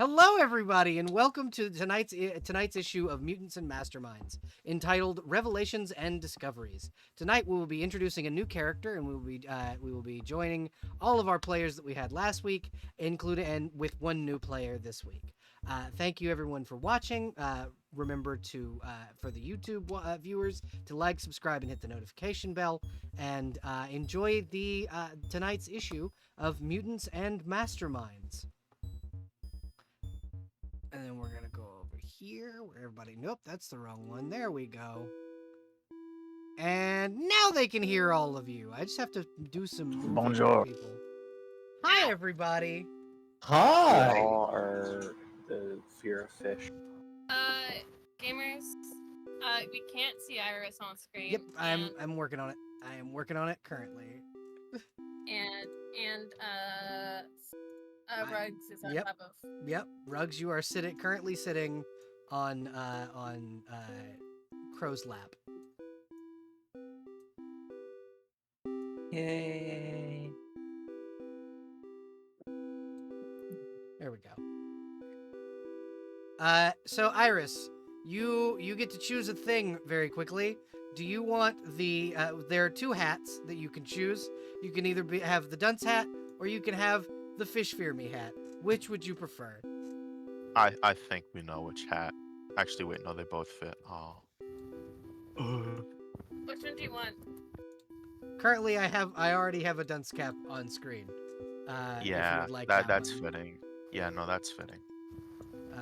Hello, everybody, and welcome to tonight's issue of Mutants and Masterminds, entitled "Revelations and Discoveries." Tonight, we will be introducing a new character, and we will be joining all of our players that we had last week, including and with one new player this week. Thank you, everyone, for watching. Remember to for the YouTube viewers to like, subscribe, and hit the notification bell, and enjoy the tonight's issue of Mutants and Masterminds. And then we're going to go over here where everybody... Nope, that's the wrong one. There we go. And now they can hear all of you. I just have to do some moving Bonjour. for people. Hi, everybody. We Hi. all are the fear of fish. Gamers, we can't see Iris on screen. Yep, I'm working on it. I am working on it currently. And Rugs is on Yep. top of. Yep, Rugs, you are currently sitting on Crow's lap. Yay. There we go. So Iris, you get to choose a thing very quickly. Do you want the there are two hats that you can choose. You can either have the dunce hat or you can have the fish fear me hat. Which would you prefer? I think we know which hat. Actually, wait, no, they both fit. Oh. Which one do you want? Currently, I already have a dunce cap on screen. If you Yeah, would like that's one. fitting. Yeah, no, that's fitting.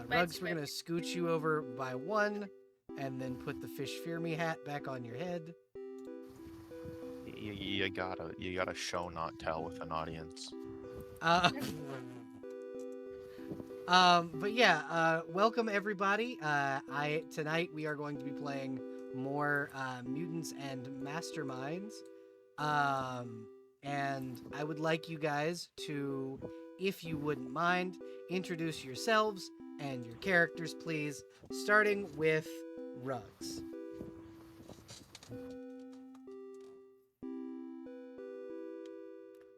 Rugs, we're gonna scooch you over by one, and then put the fish fear me hat back on your head. You gotta show not tell with an audience. But yeah, welcome everybody. Tonight we are going to be playing more Mutants and Masterminds. And I would like you guys to, if you wouldn't mind, introduce yourselves and your characters, please, starting with Rugs.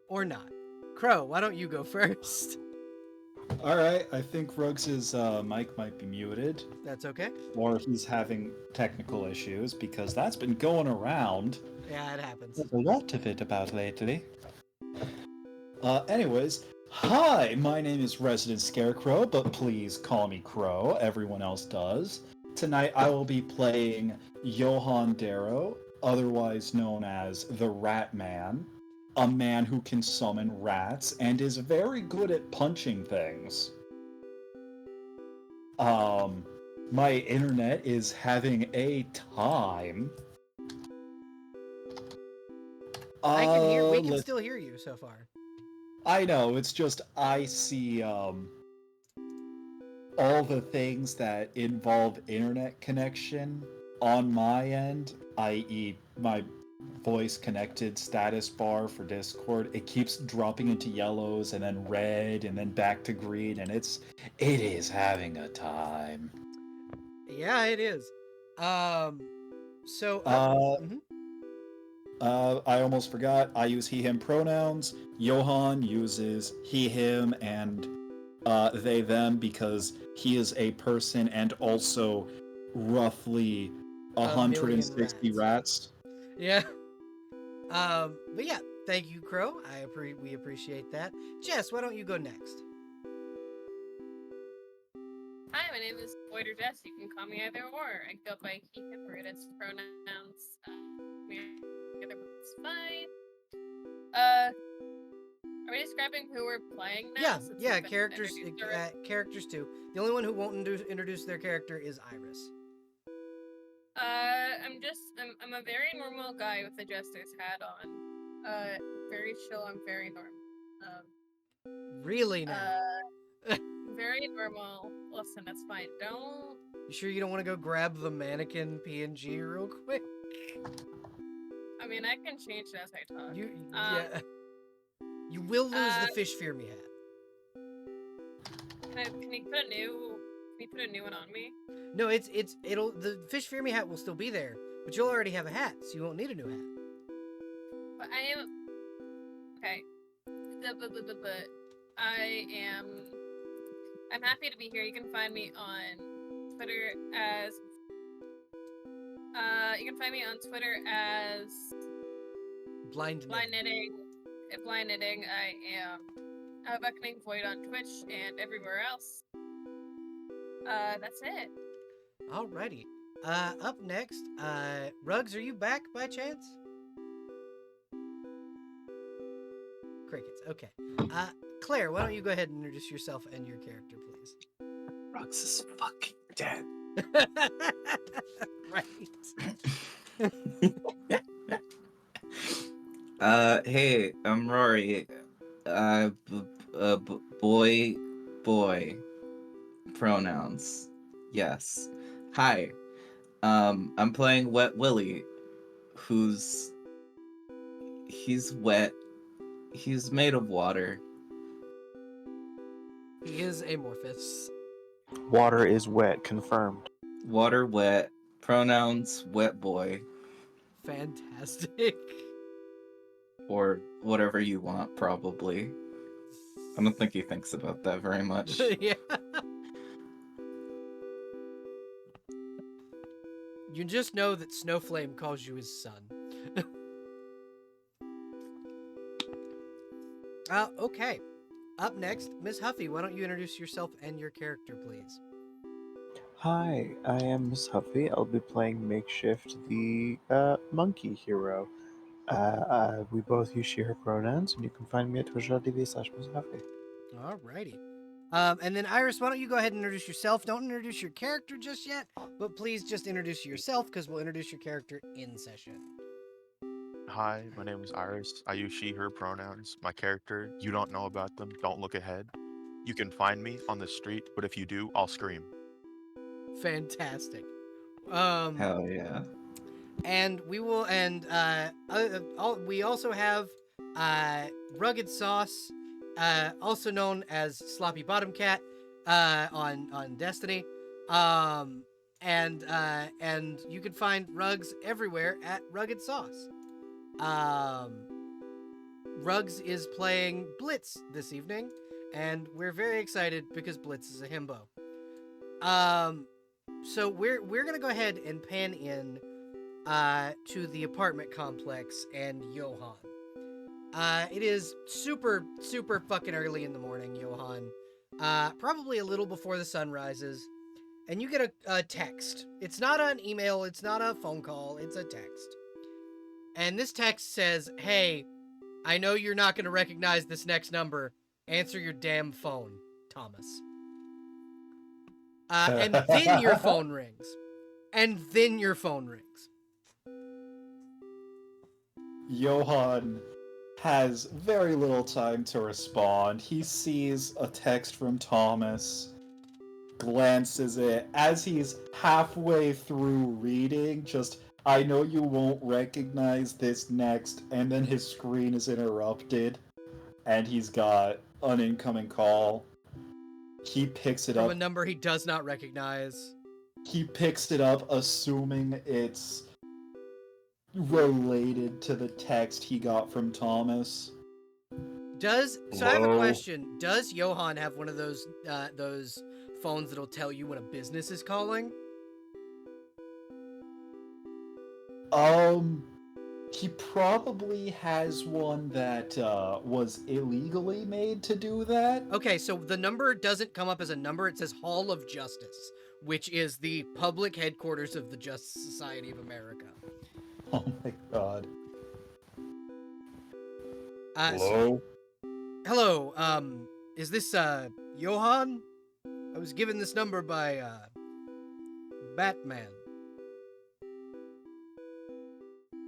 Or not. Crow, why don't you go first? Alright, I think Ruggs' mic might be muted, That's okay. or he's having technical issues, because that's been going around. Yeah, it happens. There's a lot of it about lately. Anyways, hi, my name is Resident Scarecrow, but please call me Crow, everyone else does. Tonight I will be playing Johann Darrow, otherwise known as the Rat Man. A man who can summon rats and is very good at punching things. My internet is having a time. I can hear. We can still hear you so far. I know, it's just I see all the things that involve internet connection on my end, i.e. my voice connected status bar for Discord. It keeps dropping into yellows and then red and then back to green, and it is having a time. Yeah, it is. I almost forgot. I use he/him pronouns. Johann uses he/him and they/them because he is a person and also roughly 160 rats. Yeah. But yeah, thank you, Crow. We appreciate that. Jess, why don't you go next? Hi, my name is Boyd or Jess. You can call me either or. I go by he, him, or its pronouns. Either one's fine. Are we describing who we're playing now? Yeah, characters too. The only one who won't introduce their character is Iris. I'm a very normal guy with a jester's hat on. Very chill. I'm very normal. Really now? Very normal. Listen, that's fine. Don't. You sure you don't want to go grab the mannequin PNG real quick? I mean, I can change it as I talk. Yeah. You will lose the fish fear me hat. Can you put a new one on me? No, the fish fear me hat will still be there, but you'll already have a hat, so you won't need a new hat. But I am okay. But I am I'm happy to be here. You can find me on Twitter as Blind Blind knitting. Knitting. Blind Knitting. I am a Beckoning Void on Twitch and everywhere else. That's it. Alrighty. Up next, Rugs, are you back by chance? Crickets. Okay. Claire, why don't you go ahead and introduce yourself and your character, please? Rux is fucking dead. Right. Hey, I'm Rory. Boy pronouns. Yes. Hi. I'm playing Wet Willie, he's wet. He's made of water. He is amorphous. Water is wet, confirmed. Water wet. Pronouns wet boy. Fantastic. Or whatever you want, probably. I don't think he thinks about that very much. Yeah. You just know that Snowflame calls you his son. Okay. Up next, Miss Huffy, why don't you introduce yourself and your character, please? Hi, I am Miss Huffy. I'll be playing Makeshift, the monkey hero. We both use she, her pronouns, and you can find me at twitch.tv/Miss Huffy. Alrighty. And then Iris, why don't you go ahead and introduce yourself? Don't introduce your character just yet, but please just introduce yourself because we'll introduce your character in session. Hi, my name is Iris. I use she, her pronouns. My character, you don't know about them, don't look ahead. You can find me on the street, but if you do, I'll scream. Fantastic. Hell yeah. And we will, and we also have Rugged Sauce, also known as Sloppy Bottom Cat, on Destiny, and you can find Rugs everywhere at Rugged Sauce. Rugs is playing Blitz this evening, and we're very excited because Blitz is a himbo. So we're gonna go ahead and pan in to the apartment complex and Johan. It is super fucking early in the morning, Johan. Probably a little before the sun rises, and you get a text. It's not an email, it's not a phone call, it's a text. And this text says, "Hey, I know you're not going to recognize this next number. Answer your damn phone, Thomas." And then your phone rings. And then your phone rings. Johan has very little time to respond. He sees a text from Thomas, glances it as he's halfway through reading, just, "I know you won't recognize this next," and then his screen is interrupted, and he's got an incoming call. He picks it From up. a number he does not recognize. He picks it up, assuming it's related to the text he got from Thomas. I have a Hello? question. Does Johan have one of those phones that'll tell you when a business is calling? He probably has one that was illegally made to do that. Okay, so the number doesn't come up as a number. It says Hall of Justice, which is the public headquarters of the Justice Society of America. Oh my god. Hello? Hello, is this, Johan? I was given this number by, Batman.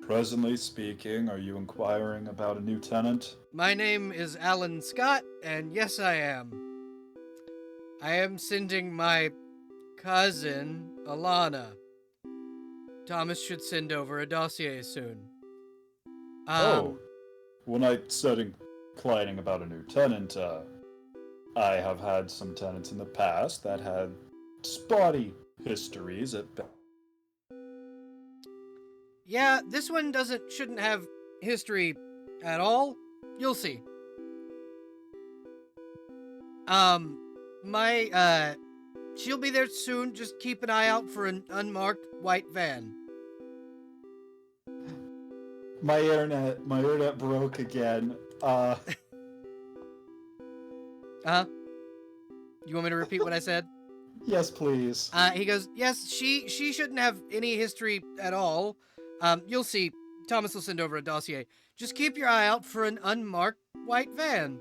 Presently speaking, are you inquiring about a new tenant? My name is Alan Scott, and yes, I am. I am sending my cousin, Alana. Thomas should send over a dossier soon. When I said inquiring about a new tenant, I have had some tenants in the past that had spotty histories at best. Yeah, this one shouldn't have history at all. You'll see. She'll be there soon. Just keep an eye out for an unmarked white van. My internet broke again. You want me to repeat what I said? Yes, please. He goes, yes, she shouldn't have any history at all. You'll see. Thomas will send over a dossier. Just keep your eye out for an unmarked white van.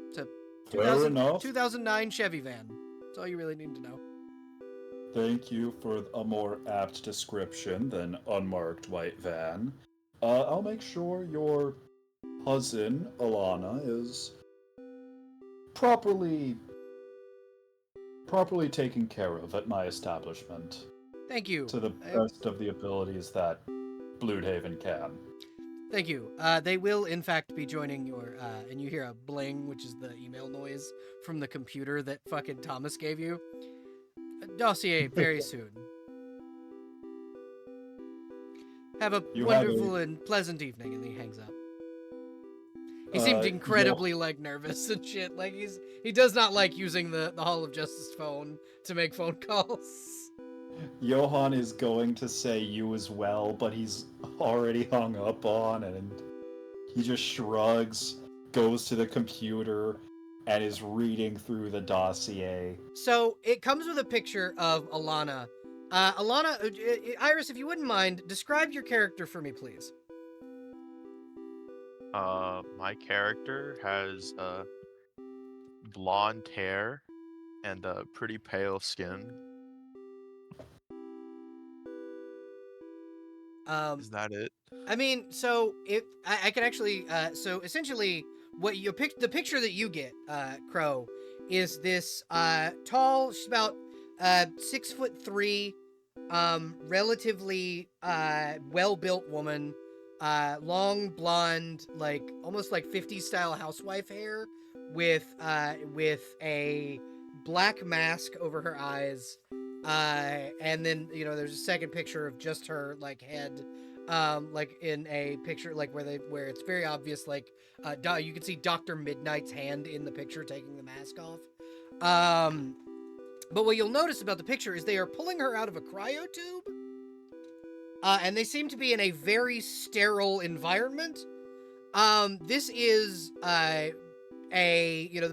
It's a Fair enough. 2009 Chevy van. That's all you really need to know. Thank you for a more apt description than unmarked white van. I'll make sure your cousin, Alana, is properly taken care of at my establishment Thank you. to the best of the abilities that Bloodhaven can. Thank you. They will, in fact, be joining your, and you hear a bling, which is the email noise from the computer that fucking Thomas gave you. A dossier very soon. Have a wonderful and pleasant evening, and he hangs up. He seemed incredibly, nervous and shit. Like, he does not like using the Hall of Justice phone to make phone calls. Johann is going to say you as well, but he's already hung up on, and he just shrugs, goes to the computer, and is reading through the dossier. So, it comes with a picture of Alana. Alana, Iris, if you wouldn't mind, describe your character for me, please. My character has blonde hair and a pretty pale skin. Is that it? I mean, so I can actually so essentially what you the picture that you get, Crow, is this tall, she's about 6'3", relatively well-built woman, long blonde, like almost like 50s style housewife hair with a black mask over her eyes. And then, there's a second picture of just her, like, head, like, in a picture, like, where it's very obvious, like, you can see Dr. Midnight's hand in the picture taking the mask off. But what you'll notice about the picture is they are pulling her out of a cryotube, and they seem to be in a very sterile environment. This is, the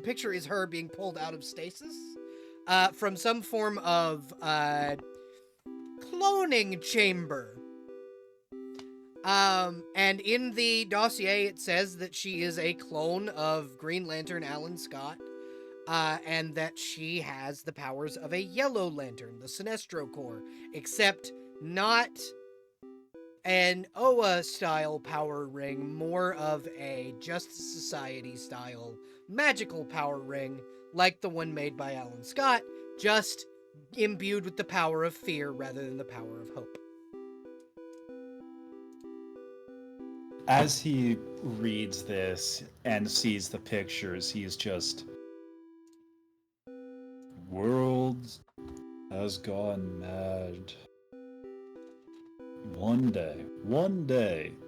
picture is her being pulled out of stasis. From some form of cloning chamber. And in the dossier, it says that she is a clone of Green Lantern Alan Scott, and that she has the powers of a Yellow Lantern, the Sinestro Corps, except not an Oa-style power ring, more of a Justice Society-style magical power ring, like the one made by Alan Scott, just imbued with the power of fear rather than the power of hope. As he reads this and sees the pictures, he's just... World has gone mad. One day,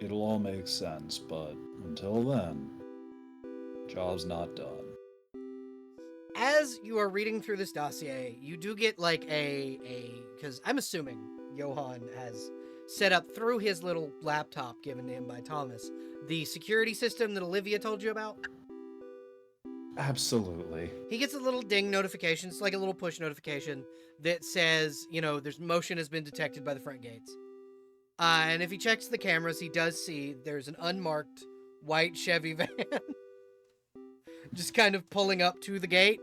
it'll all make sense, but until then, job's not done. As you are reading through this dossier, you do get like because I'm assuming Johann has set up through his little laptop given to him by Thomas, the security system that Olivia told you about. Absolutely. He gets a little ding notification. It's like a little push notification that says, there's motion has been detected by the front gates. And if he checks the cameras, he does see there's an unmarked white Chevy van just kind of pulling up to the gate.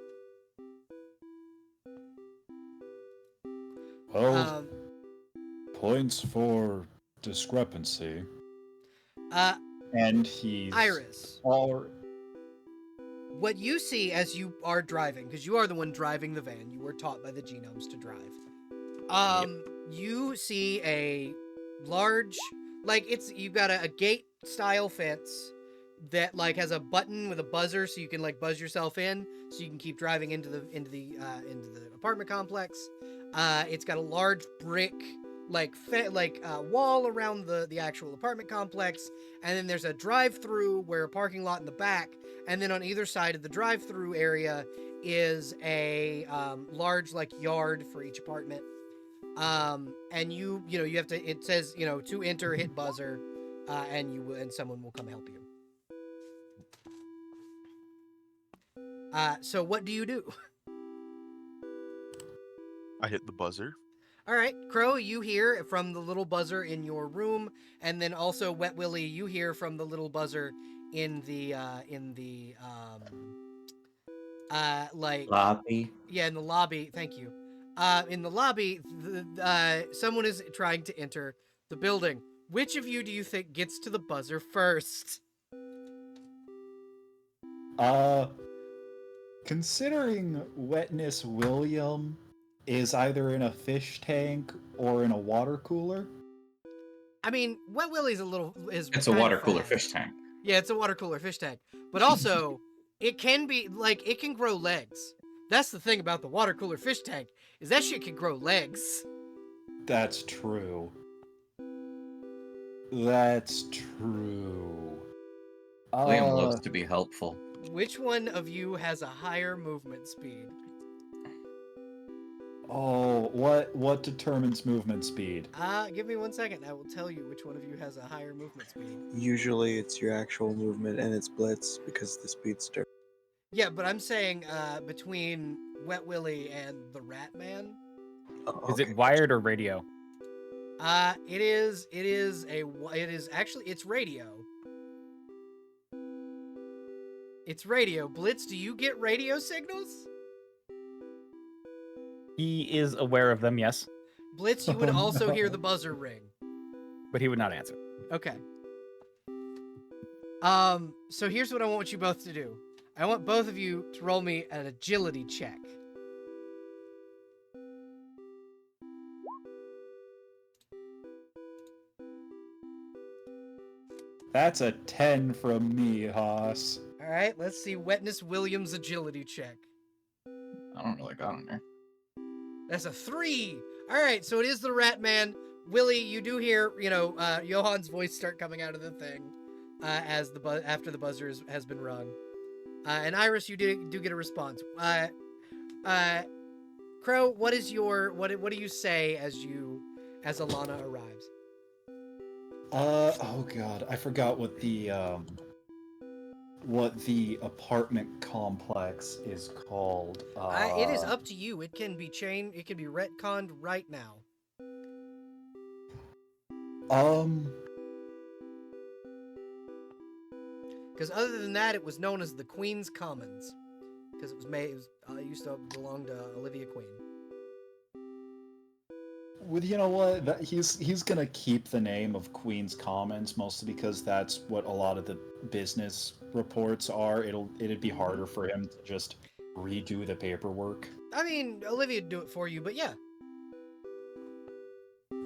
Well, points for discrepancy. And he's... Iris. What you see as you are driving, because you are the one driving the van, you were taught by the genomes to drive. You see a large, you've got a gate-style fence that has a button with a buzzer, so you can buzz yourself in, so you can keep driving into the apartment complex. It's got a large brick wall around the actual apartment complex, and then there's a drive-through where a parking lot in the back, and then on either side of the drive-through area is a large like yard for each apartment. And you have to. It says to enter, hit buzzer, and someone will come help you. So what do you do? I hit the buzzer. All right, Crow, you hear from the little buzzer in your room, and then also Wet Willie, you hear from the little buzzer in the Lobby. yeah, in the lobby. Thank you. In the lobby, someone is trying to enter the building. Which of you do you think gets to the buzzer first? Considering Wetness William is either in a fish tank or in a water cooler. I mean, Wet Willie's It's a water cooler fish tank. Yeah, it's a water cooler fish tank. But also, it can grow legs. That's the thing about the water cooler fish tank, is that shit can grow legs. That's true. That's true. William loves to be helpful. Which one of you has a higher movement speed? Oh, what determines movement speed? Give me 1 second. I will tell you which one of you has a higher movement speed. Usually it's your actual movement and it's blitz because the speedster. Yeah, but I'm saying between Wet Willie and the Rat Man. Oh, Is it wired or radio? It's radio. It's radio. Blitz, do you get radio signals? He is aware of them, yes, Blitz, you would also hear the buzzer ring. but he would not answer. Okay. So here's what I want you both to do. I want both of you to roll me an agility check. That's a 10 from me, Haas. All right, let's see Wetness Williams' agility check. I don't really got on there. That's a 3. All right, so it is the Rat Man. Willie, you do hear, Johan's voice start coming out of the thing after the buzzer has been rung. And Iris, you do get a response. Crow, what do you say as Alana arrives? Oh god, I forgot what the apartment complex is called. It is up to you. It can be retconned right now. Because other than that, it was known as the Queen's Commons, because it used to belong to Olivia Queen. Well, you know what? He's gonna keep the name of Queen's Commons mostly because that's what a lot of the business reports are. It'd be harder for him to just redo the paperwork. I mean, Olivia'd do it for you, but yeah.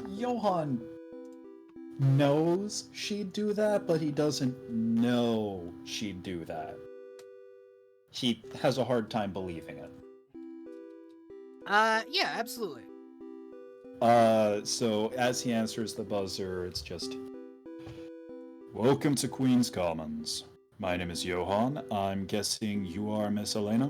Johan knows she'd do that, but he doesn't know she'd do that. He has a hard time believing it. Yeah, absolutely. So as he answers the buzzer, it's just... Welcome to Queen's Commons. My name is Johan. I'm guessing you are Miss Elena?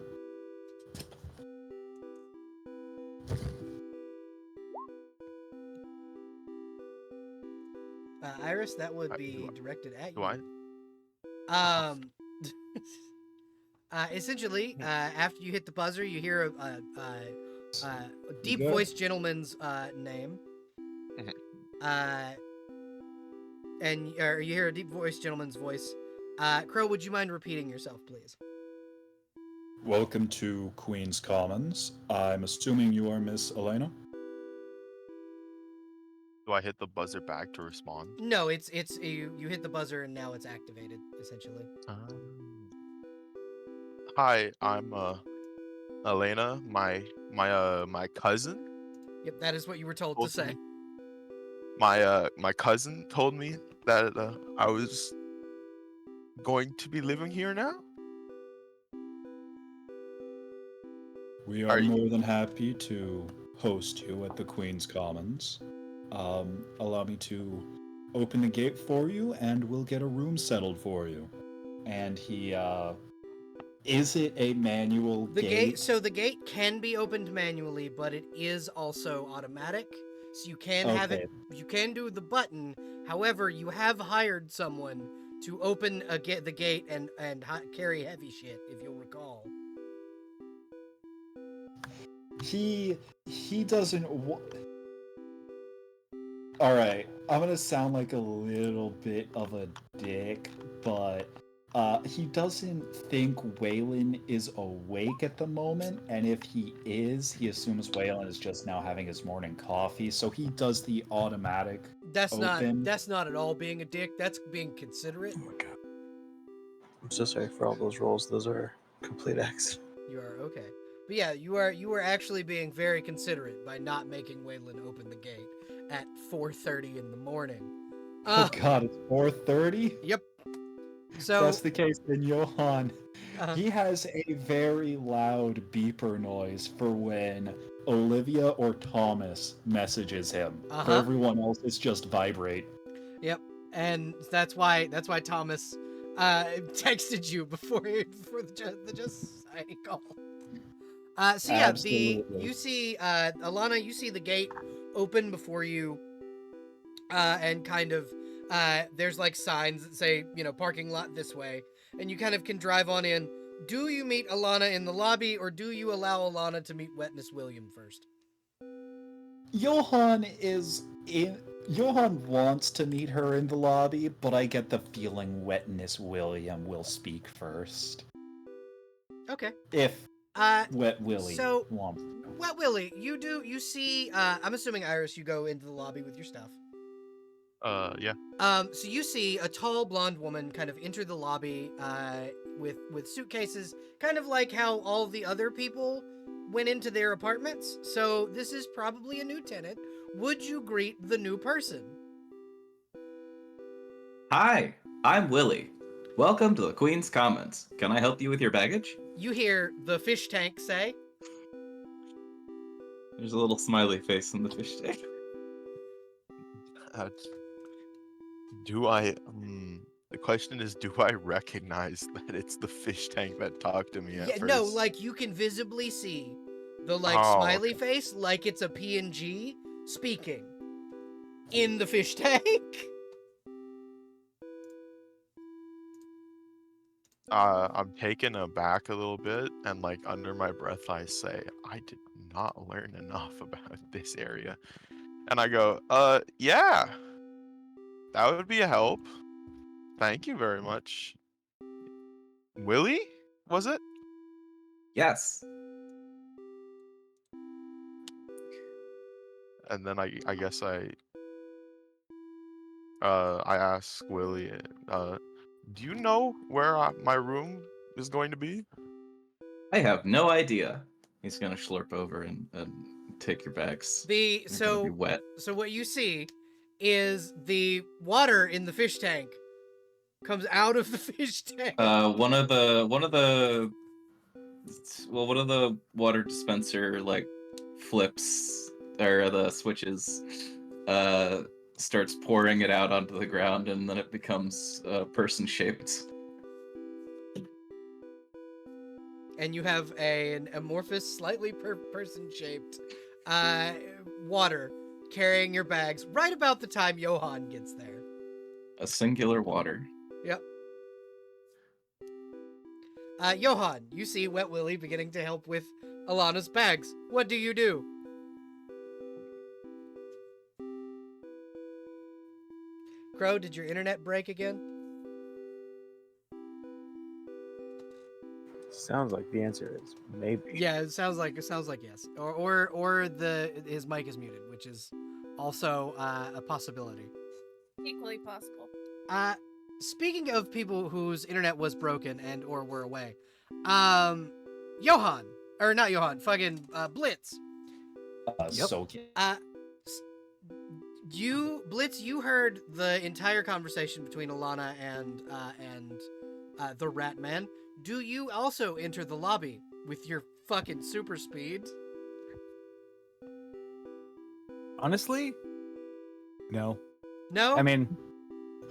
Iris, that would be directed at you. Do I? Essentially, after you hit the buzzer, you hear a deep voiced gentleman's name. Or you hear a deep voiced gentleman's voice. Crow, would you mind repeating yourself, please? Welcome to Queen's Commons. I'm assuming you are Miss Elena? Do I hit the buzzer back to respond? No, it's you hit the buzzer and now it's activated, essentially. Hi, I'm Elena, my cousin. Yep, that is what you were told to say. My cousin told me that I was going to be living here now. We are more than happy to host you at the Queen's Commons. Allow me to open the gate for you, and we'll get a room settled for you. And he, is it a manual gate? So the gate can be opened manually, but it is also automatic. So you can have it. You can do the button. However, you have hired someone to open the gate and carry heavy shit, if you'll recall. He doesn't. All right, I'm gonna sound like a little bit of a dick, but he doesn't think Waylon is awake at the moment, and if he is, he assumes Waylon is just now having his morning coffee, so he does the automatic open. That's not at all being a dick. That's being considerate. Oh my god. I'm so sorry for all those rolls. Those are complete accidents. You are okay. But yeah, you are actually being very considerate by not making Waylon open the gate at 4:30 in the morning. Oh god, it's 4:30? Yep. So if that's the case, then Johan, he has a very loud beeper noise for when Olivia or Thomas messages him. For everyone else, it's just vibrate. Yep, and that's why Thomas texted you before the just society call. So yeah, you see Alana, you see the gate open before you, and kind of there's like signs that say, you know, parking lot this way, and you kind of can drive on in. Do you meet Alana in the lobby, or do you allow Alana to meet Wetness William first? Johan wants to meet her in the lobby, but I get the feeling Wetness William will speak first. Okay. If Wet Willie wants to. Wet Willie, you see, I'm assuming, Iris, you go into the lobby with your stuff. Yeah. So you see a tall blonde woman kind of enter the lobby, with suitcases, kind of like how all the other people went into their apartments. So this is probably a new tenant. Would you greet the new person? Hi, I'm Willie. Welcome to the Queen's Commons. Can I help you with your baggage? You hear the fish tank say. There's a little smiley face in the fish tank. The question is, do I recognize that it's the fish tank that talked to me at first? No, like you can visibly see the smiley face, like it's a PNG speaking in the fish tank. I'm taken aback a little bit, and like under my breath I say, I did not learn enough about this area. And I go, yeah, that would be a help. Thank you very much. Willie, was it? Yes. And then I guess I ask Willie, do you know where my room is going to be? I have no idea. He's gonna slurp over and take your bags. So be wet. So what you see is the water in the fish tank comes out of the fish tank. One of the water dispenser flips, or the switches starts pouring it out onto the ground, and then it becomes person shaped. And you have an amorphous, slightly person shaped water carrying your bags right about the time Johan gets there. A singular water. Yep. Johan, you see Wet Willie beginning to help with Alana's bags. What do you do? Crow, did your internet break again? Sounds like the answer is maybe. Yeah, it sounds like yes. Or his mic is muted, which is also a possibility. Equally possible. Speaking of people whose internet was broken and or were away, Johan, or not Johan, fucking Blitz. Yep. So Blitz, you heard the entire conversation between Alana and the Rat Man. Do you also enter the lobby with your fucking super speed? Honestly, No. No? I mean,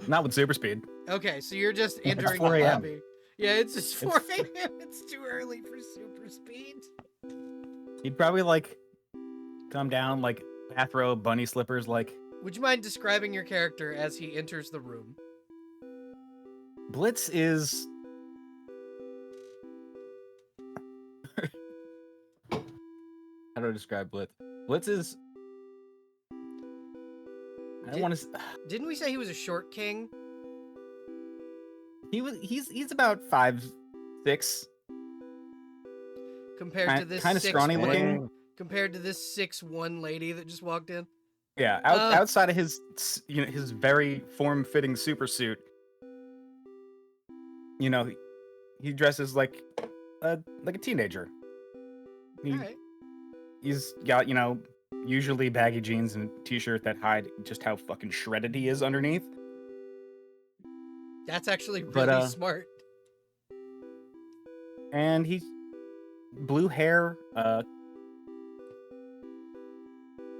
not with super speed. Okay, so you're just entering 4 the a.m.. lobby. Yeah, it's just 4 It's- a.m. It's too early for super speed. He'd probably like come down like bathrobe, bunny slippers, like Would you mind describing your character as he enters the room? Blitz is. How do I describe Blitz? Blitz is. I don't want to. Didn't we say he was a short king? He's about 5'6". Compared to this Kind of scrawny 6'1" looking. Compared to this 6'1" lady that just walked in? Yeah, outside of his his very form-fitting super suit, he dresses like a teenager. Alright. He's got usually baggy jeans and a t-shirt that hide just how fucking shredded he is underneath. That's actually But, really smart. And he's blue hair,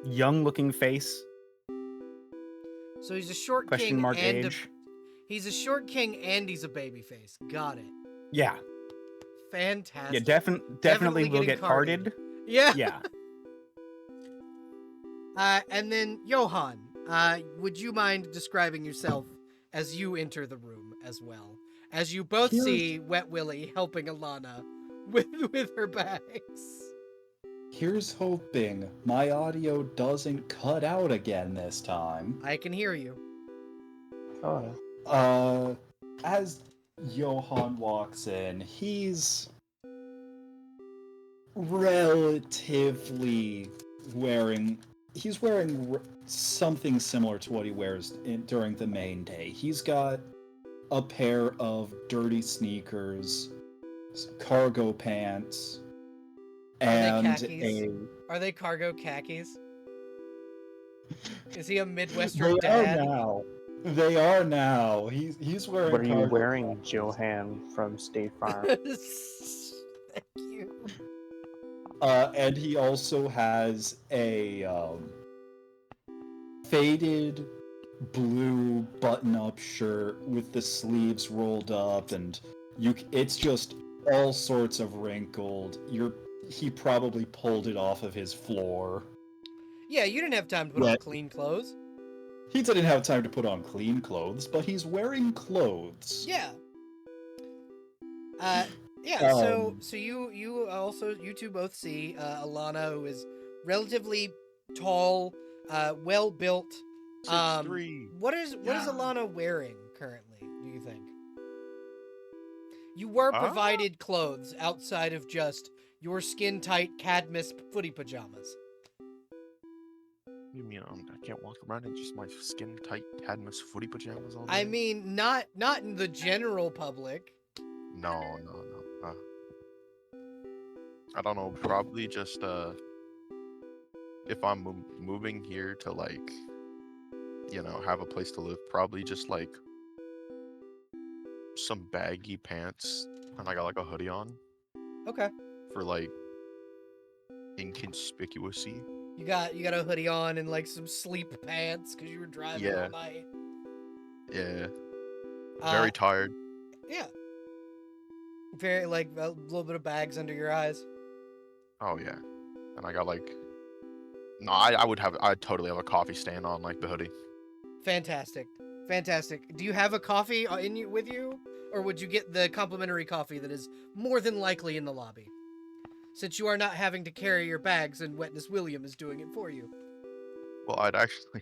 young-looking face. So he's a short Question king mark and age. he's a short king and he's a babyface. Got it. Yeah, Fantastic. yeah, definitely Definitely will getting get carded. carded. Yeah. Yeah. And then Johan, would you mind describing yourself as you enter the room as well? As you both see Wet Willie helping Alana with her bags. Here's hoping my audio doesn't cut out again this time. I can hear you. Oh, As Johan walks in, he's relatively wearing something similar to what he wears during the main day. He's got a pair of dirty sneakers, cargo pants, and khakis? Are they cargo khakis? Is he a Midwestern They dad? are now. They are now. He's wearing. what are you cargo wearing, pants. Johan from State Farm? Thank you. And he also has a faded blue button-up shirt with the sleeves rolled up, and it's just all sorts of wrinkled. He probably pulled it off of his floor. Yeah, you didn't have time to put on clean clothes. He didn't have time to put on clean clothes, but he's wearing clothes. Yeah. Yeah. So you two both see Alana, who is relatively tall, well built. 6'3". What is Alana wearing currently? Do you think? You were provided clothes outside of just your skin tight Cadmus footy pajamas. You mean I can't walk around in just my skin tight Cadmus footy pajamas all day? I mean, not in the general public. No. I don't know. Probably just if I'm moving here to like, have a place to live. Probably just like some baggy pants, and I got like a hoodie on Okay. for like inconspicuousy. You got a hoodie on and like some sleep pants because you were driving all night. Yeah. Very tired. Yeah. Very like a little bit of bags under your eyes. Oh yeah. And I got like, no, I'd totally have a coffee stain on like the hoodie. Fantastic. Do you have a coffee with you, or would you get the complimentary coffee that is more than likely in the lobby? Since you are not having to carry your bags and Wetness William is doing it for you. Well, I'd actually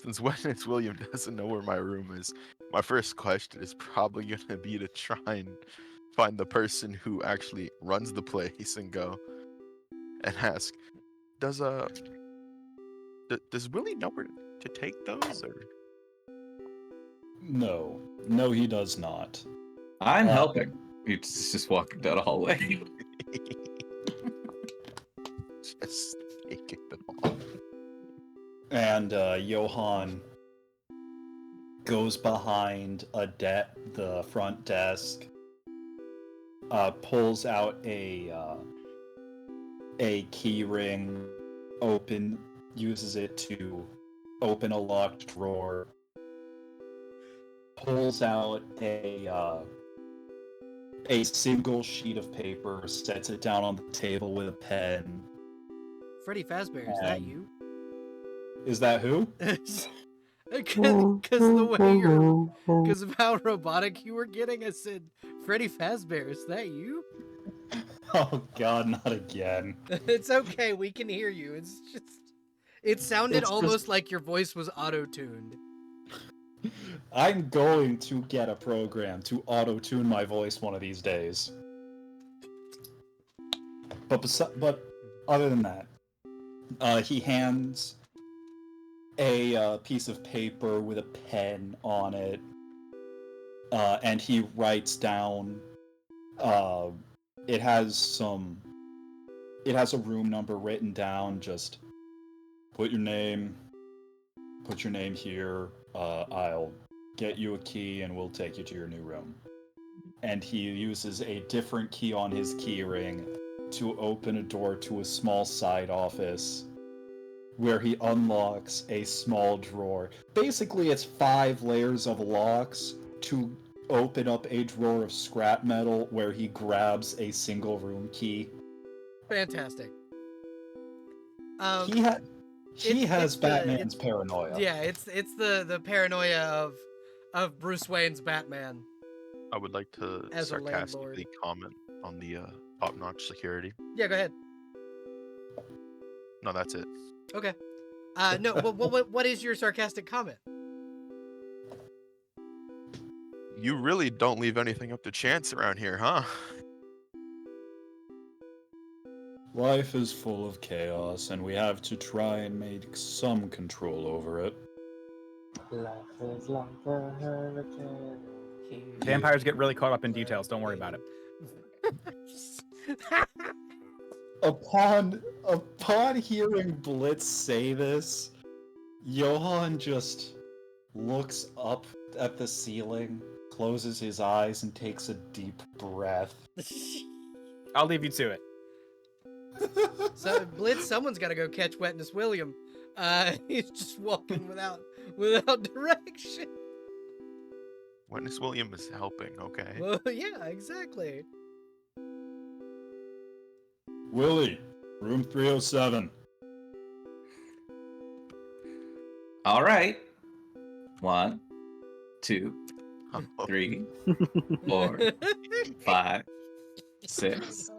since Wetness William doesn't know where my room is, my first question is probably gonna be to try and find the person who actually runs the place and go and ask, does Willie know where to take those, or? No, he does not. I'm helping. He's just walking down a hallway. Just taking them all. And Johan goes behind the front desk, pulls out a key ring, uses it to open a locked drawer, pulls out a single sheet of paper, sets it down on the table with a pen. Freddy Fazbear, is that you? Is that who? Because of how robotic you were getting, I said, Freddy Fazbear, is that you? Oh God, not again. It's okay, we can hear you. It's just, it sounded It's almost just- like your voice was auto-tuned. I'm going to get a program to auto-tune my voice one of these days. But other than that, he hands a piece of paper with a pen on it, and he writes down. It has a room number written down. Just put your name here. I'll get you a key and we'll take you to your new room. And he uses a different key on his keyring to open a door to a small side office where he unlocks a small drawer. Basically, it's 5 layers of locks to open up a drawer of scrap metal where he grabs a single room key. Fantastic. He has it's Batman's paranoia. Yeah, it's the paranoia of Bruce Wayne's Batman. I would like to As a landlord. sarcastically comment on the top-notch security. Yeah, go ahead. No, that's it. Okay. No, what is your sarcastic comment? You really don't leave anything up to chance around here, huh? Life is full of chaos, and we have to try and make some control over it. Life is like a hurricane. Vampires get really caught up in details. Don't worry about it. Upon hearing Blitz say this, Johann just looks up at the ceiling, closes his eyes, and takes a deep breath. I'll leave you to it. So Blitz, someone's got to go catch Wetness William. He's just walking without direction. Witness William is helping, okay? Well, yeah, exactly. Willie, room 307. All right. 1, 2, 3, 4, 5, 6.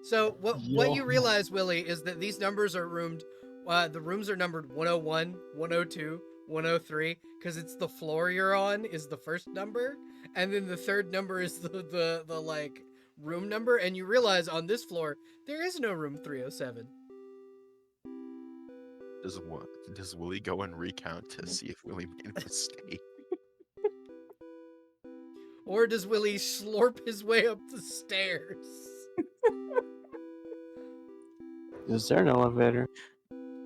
So what you realize, Willie, is that these numbers are roomed. The rooms are numbered 101, 102, 103, because it's the floor you're on is the first number, and then the third number is the like room number, and you realize on this floor there is no room 307. Does Willie go and recount to see if Willie made a mistake? Or does Willie slurp his way up the stairs? Is there an elevator?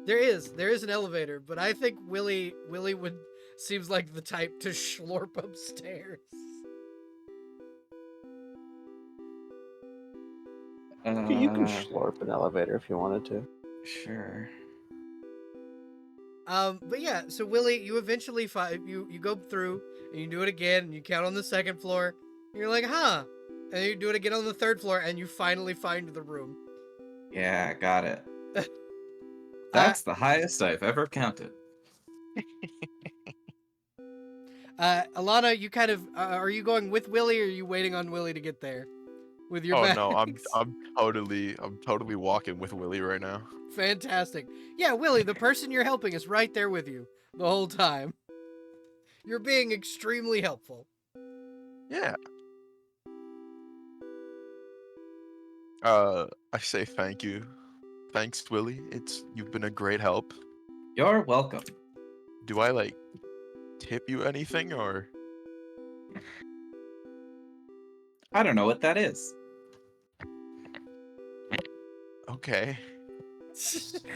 There is an elevator, but I think Willie would seems like the type to slurp upstairs. You can slurp an elevator if you wanted to. Sure. But yeah, so Willie, you eventually you go through and you do it again, and you count on the second floor, and you're like, huh, and you do it again on the third floor, and you finally find the room. Yeah, got it. That's the highest I've ever counted. Alana, you kind of are you going with Willie, or are you waiting on Willie to get there with your bags? No, I'm totally walking with Willie right now. Fantastic. Yeah, Willie, the person you're helping is right there with you the whole time. You're being extremely helpful. Yeah. I say thank you. Thanks, Willie. You've been a great help. You're welcome. Do I like tip you anything or? I don't know what that is. Okay.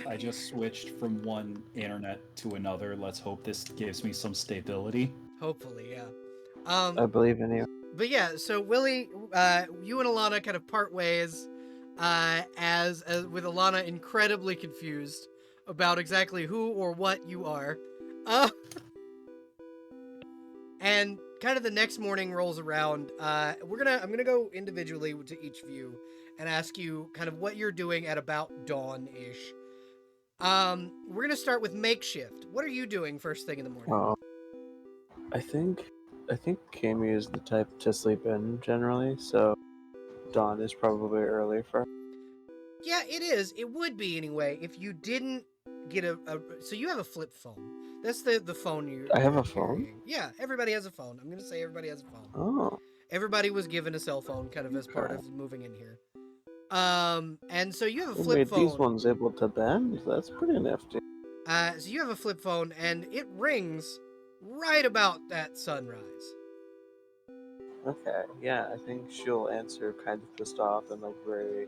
I just switched from one internet to another. Let's hope this gives me some stability. Hopefully, yeah. I believe in you. But yeah, so Willie, you and Alana kind of part ways, as with Alana incredibly confused about exactly who or what you are. And kind of the next morning rolls around. I'm gonna go individually to each of you and ask you kind of what you're doing at about dawn-ish. We're gonna start with Makeshift. What are you doing first thing in the morning? I think Kami is the type to sleep in generally, so dawn is probably early for her. Yeah, it is. It would be anyway if you didn't get so you have a flip phone. That's the phone you're I have you're a phone? carrying. Yeah, everybody has a phone. I'm gonna say everybody has a phone. Oh, Everybody was given a cell phone kind of as part okay. of moving in here. And so you have a Who flip made these phone. ones able to bend? That's pretty nifty. So you have a flip phone, and it rings right about that sunrise. Okay, yeah, I think she'll answer kind of pissed off and like very,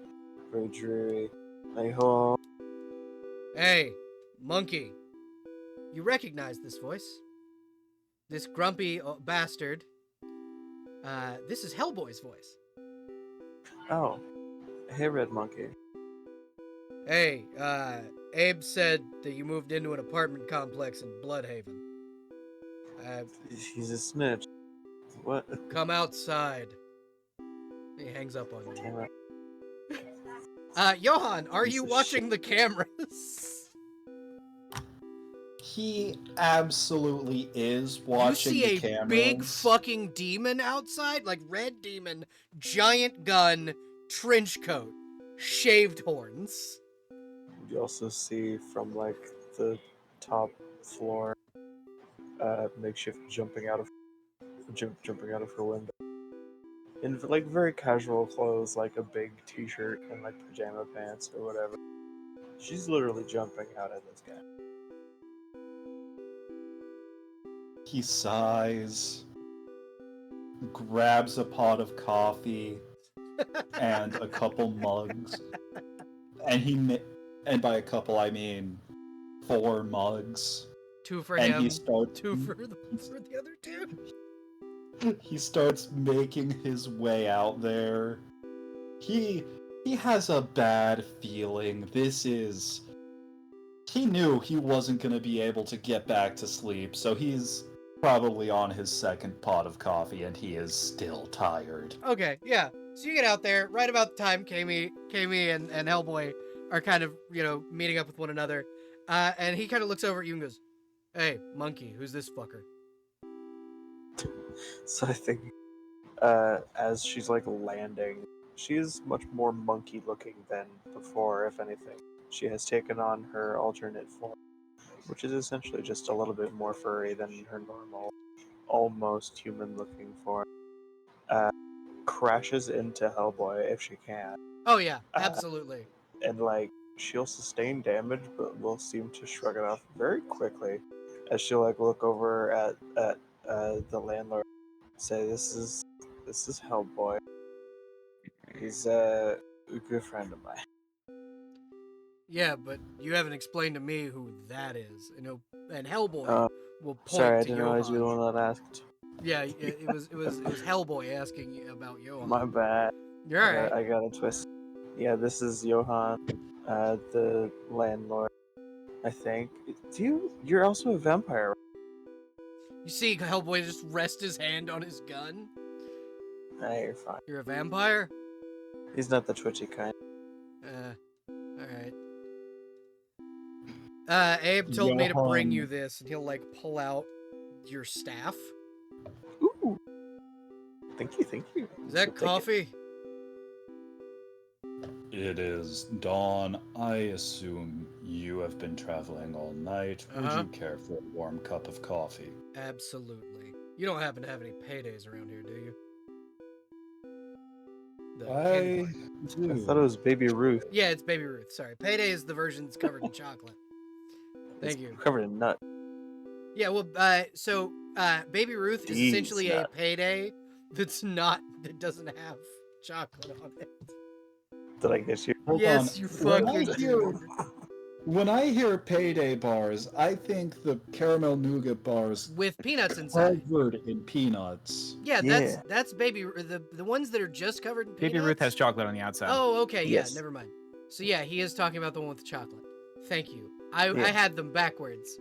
very dreary. Like, hello. Hey, monkey. You recognize this voice? This grumpy bastard. This is Hellboy's voice. Oh, hey, Red Monkey. Hey, Abe said that you moved into an apartment complex in Bloodhaven. He's a snitch. What? Come outside. He hangs up on you. Damn it. Johan, are Piece you of watching the cameras? He absolutely is watching You the see a cameras. big fucking demon outside, like red demon, giant gun, trench coat, shaved horns. You also see from like the top floor, makeshift jumping out of her window in like very casual clothes, like a big t-shirt and like pajama pants or whatever. She's literally jumping out at this guy. He sighs, grabs a pot of coffee and a couple mugs, and by a couple I mean 4 mugs. Two for And him, he starts, two for the other two. he starts making his way out there. He has a bad feeling. He knew he wasn't going to be able to get back to sleep, so he's probably on his second pot of coffee and he is still tired. Okay, yeah. So you get out there right about the time Kami and Hellboy are kind of, meeting up with one another. And he kind of looks over at you and goes, "Hey, monkey, who's this fucker?" So I think, as she's like landing, she is much more monkey looking than before, if anything. She has taken on her alternate form, which is essentially just a little bit more furry than her normal, almost human looking form. Crashes into Hellboy if she can. Oh yeah, absolutely. And like, she'll sustain damage, but will seem to shrug it off very quickly as she'll like look over at the landlord and say, This is Hellboy. He's a good friend of mine." Yeah, but you haven't explained to me who that is. And Hellboy will point Sorry, I to didn't Johan. realize you were the one that asked. Yeah, it was Hellboy asking you about Johan. My bad. You're all right. I got a twist. Yeah, this is Johan, the landlord. I think. You're also a vampire. You see Hellboy just rest his hand on his gun? Nah, you're fine. You're a vampire? He's not the twitchy kind. Alright. Abe told me to bring you this, and he'll, like, pull out your staff. Ooh. Thank you. Is that coffee? It is dawn. I assume you have been traveling all night. Would you care for a warm cup of coffee? Absolutely. You don't happen to have any paydays around here, do you? I do. I thought it was Baby Ruth. Yeah, it's Baby Ruth. Sorry. Payday is the version that's covered in chocolate. Thank you. Covered in nut. Yeah, well, so Baby Ruth is essentially a payday that doesn't have chocolate on it. Did I get you? Hold Yes, on. you fucking did. When I hear payday bars, I think the caramel nougat bars With peanuts inside. covered in peanuts. Yeah, that's Baby the ones that are just covered in peanuts. Baby Ruth has chocolate on the outside. Oh, okay, Yes. yeah, never mind. So yeah, he is talking about the one with the chocolate. Thank you. I Yeah. had them backwards.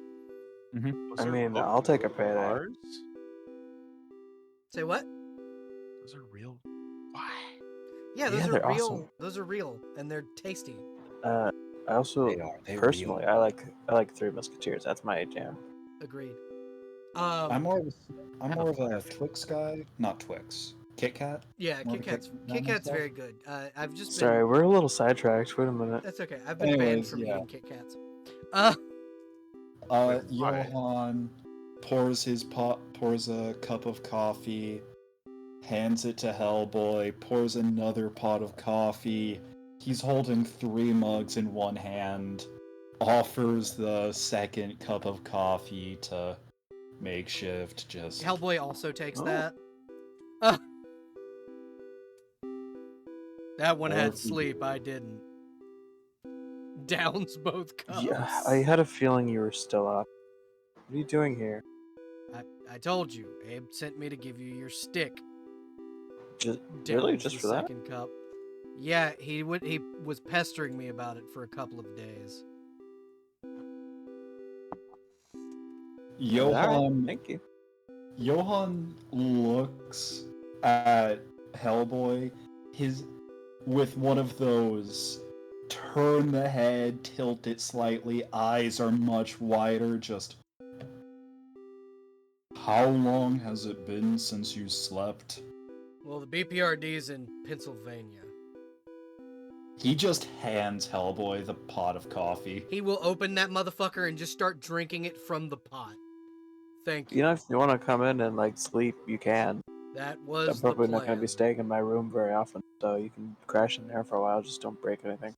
Those I are mean, both I'll take a real payday. bars? Say what? Those are real. What? Yeah, those Yeah, are they're real. awesome. Those are real, and they're tasty. I also They are. They personally, real. I like Three Musketeers. That's my jam. Agreed. I'm more of a perfect. Twix guy, not Twix. Kit Kat. Yeah, More of Kit a Kat's fan myself. very good. I've just Sorry, been. we're a little sidetracked. Wait a minute. That's okay. I've been banned Anyways, from yeah. eating Kit Kats. Wait, why? Johan pours a cup of coffee, hands it to Hellboy, pours another pot of coffee. He's holding 3 mugs in one hand, offers the second cup of coffee to Makeshift. Just Hellboy also takes Oh. that. That one had Or- sleep. I didn't. Downs both cups. Yeah, I had a feeling you were still up. What are you doing here? I told you. Abe sent me to give you your stick. Really, Downs just the for that? second cup. Yeah, he was pestering me about it for a couple of days. All right, Johan thank you. Johan looks at Hellboy with one of those turn the head, tilt it slightly, eyes are much wider, just how long has it been since you slept? Well, the BPRD's in Pennsylvania. He just hands Hellboy the pot of coffee. He will open that motherfucker and just start drinking it from the pot. Thank you. You know, if you want to come in and like sleep, you can. That was I'm probably the not going to be plan. staying in my room very often, so you can crash in there for a while. Just don't break anything.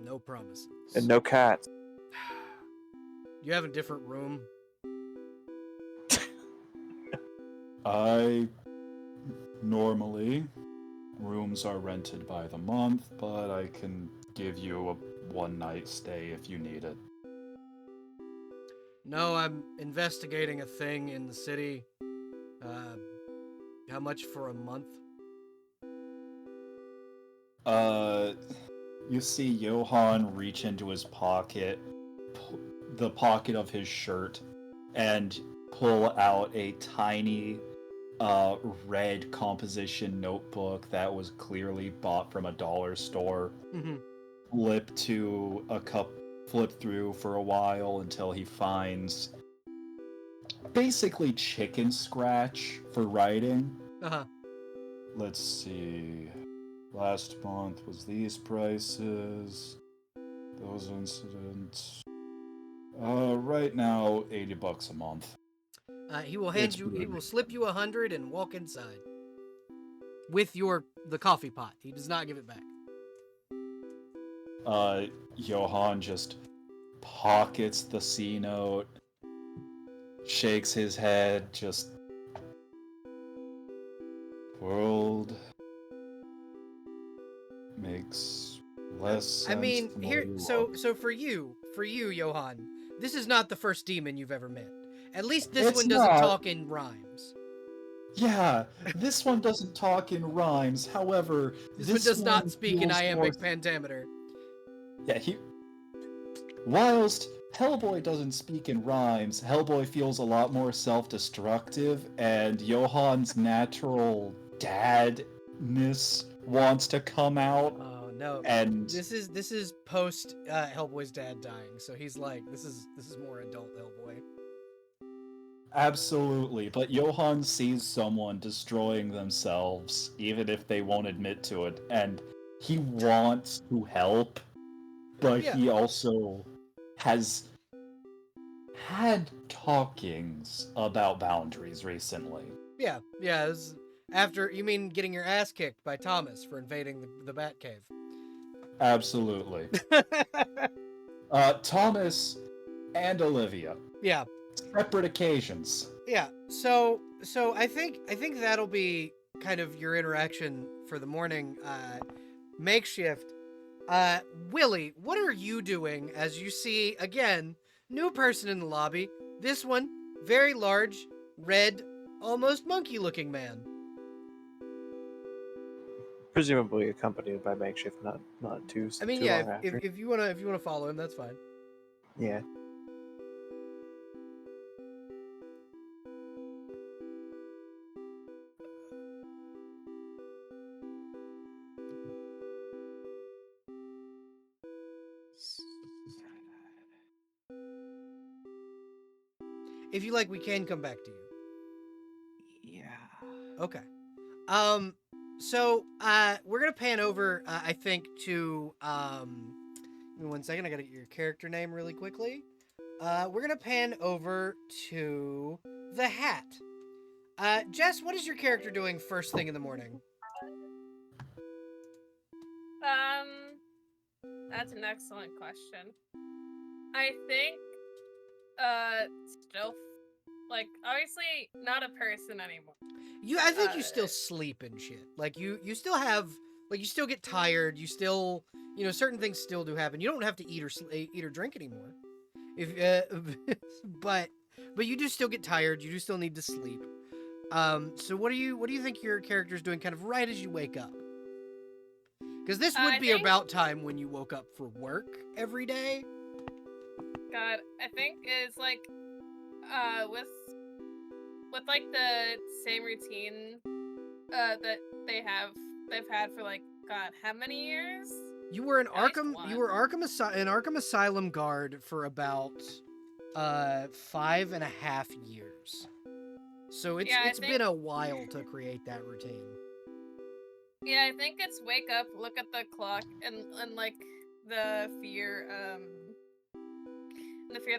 No promises. And no cats. You have a different room? Normally, rooms are rented by the month, but I can give you a one-night stay if you need it. No, I'm investigating a thing in the city. How much for a month? You see Johan reach into his pocket, the pocket of his shirt, and pull out a tiny, red composition notebook that was clearly bought from a dollar store. Flip through for a while until he finds basically chicken scratch for writing. Uh-huh. Let's see. Last month was these prices. Those incidents. Right now, $80 a month. He will It's he good. will slip you 100 and walk inside. With the coffee pot. He does not give it back. Johan just pockets the C note, shakes his head, just world makes less sense. I mean, the more here you so look. for you, Johan, this is not the first demon you've ever met. At least this It's one doesn't not. talk in rhymes. Yeah, this one doesn't talk in rhymes. However, This one does not one speak in feels iambic more- pentameter. Yeah, whilst Hellboy doesn't speak in rhymes, Hellboy feels a lot more self-destructive, and Johan's natural dadness wants to come out. Oh no. And This is post Hellboy's dad dying, so he's like, this is more adult Hellboy. absolutely, but Johan sees someone destroying themselves, even if they won't admit to it, and he wants to help, but Yeah. he also has had talkings about boundaries recently. Yeah, it was after, you mean getting your ass kicked by Thomas for invading the Batcave. Absolutely. Thomas and Olivia. Yeah. Separate occasions. Yeah. So I think that'll be kind of your interaction for the morning. Makeshift. Willie, what are you doing as you see, again, new person in the lobby? This one, very large, red, almost monkey-looking man. presumably accompanied by makeshift, not too I mean, too yeah, long after. if you wanna follow him, that's fine. Yeah. If you like, we can come back to you. Yeah. Okay. So we're gonna pan over, I think, to give me 1 second. I gotta get your character name really quickly. We're gonna pan over to the Hat. Jess, what is your character doing first thing in the morning? That's an excellent question. I think, still, like, obviously not a person anymore. I think you still sleep and shit. Like you still have, like you still get tired. You still, certain things still do happen. You don't have to eat or drink anymore. If but you do still get tired. You do still need to sleep. So what do you think your character's doing kind of right as you wake up? Because this would I be think- about time when you woke up for work every day. God, I think is like, with like the same routine, that they've had for like, God, how many years? You were an At least Arkham. one. You were an Arkham Asylum guard for about 5.5 years. So it's been a while to create that routine. Yeah, I think it's wake up, look at the clock, and like the fear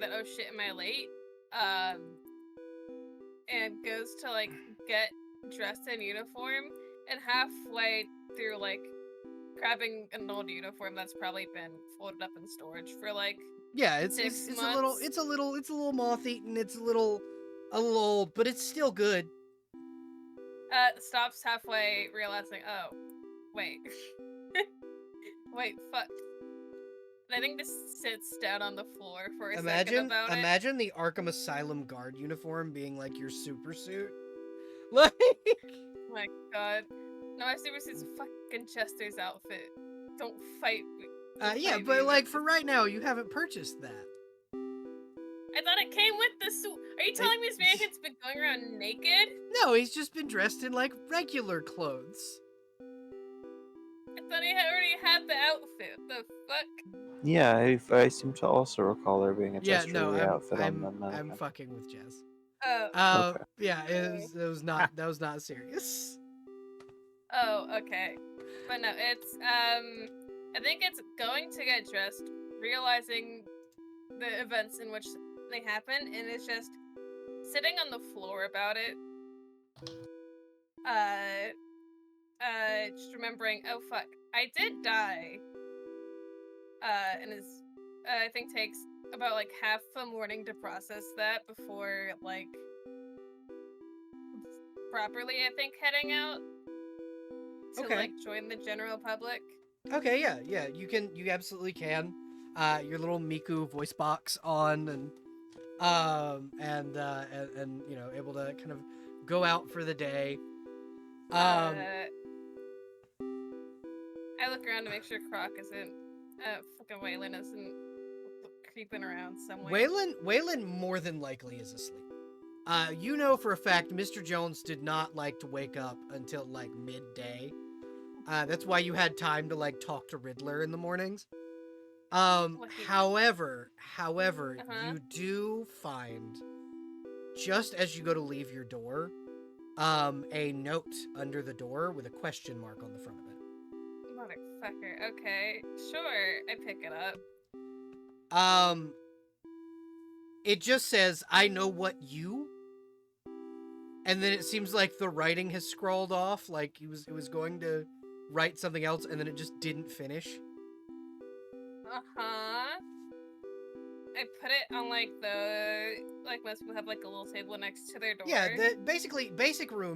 that, oh shit, am I late? And goes to like get dressed in uniform, and halfway through like grabbing an old uniform that's probably been folded up in storage for like, Yeah, it's 6 a little months. moth eaten. It's a little old, but it's still good. Stops halfway, realizing, oh, wait. Wait, fuck. And I think just sits down on the floor for a second about it. Imagine the Arkham Asylum guard uniform being like your super suit. Like, Oh my god. No, my super suit's fucking Chester's outfit. Don't fight me. yeah, fight but me like with for this. right now, you haven't purchased that. I thought it came with the suit. Are you telling me this man's been going around naked? No, he's just been dressed in like regular clothes. I thought he already had the outfit. The fuck? Yeah, I seem to also recall there being a Yeah, gestury outfit on the I'm mannequin. fucking with Jess. Oh. Okay. Yeah, it was not that was not serious. Oh, okay. But no, it's I think it's going to get dressed, realizing the events in which they happen, and it's just sitting on the floor about it. Just remembering, oh fuck, I did die. And is I think takes about like half a morning to process that before like properly, I think, heading out to Okay. like join the general public. Okay, yeah, you absolutely can. Your little Miku voice box on, and able to kind of go out for the day. I look around to make sure Croc isn't, fucking Waylon isn't creeping around somewhere. Waylon more than likely is asleep. You know for a fact Mr. Jones did not like to wake up until like midday. That's why you had time to like talk to Riddler in the mornings. However, you do find, just as you go to leave your door, a note under the door with a question mark on the front of it. Motherfucker. Okay, sure. I pick it up. It just says, "I know what you," and then it seems like the writing has scrawled off, like it was going to write something else, and then it just didn't finish. I put it on like most people have like a little table next to their door. Yeah,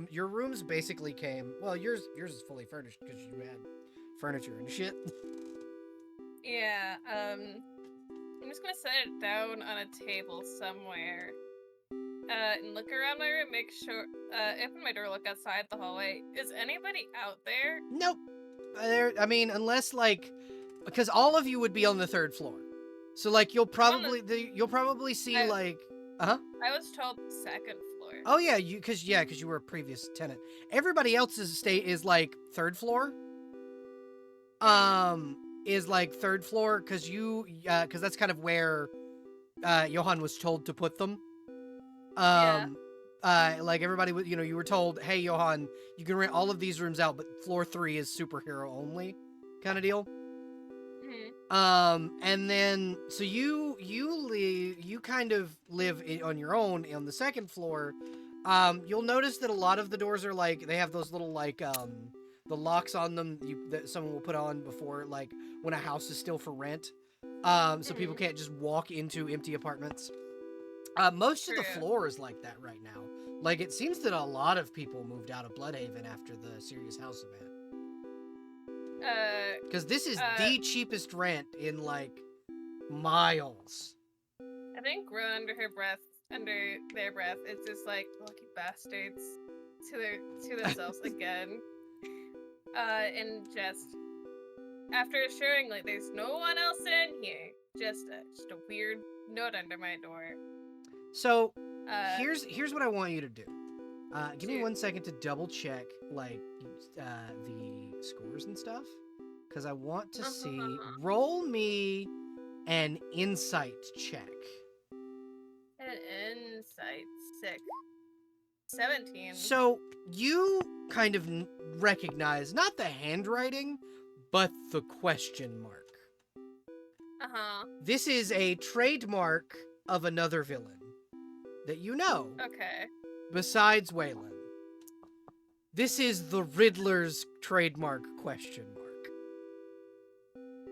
your rooms basically came, well, yours is fully furnished because you had furniture and shit. Yeah, I'm just gonna set it down on a table somewhere. And look around my room, make sure, open my door, look outside the hallway. Is anybody out there? Nope. I mean, unless like, because all of you would be on the 3rd floor, so like you'll probably see I- like, I was told 2nd floor. oh yeah, because you were a previous tenant. Everybody else's estate is like 3rd floor. Is like 3rd floor because because that's kind of where Johan was told to put them. Yeah. Like everybody would, you were told, hey Johan, you can rent all of these rooms out, but floor 3 is superhero only, kind of deal. And then so you kind of live on your own on the 2nd floor. You'll notice that a lot of the doors are like they have those little like the locks on them that someone will put on before, like when a house is still for rent. So people can't just walk into empty apartments. Most of the True. floor is like that right now. Like it seems that a lot of people moved out of Bloodhaven after the Serious House event. Because this is the cheapest rent in like miles. I think Ro under their breath, it's just like lucky bastards to themselves again. And just after assuring like there's no one else in here, just a weird note under my door. So here's what I want you to do. Give me Shoot. 1 second to double check like the scores and stuff, because I want to see. Roll me an insight check. An insight 6. 17. So you kind of recognize not the handwriting, but the question mark. This is a trademark of another villain that you know. Okay. Besides Waylon. This is the Riddler's trademark question mark.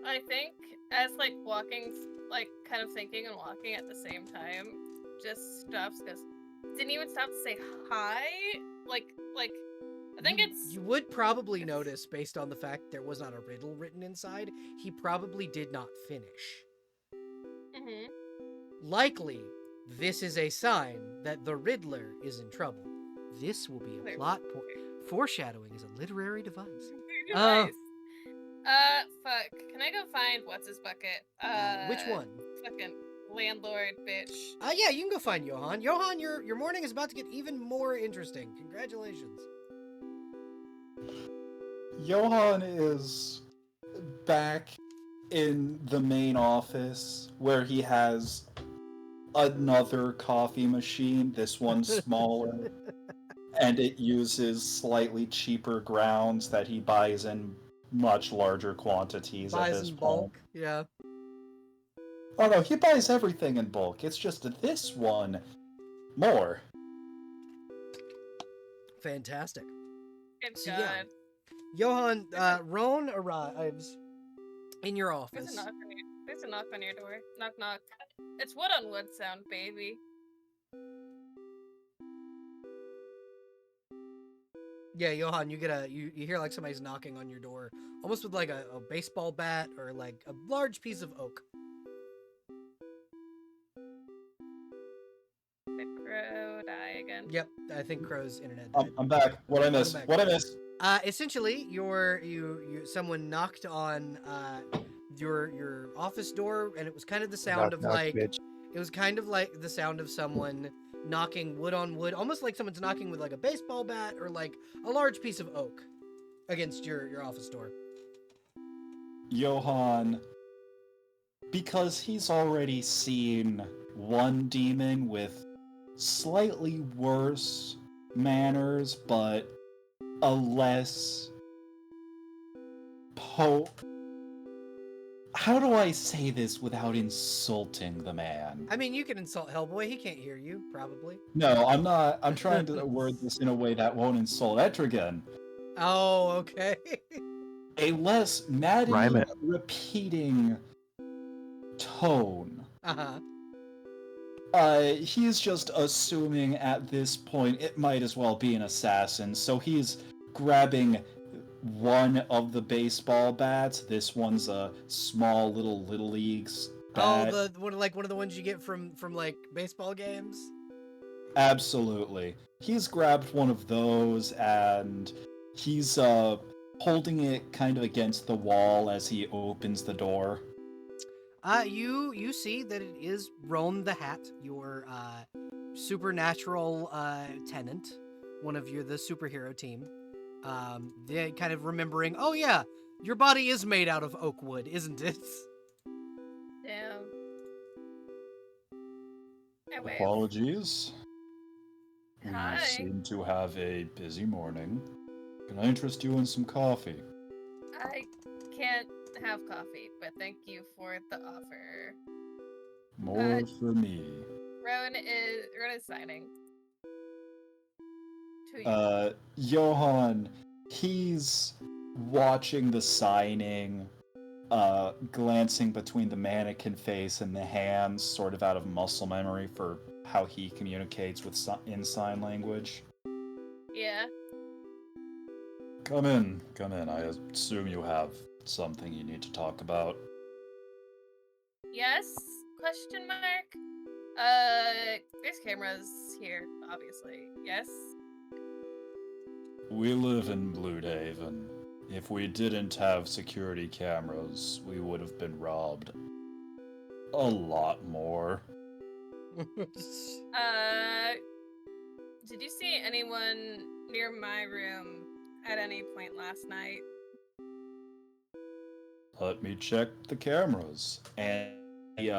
I think as like walking, like kind of thinking and walking at the same time, just stops because didn't even stop to say hi. Like I think it's. You would probably notice, based on the fact there was not a riddle written inside, he probably did not finish. Likely, this is a sign that the Riddler is in trouble. This will be a plot point. Foreshadowing is a literary device. Nice. Fuck. Can I go find what's his bucket? Which one? Fucking landlord bitch. Yeah, you can go find Johan. Johan, your morning is about to get even more interesting. Congratulations. Johan is back in the main office where he has another coffee machine, this one smaller, and it uses slightly cheaper grounds that he buys in much larger quantities at this in point. bulk, yeah. Oh no, he buys everything in bulk. It's just this one more. Fantastic. Good So, God. yeah. Johan, Roan arrives in your office. There's a knock on your door. Knock knock. It's wood on wood sound, baby. Yeah, Johan, you get you hear like somebody's knocking on your door, almost with like a baseball bat or like a large piece of oak. Did Crow die again? Yep, I think Crow's internet died. I'm back. What I miss? back. What I miss? Essentially, someone knocked on your office door, and it was kind of the sound of like bitch. it was kind of like the sound of someone knocking wood on wood, almost like someone's knocking with like a baseball bat or like a large piece of oak against your office door. Johan, because he's already seen one demon with slightly worse manners, but a less How do I say this without insulting the man? I mean, you can insult Hellboy. He can't hear you, probably. No, I'm not. I'm trying to word this in a way that won't insult Etrigan. Oh, okay. A less maddening, repeating tone. Uh-huh. He's just assuming at this point it might as well be an assassin, so he's grabbing one of the baseball bats. This one's a small little leagues bat. Oh, one of the ones you get from like baseball games? Absolutely. He's grabbed one of those and he's holding it kind of against the wall as he opens the door. You see that it is Roan the Hat, your supernatural tenant, one of the superhero team. They kind of remembering, oh yeah, your body is made out of oak wood, isn't it? Damn. I wave. Apologies. Hi. We seem to have a busy morning. Can I interest you in some coffee? I can't have coffee, but thank you for the offer. More for me. Rowan is signing. To you. Johan, he's watching the signing, glancing between the mannequin face and the hands, sort of out of muscle memory for how he communicates with in sign language. Yeah. Come in. I assume you have something you need to talk about. Yes? Question mark? There's cameras here, obviously. Yes? We live in Bloodhaven. If we didn't have security cameras, we would have been robbed. A lot more. Did you see anyone near my room at any point last night? Let me check the cameras. And he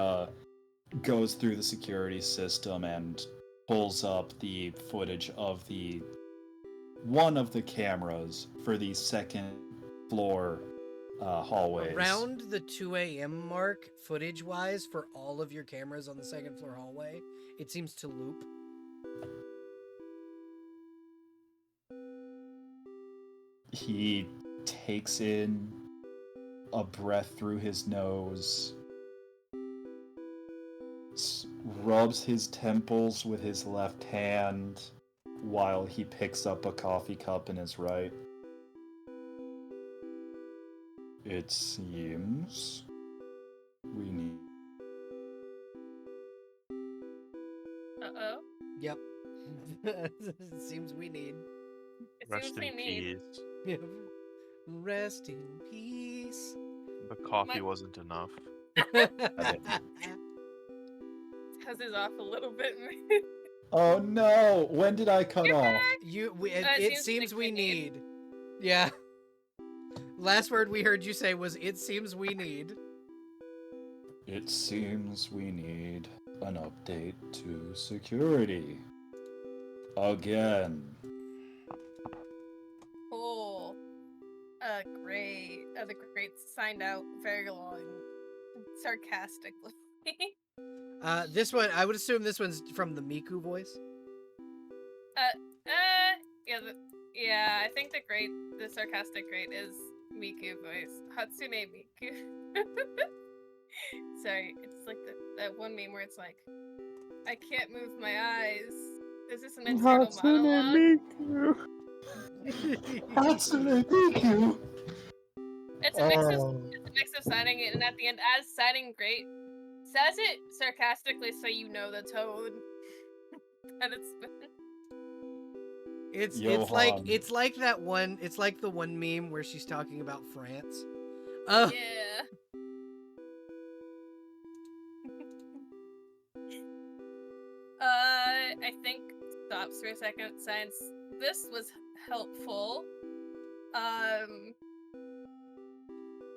goes through the security system and pulls up the footage of one of the cameras for the second floor hallways. Around the 2 a.m. mark, footage-wise, for all of your cameras on the second floor hallway, it seems to loop. He takes in a breath through his nose, rubs his temples with his left hand while he picks up a coffee cup in his right. It seems we need... Uh-oh. Yep. It seems we need. It Rest seems we in need. peace. Rest in peace. The coffee My- wasn't enough. How's his off a little bit? Oh no! When did I cut You're off? back! It seems we need. Yeah. Last word we heard you say was, it seems we need. It seems we need an update to security. Again. Cool. Great. The great signed out very long, sarcastically. This one, I would assume this one's from the Miku voice. Yeah, I think the sarcastic great is Miku voice. Hatsune Miku. Sorry, it's like that one meme where it's like, I can't move my eyes. Is this an internal monologue? Hatsune Miku! It's a mix of signing it and at the end as signing great says it sarcastically so you know the tone that it's been. It's like that one. It's like the one meme where she's talking about France. Yeah. I think stops for a second since this was helpful.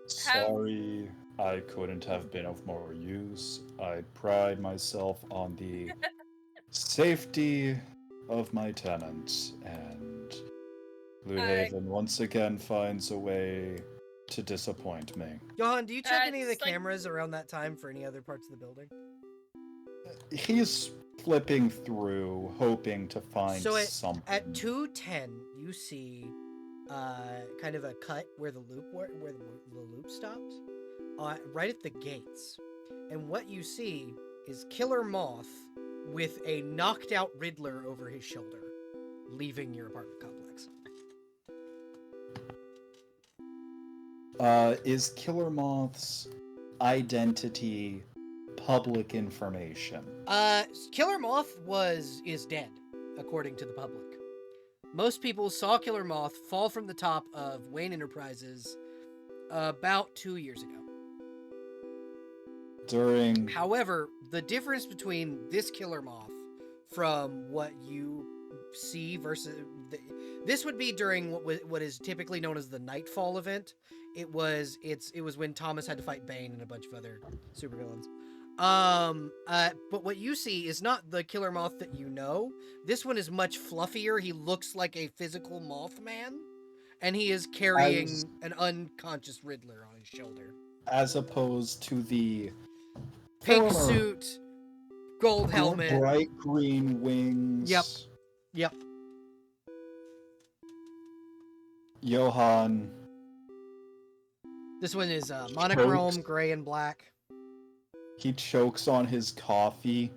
Sorry, I couldn't have been of more use. I pride myself on the safety of my tenants, and Bloodhaven once again finds a way to disappoint me. Johan, do you check any of the it's like- cameras around that time for any other parts of the building? He's flipping through, hoping to find So something. At 2:10, you see kind of a cut where the loop stopped, right at the gates. And what you see is Killer Moth with a knocked out Riddler over his shoulder, leaving your apartment complex. Is Killer Moth's identity public information? Killer Moth is dead, according to the public. most people saw Killer Moth fall from the top of Wayne Enterprises about 2 years ago. During However, the difference between this Killer Moth from what you see versus this would be during what is typically known as the Nightfall event. It was when Thomas had to fight Bane and a bunch of other supervillains. But what you see is not the Killer Moth that you know. This one is much fluffier. He looks like a physical Mothman, and he is carrying an unconscious Riddler on his shoulder. as opposed to the Pink former suit, gold helmet. bright green wings. Yep. Johann. This one is monochrome, Chokes. gray and black. He chokes on his coffee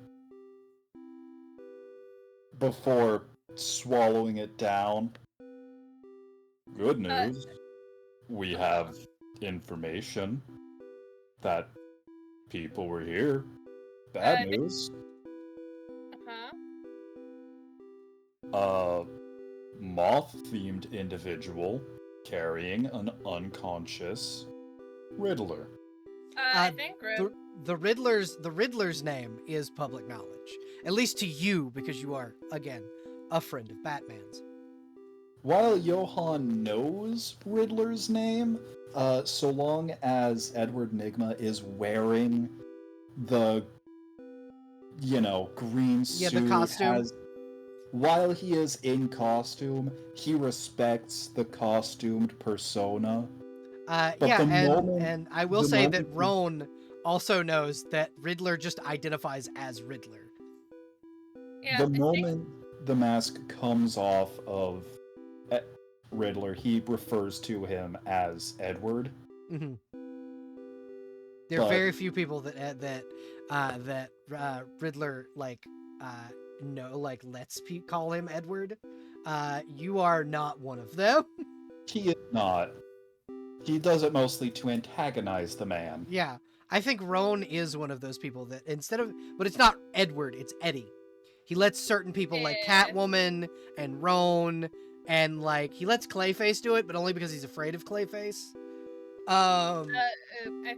before swallowing it down. Good news. We have information that people were here. Bad news. A moth-themed individual carrying an unconscious Riddler. I think The Riddler's name is public knowledge, at least to you, because you are, again, a friend of Batman's. While Johann knows Riddler's name, so long as Edward Nygma is wearing the, green suit, the costume. While he is in costume, he respects the costumed persona. And I will say that Roan also knows that Riddler just identifies as Riddler. Yeah, The moment the mask comes off of Riddler, he refers to him as Edward. Mm-hmm. There are very few people that Riddler lets call him Edward. You are not one of them. He is not. He does it mostly to antagonize the man. Yeah, I think Roan is one of those people that but it's not Edward, it's Eddie. He lets certain people like Catwoman and Roan and he lets Clayface do it, but only because he's afraid of Clayface. I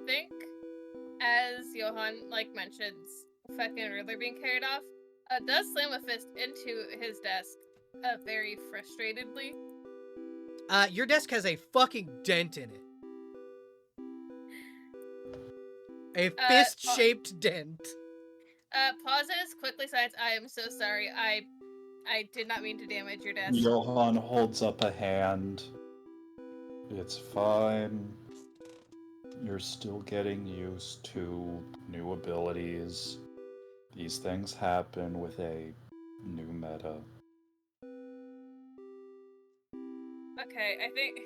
think, as Johann mentions, fucking Riddler being carried off, does slam a fist into his desk, very frustratedly. Your desk has a fucking dent in it. A fist-shaped dent. Pauses, quickly signs, I am so sorry. I did not mean to damage your desk. Johann holds up a hand. It's fine. You're still getting used to new abilities. These things happen with a new meta. Okay, I think...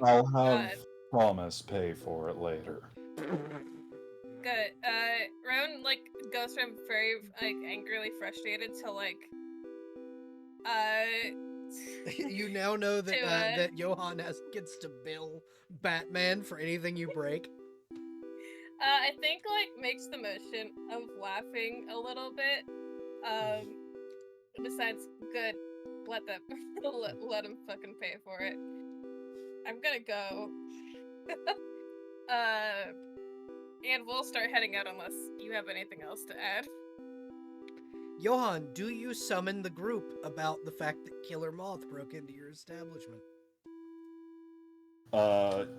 I'll have Thomas pay for it later. Good. Rowan, goes from very, angrily frustrated to, You now know that that Johann gets to bill Batman for anything you break. I think, makes the motion of laughing a little bit. Besides, good. Let them, let him fucking pay for it. I'm gonna go. And we'll start heading out unless you have anything else to add. Johann, do you summon the group about the fact that Killer Moth broke into your establishment?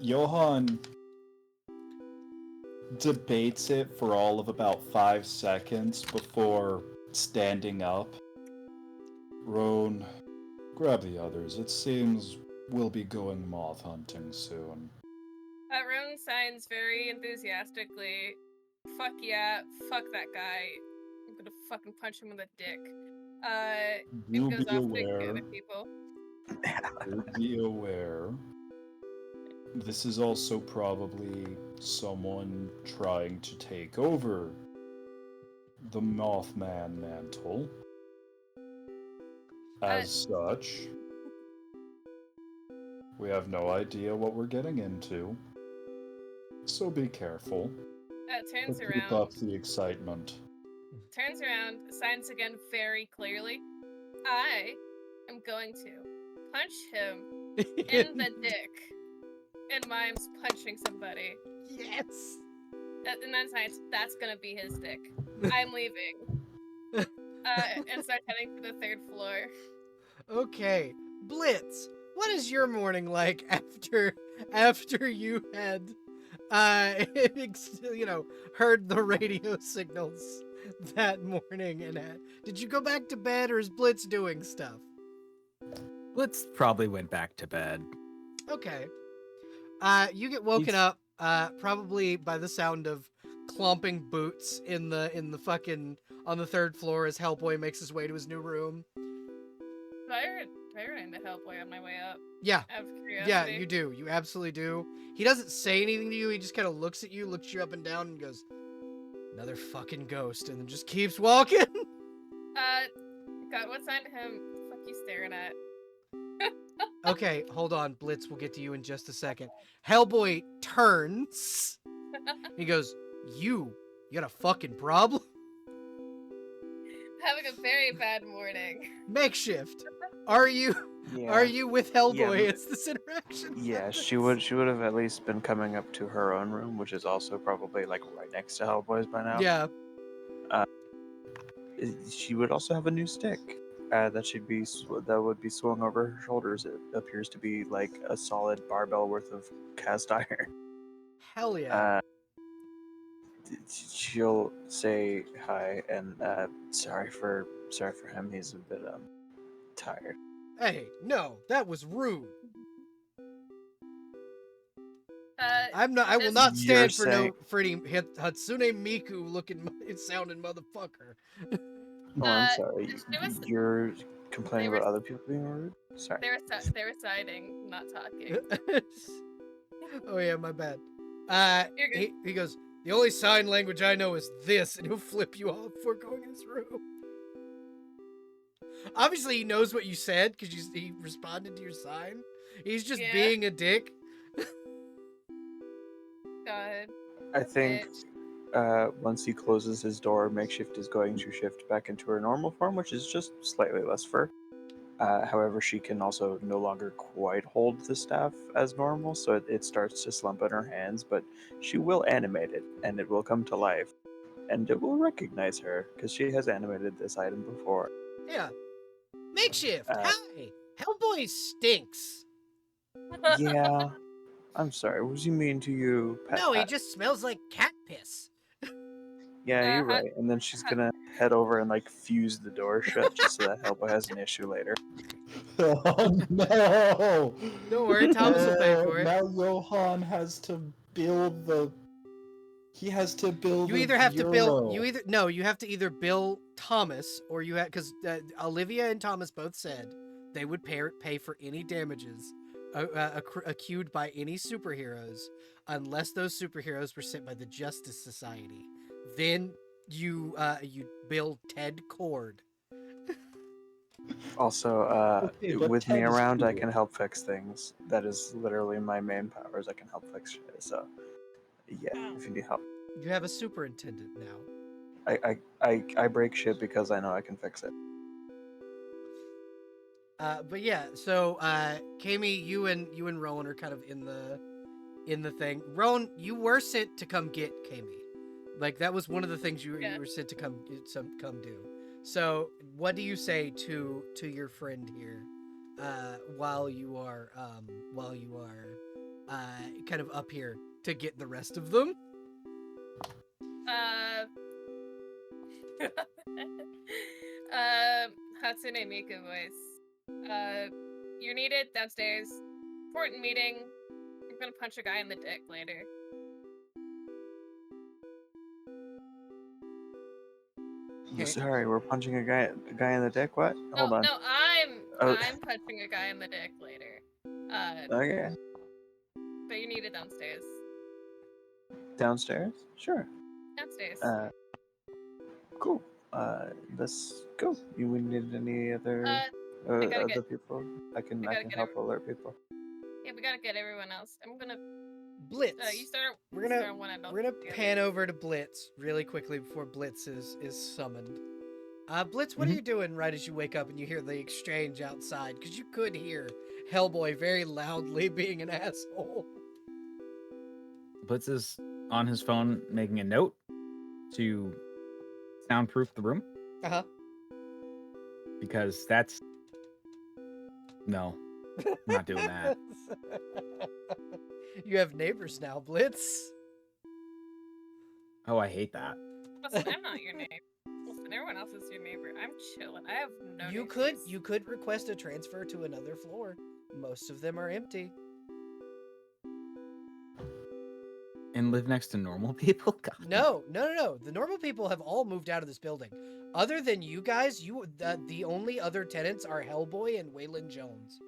Johann debates it for all of about 5 seconds before standing up. Roan, grab the others. It seems we'll be going moth hunting soon. Roan signs very enthusiastically. Fuck yeah, fuck that guy. I'm gonna fucking punch him in the dick. Do goes be off to the aware. other people. Do be aware. This is also probably someone trying to take over the Mothman mantle. As such, we have no idea what we're getting into. So be careful. Turns But around. keep up the excitement. Turns around, signs again very clearly. I am going to punch him in the dick. And Mime's punching somebody. Yes. And that's gonna be his dick. I'm leaving. And start heading to the 3rd floor. Okay, Blitz. What is your morning like after you had, heard the radio signals that morning? And did you go back to bed, or is Blitz doing stuff? Blitz probably went back to bed. Okay. You get woken up, probably by the sound of clomping boots in the fucking on the 3rd floor as Hellboy makes his way to his new room. Do I run into Hellboy on my way up? Yeah. Out of curiosity? Yeah, you do. You absolutely do. He doesn't say anything to you. He just kind of looks at you, looks you up and down, and goes, "Another fucking ghost," and then just keeps walking. God, what sign to him? The fuck you staring at? Okay, hold on, Blitz. We'll get to you in just a second. Hellboy turns. He goes, You got a fucking problem?" Having a very bad morning. Makeshift. Are you with Hellboy Yeah. as this interaction? Yeah, happens? she would have at least been coming up to her own room, which is also probably like right next to Hellboy's by now. Yeah. She would also have a new stick that would be swung over her shoulders. It appears to be like a solid barbell worth of cast iron. Hell yeah. She'll say hi and sorry for him. He's a bit tired. Hey, no, that was rude. I will not stand for any Hatsune Miku looking sounding motherfucker. Oh, I'm sorry. she was- You're complaining they about were- other people being rude? Sorry. They were siding, not talking. Oh yeah, my bad. You're good. He goes, "The only sign language I know is this," and he'll flip you off before going in his room. Obviously, he knows what you said because he responded to your sign. He's just being a dick. God. I think once he closes his door, Makeshift is going to shift back into her normal form, which is just slightly less fur. However, she can also no longer quite hold the staff as normal, so it starts to slump in her hands, but she will animate it, and it will come to life. And it will recognize her, because she has animated this item before. Yeah. Makeshift, hi! Hellboy stinks. Yeah, I'm sorry, what do you mean to you, Pat? No, he just smells like cat piss. Yeah, you're right. And then she's gonna head over and like fuse the door shut just so that Hellboy has an issue later. Oh no! Don't worry, Thomas will pay for it. Now Johan has to build the. He has to build. You either have to bill. You have to either bill Thomas or you have because Olivia and Thomas both said they would pay for any damages accrued by any superheroes unless those superheroes were sent by the Justice Society. Then you bill Ted Cord. Also, Okay, but with me Ted is around, I cool. can help fix things. That is literally my main powers. I can help fix shit. So, yeah, if you need help, You have a superintendent now. I break shit because I know I can fix it. But yeah, so Kami, you and Rowan are kind of in the thing. Rowan, you were sent to come get Kami. Like that was one of the things you were sent to come do. So what do you say to your friend here, while you are kind of up here to get the rest of them? Hatsune Miku voice. You're needed downstairs. Important meeting. I'm gonna punch a guy in the dick later. Sorry, we're punching a guy in the dick. What? Hold on. No, I'm punching a guy in the dick later. Okay. But you're needed downstairs. Downstairs? Sure. Downstairs. Cool. Let's go. We need any other other people? I can help alert people. Yeah, we gotta get everyone else. I'm gonna Blitz. We're gonna pan over to Blitz really quickly before Blitz is summoned. Blitz, what are you doing right as you wake up and you hear the exchange outside? Because you could hear Hellboy very loudly being an asshole. Blitz is on his phone making a note to soundproof the room Uh-huh. because that's... No, I'm not doing that. You have neighbors now, Blitz. Oh, I hate that. Listen, I'm not your neighbor. Listen, everyone else is your neighbor. I'm chilling. I have no You could request a transfer to another floor. Most of them are empty. And live next to normal people? God. No. The normal people have all moved out of this building. Other than you guys, the only other tenants are Hellboy and Waylon Jones.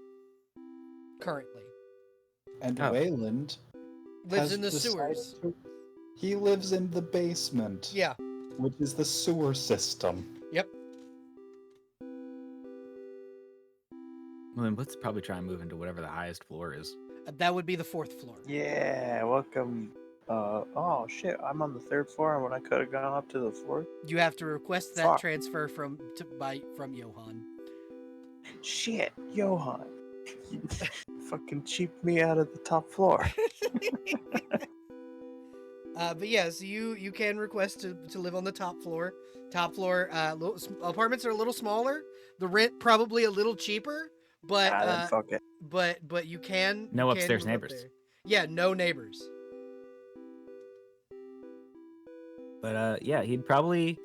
Currently. And Oh. Wayland Lives has in the decided sewers. He lives in the basement. Yeah. Which is the sewer system. Yep. Well, then let's probably try and move into whatever the highest floor is. That would be the 4th floor. Yeah, welcome. Oh shit, I'm on the 3rd floor, and when I could have gone up to the 4th. You have to request that Fuck. transfer from Johan. Shit, Johan, you fucking cheaped me out of the top floor. But yeah, so you can request to live on the top floor. Top floor apartments are a little smaller. The rent probably a little cheaper, but Then fuck it. but you can No you can upstairs move up neighbors. there. Yeah, no neighbors. But yeah, he'd probably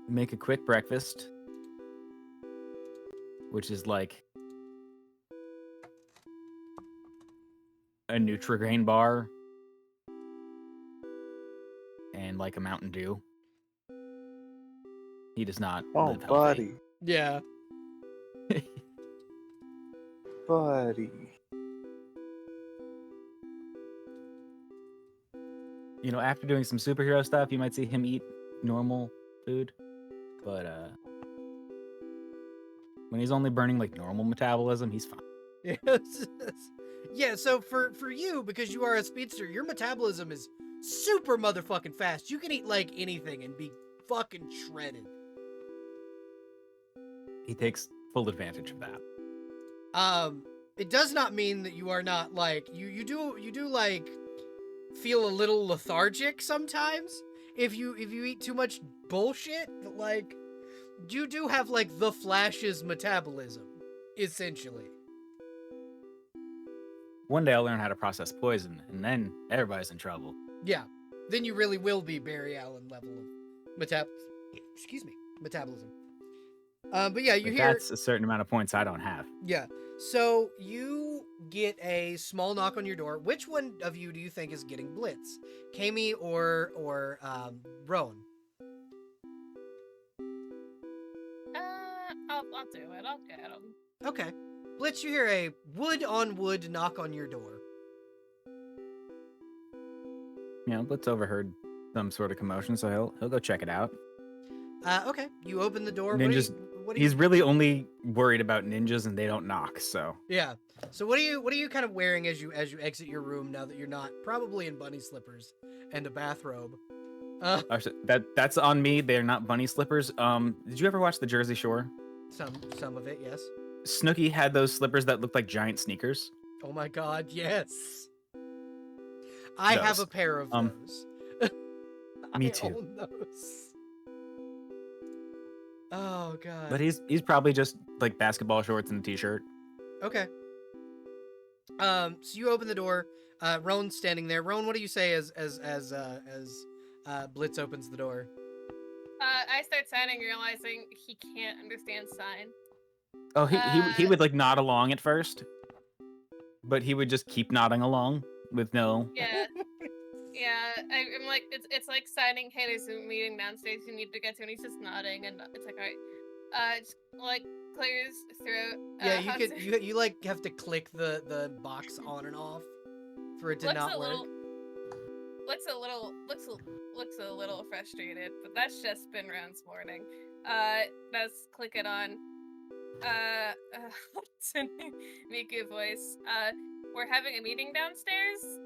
make a quick breakfast, which is like a Nutri-Grain bar and like a Mountain Dew. He does not Oh, live healthy. buddy, Yeah. buddy. You know, after doing some superhero stuff, you might see him eat normal food. But when he's only burning like normal metabolism, he's fine. Yes. Yeah, so for you, because you are a speedster, your metabolism is super motherfucking fast. You can eat like anything and be fucking shredded. He takes full advantage of that. It does not mean that you are not like you do like feel a little lethargic sometimes if you eat too much bullshit. But like you do have like the Flash's metabolism, essentially. One day I'll learn how to process poison, and then everybody's in trouble. Yeah, then you really will be Barry Allen level of metabolism. But yeah, you But hear that's a certain amount of points I don't have. yeah. So you get a small knock on your door. Which one of you do you think is getting Blitz? Kami or Rowan? I'll do it. I'll get him. Okay. Blitz, you hear a wood-on-wood knock on your door. You know, Blitz overheard some sort of commotion, so he'll go check it out. Okay. You open the door. Ninjas. What do you, He's really only worried about ninjas, and they don't knock. So yeah. So what are you kind of wearing as you exit your room now that you're not probably in bunny slippers and a bathrobe? that's on me. They're not bunny slippers. Did you ever watch The Jersey Shore? Some of it, yes. Snooki had those slippers that looked like giant sneakers. Oh my God, yes. I have Those. a pair of those. Me I too. own those. Oh God. But he's probably just like basketball shorts and a t-shirt. Okay. So you open the door. Roan's standing there. Roan, what do you say as Blitz opens the door? I start signing, realizing he can't understand sign. Oh, he would like nod along at first, but he would just keep nodding along with no. Yeah. Yeah, I'm like, it's like signing, hey, there's a meeting downstairs you need to get to, and he's just nodding, and it's like, alright. Just, like, clears through. Yeah, you like have to click the box on and off for it to not work. Looks a little frustrated, but that's just been Round's morning. Does click it on. What's her name? Miku voice. We're having a meeting downstairs.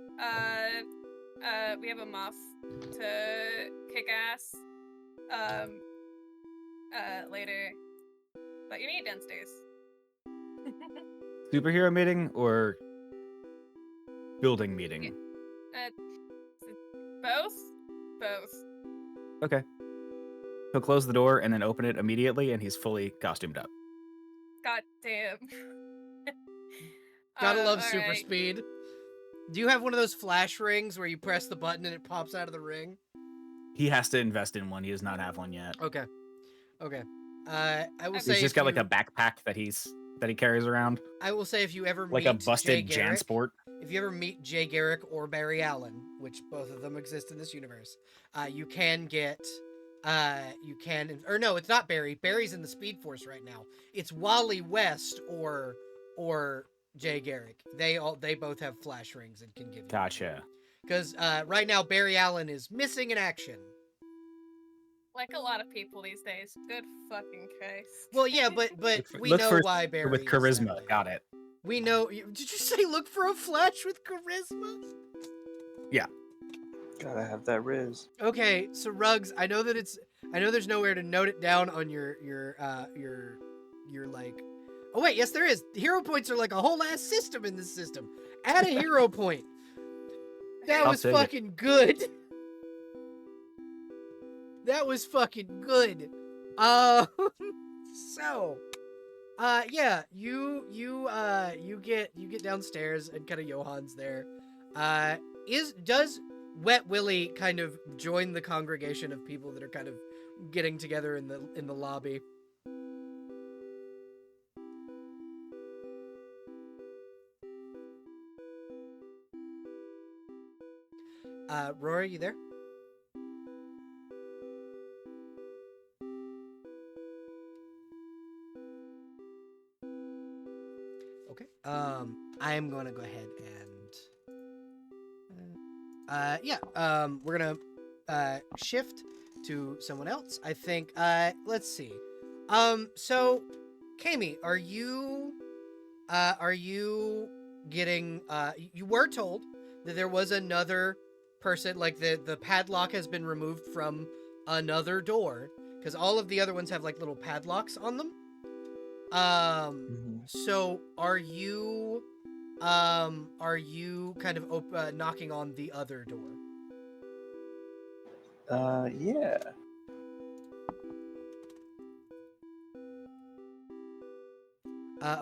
We have a moth to kick ass. later. But you meet downstairs. Superhero meeting or building meeting? Both? Both. Okay. He'll close the door and then open it immediately, and he's fully costumed up. God damn. Gotta love super alright. speed. Do you have one of those flash rings where you press the button and it pops out of the ring? He has to invest in one. He does not have one yet. Okay. I will say He's just got like a backpack that he carries around, I will say if you ever like meet a busted Jay Garrick, Jansport. if you ever meet Jay Garrick or Barry Allen, which both of them exist in this universe, you can get, or no, it's not Barry. Barry's in the Speed Force right now. It's Wally West or Jay Garrick. They both have flash rings and can give you. Gotcha. Because right now Barry Allen is missing in action. Like a lot of people these days. Good fucking Christ. Well, yeah, but we Look know for why Barry with is charisma. that way. Got it. We know. Did you say look for a flash with charisma? Gotta have that Riz. Okay, so Ruggs, I know there's nowhere to note it down on your like. Oh wait, yes there is. Hero points are like a whole ass system in this system. Add a hero point. That I'll was take it. fucking good. That was fucking good. So, yeah, you get downstairs and kind of Johan's there. Does Wet Willie kind of join the congregation of people that are kind of getting together in the lobby? Rory, you there? Okay. I'm gonna go ahead and we're gonna shift to someone else. I think let's see. So Kami, are you getting you were told that there was another person, like the padlock has been removed from another door because all of the other ones have like little padlocks on them. So are you kind of knocking on the other door? Yeah.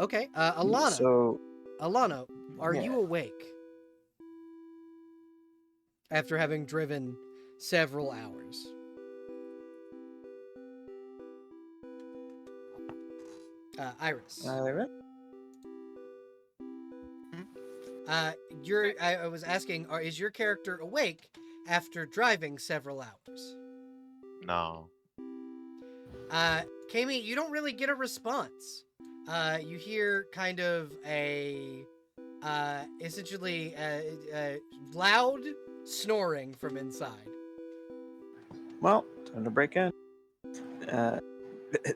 Okay. Alana. So, Alana, are yeah. you awake? After having driven several hours. Iris. Ira? I was asking, is your character awake after driving several hours? No. Kami, you don't really get a response. You hear kind of essentially loud snoring from inside. Well, time to break in.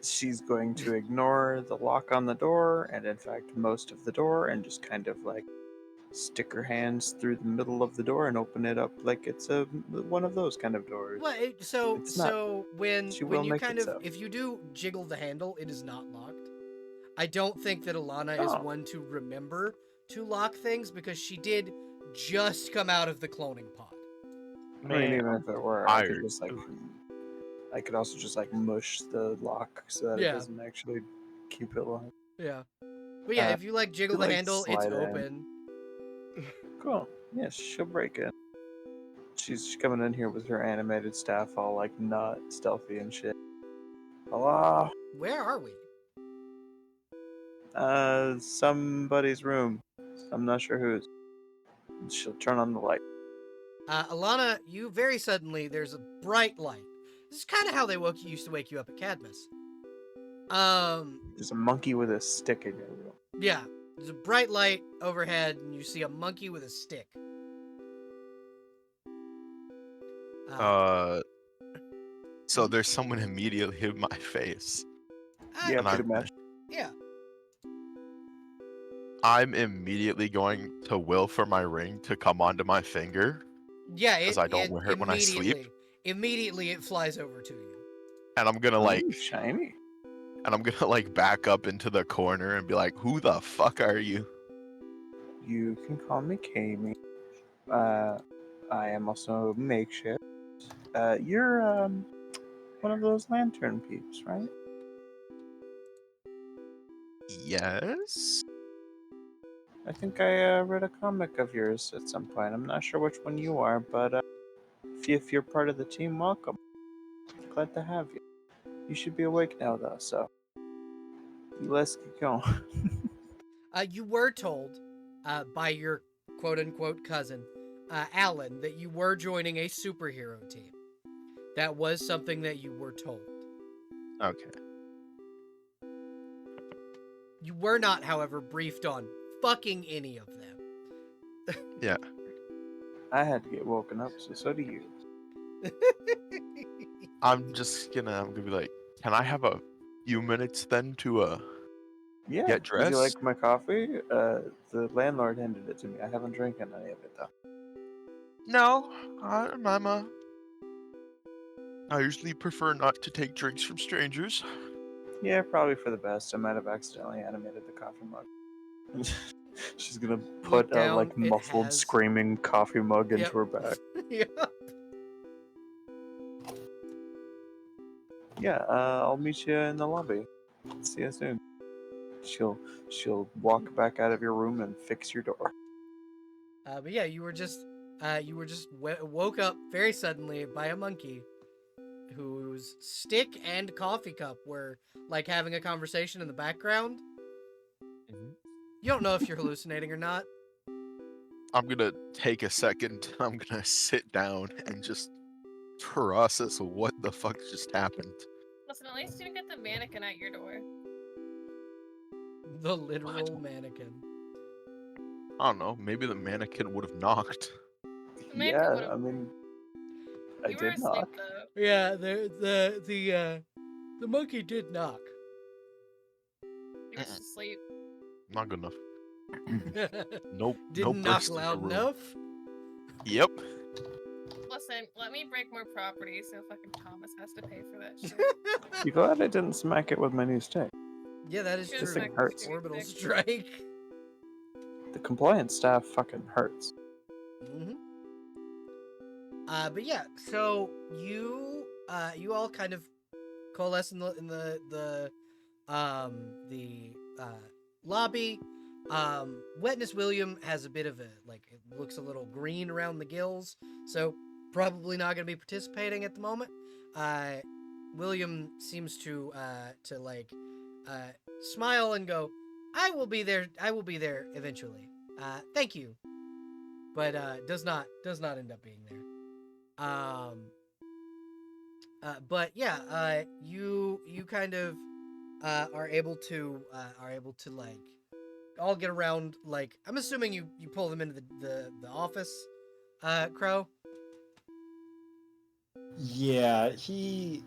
She's going to ignore the lock on the door, and in fact, most of the door, and just kind of like stick her hands through the middle of the door and open it up like it's one of those kind of doors. Well, It's not. when She will you make kind it of so. if you do jiggle the handle, it is not locked. I don't think that Alana is Oh. one to remember to lock things because she did just come out of the cloning pod. I mean, even if it were, I could Tired. just like. I could also just like mush the lock so that Yeah. it doesn't actually keep it locked. Yeah. But yeah, Uh, if you like jiggle the like, handle, it's slide in. open. Cool. Yes, she'll break in. She's coming in here with her animated staff all like not stealthy and shit. Hello? Where are we? Somebody's room. I'm not sure whose. She'll turn on the light. Alana, you very suddenly there's a bright light. This is kind of how they used to wake you up at Cadmus. There's a monkey with a stick in your room. Yeah, there's a bright light overhead, and you see a monkey with a stick. So there's someone immediately in my face. Yeah, and pretty I'm- much. Yeah. I'm immediately going to will for my ring to come onto my finger, Yeah, 'Cause I don't wear it when I sleep. Immediately it flies over to you. And I'm gonna like Ooh, shiny. and I'm gonna like back up into the corner and be like, "Who the fuck are you?" You can call me Kami. I am also makeshift. You're one of those lantern peeps, right? Yes. I think I read a comic of yours at some point. I'm not sure which one you are, but if you're part of the team, welcome. Glad to have you. You should be awake now, though, so let's get going. You were told by your quote-unquote cousin, Alan, that you were joining a superhero team. That was something that you were told. Okay. You were not, however, briefed on fucking any of them. Yeah. I had to get woken up, so do you. I'm gonna be like, "Can I have a few minutes then to Yeah, get would dressed?" you like my coffee? The landlord handed it to me. I haven't drinking any of it, though. No, I usually prefer not to take drinks from strangers. Yeah, probably for the best. I might have accidentally animated the coffee mug. She's gonna put a down, it muffled, has- screaming coffee mug into Yep. her bag. Yep. Yeah, I'll meet you in the lobby. See you soon. She'll walk back out of your room and fix your door. But yeah, you were just woke up very suddenly by a monkey whose stick and coffee cup were like having a conversation in the background. Mhm. You don't know if you're hallucinating or not. I'm gonna take a second. I'm gonna sit down and just process what the fuck just happened. Listen, at least you didn't get the mannequin at your door. The literal mannequin. I don't know. Maybe the mannequin would have knocked. The mannequin Yeah, would've- I mean, I You were did asleep knock. though. Yeah, the monkey did knock. You were asleep. Not good enough. Nope. Didn't no knock bricks in the loud room. enough. Yep. Listen, let me break more property so fucking Thomas has to pay for that shit. You glad I didn't smack it with my new stick? Yeah, that is Should've true. smacked hurts. your Orbital stick. strike. The compliance staff fucking hurts. Mm-hmm. But yeah, so you all kind of coalesce in the lobby. Wetness William has a bit of a it looks a little green around the gills, so probably not going to be participating at the moment. William seems to smile and go, "I will be there. I will be there eventually. Thank you." But does not end up being there. But yeah, you kind of are able to like all get around. Like, I'm assuming you pull them into the office, Crow. Yeah, he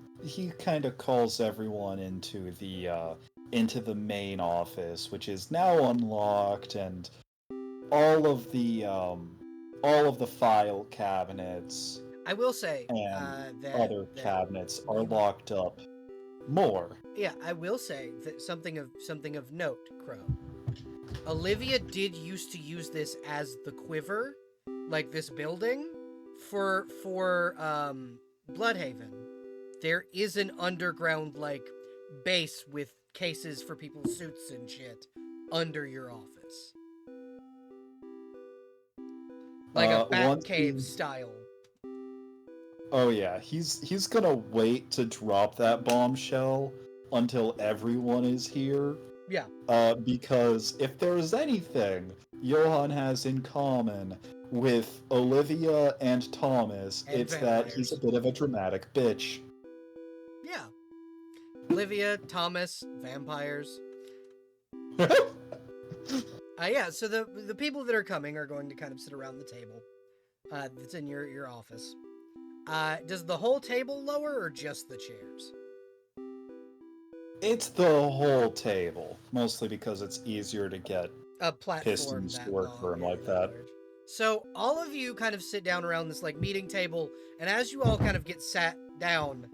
kind of calls everyone into the main office, which is now unlocked, and all of the file cabinets I will say and that other cabinets are locked up more. Yeah, I will say that something of note, Crow. Olivia did used to use this as the quiver, like this building, for Bloodhaven. There is an underground base with cases for people's suits and shit under your office, like a Once Batcave he- style. Oh yeah, he's gonna wait to drop that bombshell until everyone is here. Yeah. Because if there's anything Johan has in common with Olivia and Thomas, And it's that he's a vampires. bit of a dramatic bitch. Yeah. Olivia, Thomas, vampires. Yeah, so the people that are coming are going to kind of sit around the table that's in your office. Does the whole table lower or just the chairs? It's the whole table, mostly because it's easier to get A platform pistons that to work long for him and like that. large. So all of you kind of sit down around this meeting table, and as you all kind of get sat down,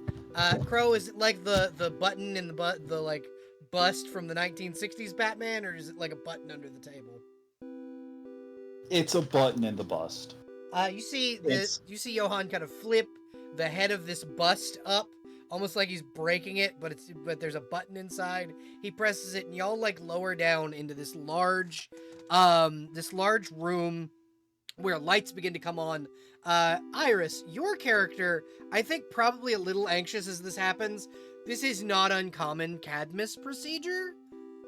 Crow, is it like the button in the like bust from the 1960s Batman, or is it like a button under the table? It's a button in the bust. You see It's you see Johan kind of flip the head of this bust up, almost like he's breaking it, but there's a button inside. He presses it, and y'all like lower down into this large room where lights begin to come on. Iris, your character, I think probably a little anxious as this happens. This is not uncommon Cadmus procedure,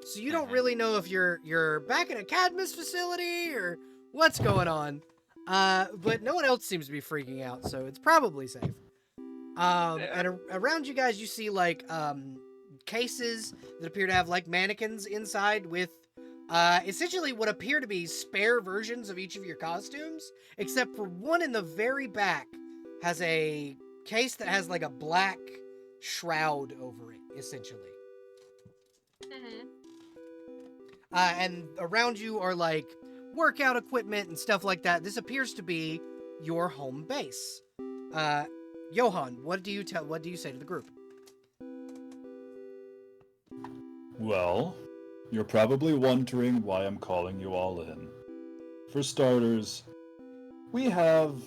so you don't really know if you're back in a Cadmus facility or what's going on. But no one else seems to be freaking out, so it's probably safe. Around you guys, you see like cases that appear to have like mannequins inside with essentially what appear to be spare versions of each of your costumes, except for one in the very back has a case that has like a black shroud over it, essentially. Mm-hmm. And around you are like workout equipment and stuff like that. This appears to be your home base. Johan, what do you say to the group? Well, you're probably wondering why I'm calling you all in. For starters, we have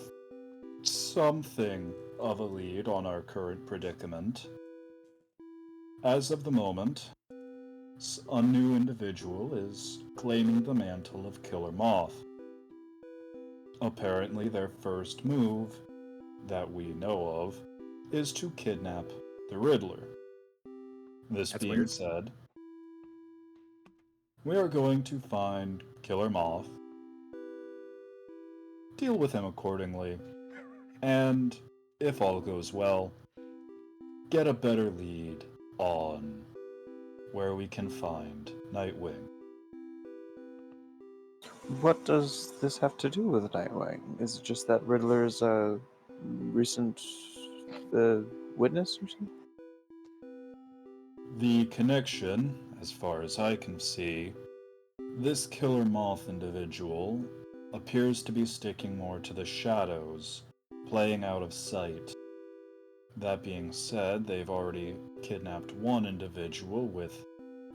something of a lead on our current predicament. As of the moment, a new individual is claiming the mantle of Killer Moth. Apparently, their first move, that we know of, is to kidnap the Riddler. This That's being weird. said, we are going to find Killer Moth, deal with him accordingly, and, if all goes well, get a better lead on where we can find Nightwing. What does this have to do with Nightwing? Is it just that Riddler's a recent witness or something? The connection, as far as I can see, this Killer Moth individual appears to be sticking more to the shadows, playing out of sight. That being said, they've already kidnapped one individual with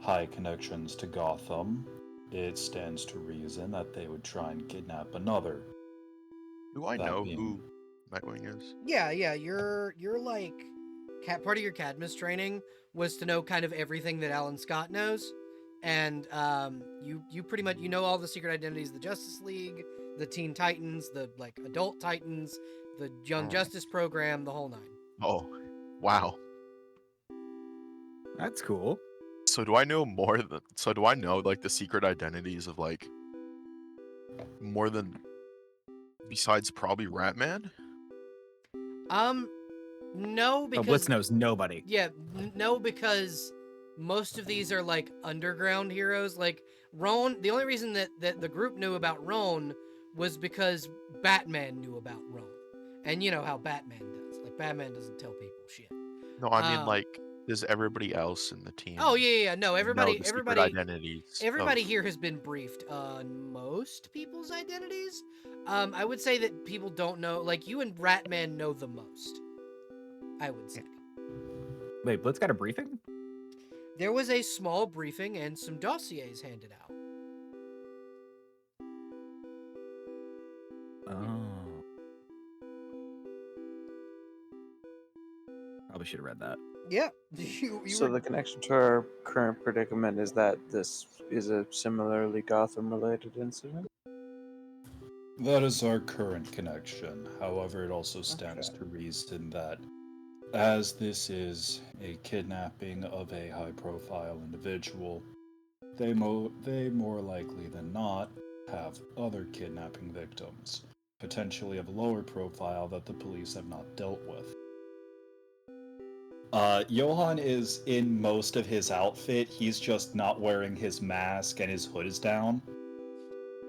high connections to Gotham. It stands to reason that they would try and kidnap another. Do I That know being- who Nightwing is? Yeah, you're like part of your Cadmus training was to know kind of everything that Alan Scott knows, and you pretty much you know all the secret identities of the Justice League, the Teen Titans, the like adult Titans, the Young Justice Program, the whole nine. Oh, wow. That's cool. So do I know more than? So do I know like the secret identities of like more than besides probably Ratman? No, But because Blitz knows nobody. yeah, no, because most of these are like underground heroes. Like Roan, the only reason that the group knew about Roan was because Batman knew about Roan, and you know how Batman does. Like Batman doesn't tell people shit. No, I mean like does everybody else in the team? Oh yeah. No, know everybody, the secret everybody, identities. everybody of- here has been briefed on most people's identities. I would say that people don't know. Like you and Ratman know the most. I would say. Wait, Blitz got a briefing? There was a small briefing and some dossiers handed out. Oh. Probably should have read that. Yeah. You So were... the connection to our current predicament is that this is a similarly Gotham-related incident? That is our current connection. However, it also stands to reason that as this is a kidnapping of a high-profile individual, they more likely than not have other kidnapping victims, potentially of lower profile that the police have not dealt with. Johan is in most of his outfit. He's just not wearing his mask and his hood is down.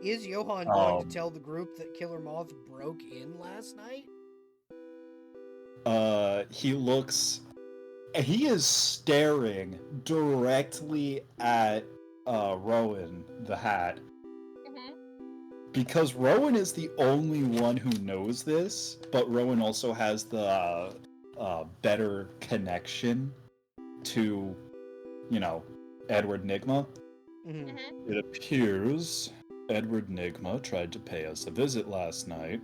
Is Johan going to tell the group that Killer Moth broke in last night? He is staring directly at Rowan the Hat. Mm-hmm. Because Rowan is the only one who knows this, but Rowan also has the better connection to, Edward Nigma. Mhm. Mhm. It appears Edward Nigma tried to pay us a visit last night,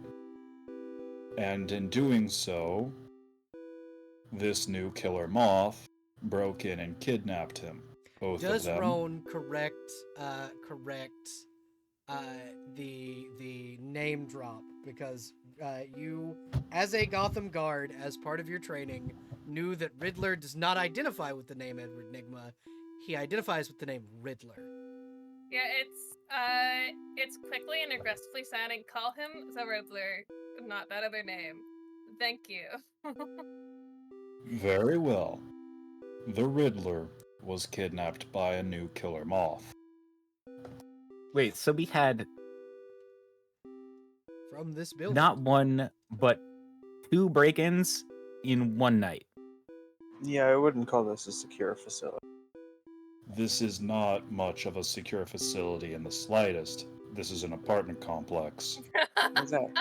and in doing so, this new killer moth broke in and kidnapped him. Both of Does them. Roan correct the name drop, because you, as a Gotham guard, as part of your training, knew that Riddler does not identify with the name Edward Nigma. He identifies with the name Riddler. Yeah, it's quickly and aggressively sounding. Call him the Riddler, not that other name. Thank you. Very well. The Riddler was kidnapped by a new killer moth. Wait, so we had From this building. not one, but 2 break-ins in one night. Yeah, I wouldn't call this a secure facility. This is not much of a secure facility in the slightest. This is an apartment complex. Exactly.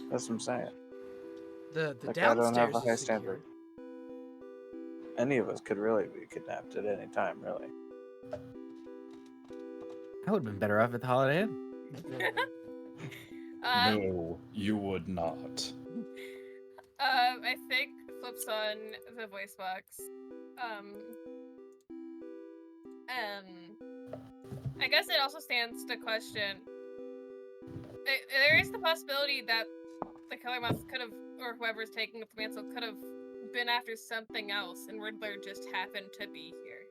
That's what I'm saying. The Like, I don't have downstairs a high is secure. standard. Any of us could really be kidnapped at any time, really. I would have been better off at the Holiday Inn. No, you would not. I think flips on the voice box. I guess it also stands to question. There is the possibility that the killer moth could have, or whoever's taking up the mantle, could have been after something else, and Riddler just happened to be here,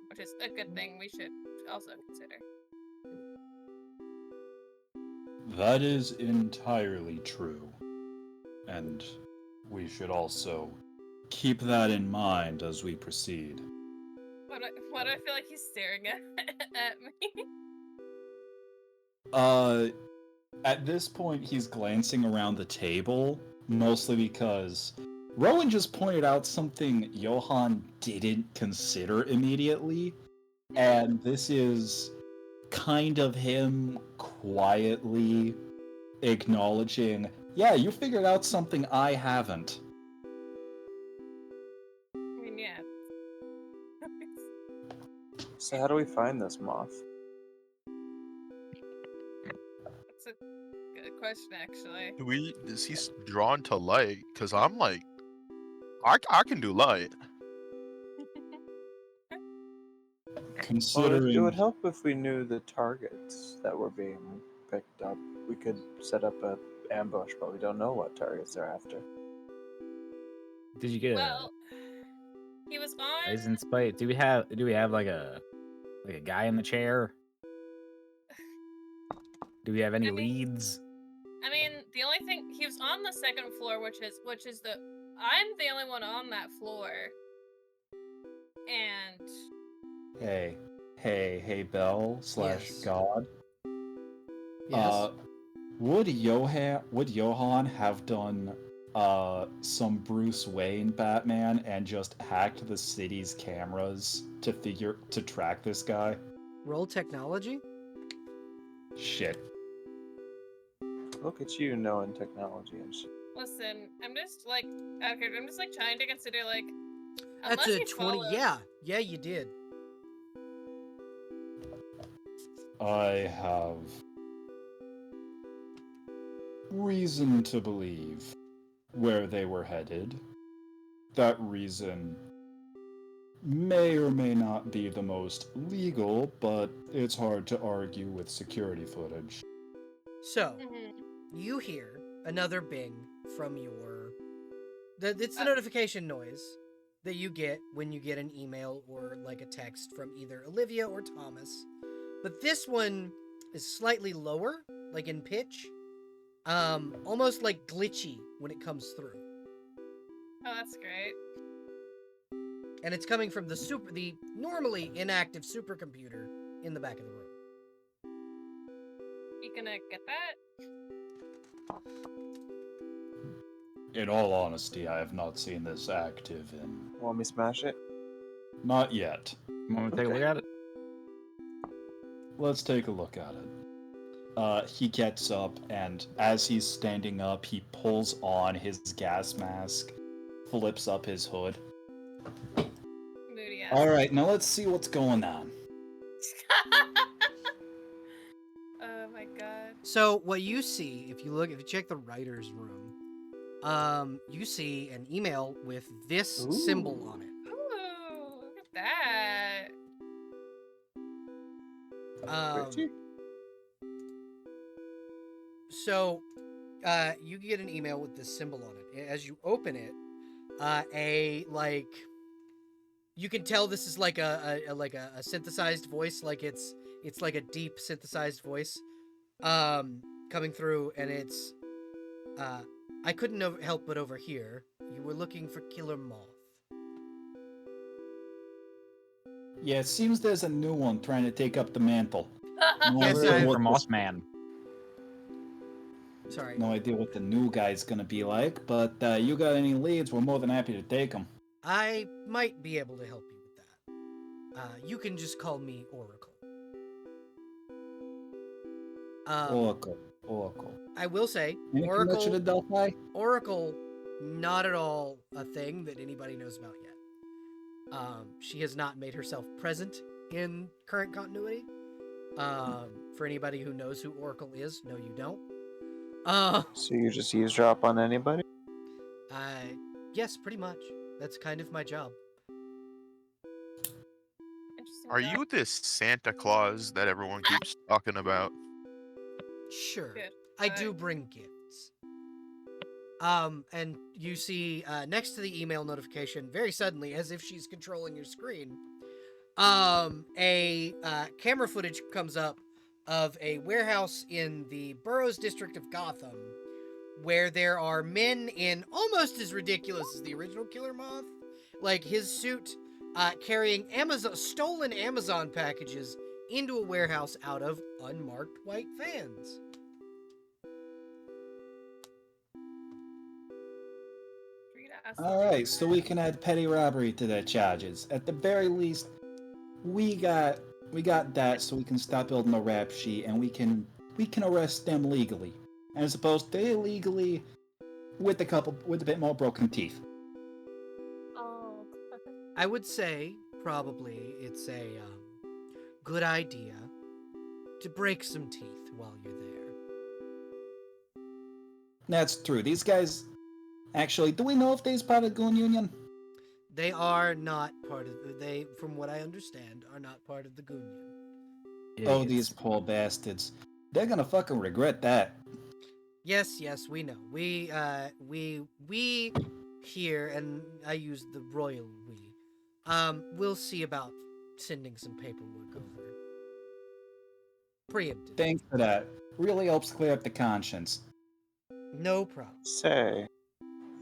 which is a good thing we should also consider. That is entirely true. And we should also keep that in mind as we proceed. Why do I feel like he's staring at me? At this point, he's glancing around the table, mostly because Rowan just pointed out something Johan didn't consider immediately, and this is kind of him quietly acknowledging, yeah, you figured out something I haven't. I mean, yeah. So how do we find this moth? That's a good question, actually. Is he drawn to light? Because I'm like, I can do light. Well, Considering it would help if we knew the targets that were being picked up. We could set up an ambush, but we don't know what targets they're after. Did you get Well, he was a on. license plate? Do we have like a guy in the chair? Do we have any I mean- leads? I mean, the only thing he was on the second floor, which is the I'm the only one on that floor, and hey, Belle / Yes. God. Yes. Would Johan have done some Bruce Wayne Batman and just hacked the city's cameras to track this guy? Roll technology. Shit. Look at you knowing technology and shit. listen, I'm just like trying to consider like. That's unless a he 20. follows- Yeah, you did. I have reason to believe where they were headed. That reason may or may not be the most legal, but it's hard to argue with security footage. So, Mhm. you hear another bing from your... It's the notification noise that you get when you get an email or like a text from either Olivia or Thomas. But this one is slightly lower, like in pitch. Almost like glitchy when it comes through. Oh, that's great. And it's coming from the normally inactive supercomputer in the back of the room. You gonna get that? In all honesty, I have not seen this active in... Want me to smash it? Not yet. Want to take a look at it? Let's take a look at it. He gets up, and as he's standing up, he pulls on his gas mask, flips up his hood. Moody ass. All right, now let's see what's going on. Oh my god. So what you see, if you check the writer's room, you see an email with this symbol on it. Ooh, look at that. Pretty. So, you get an email with this symbol on it. As you open it, you can tell this is like a synthesized voice, like it's like a deep synthesized voice, coming through, and it's, I couldn't help but overhear you were looking for Killer Moth. Yeah, it seems there's a new one trying to take up the mantle. Yes, idea I- what For this- Mothman. Sorry. No idea what the new guy's gonna be like, but you got any leads, we're more than happy to take them. I might be able to help you with that. You can just call me Oracle. Oracle. I will say, Any connection to Oracle, Delphi? Oracle, not at all a thing that anybody knows about yet. She has not made herself present in current continuity. For anybody who knows who Oracle is, no, you don't. So you just eavesdrop on anybody? Yes, pretty much. That's kind of my job. Interesting Are job. you this Santa Claus that everyone keeps talking about? Sure, Good. I do bring gifts. And you see, next to the email notification, very suddenly, as if she's controlling your screen, camera footage comes up of a warehouse in the Boroughs district of Gotham, where there are men in almost as ridiculous as the original Killer Moth, like his suit, carrying stolen Amazon packages into a warehouse out of unmarked white vans. Street ass. Alright, so we can add petty robbery to their charges. At the very least, we got that so we can stop building a rap sheet and we can arrest them legally. As opposed to illegally with a bit more broken teeth. Oh. I would say probably it's a good idea to break some teeth while you're there. That's true. These guys actually, do we know if they's part of the Goon Union? They are not part of they, from what I understand, are not part of the Goonion. Oh, these poor bastards. They're gonna fucking regret that. Yes, we know. We here, and I use the royal we. We'll see about sending some paperwork over. Preempted. Thanks for that. Really helps clear up the conscience. No problem. Say,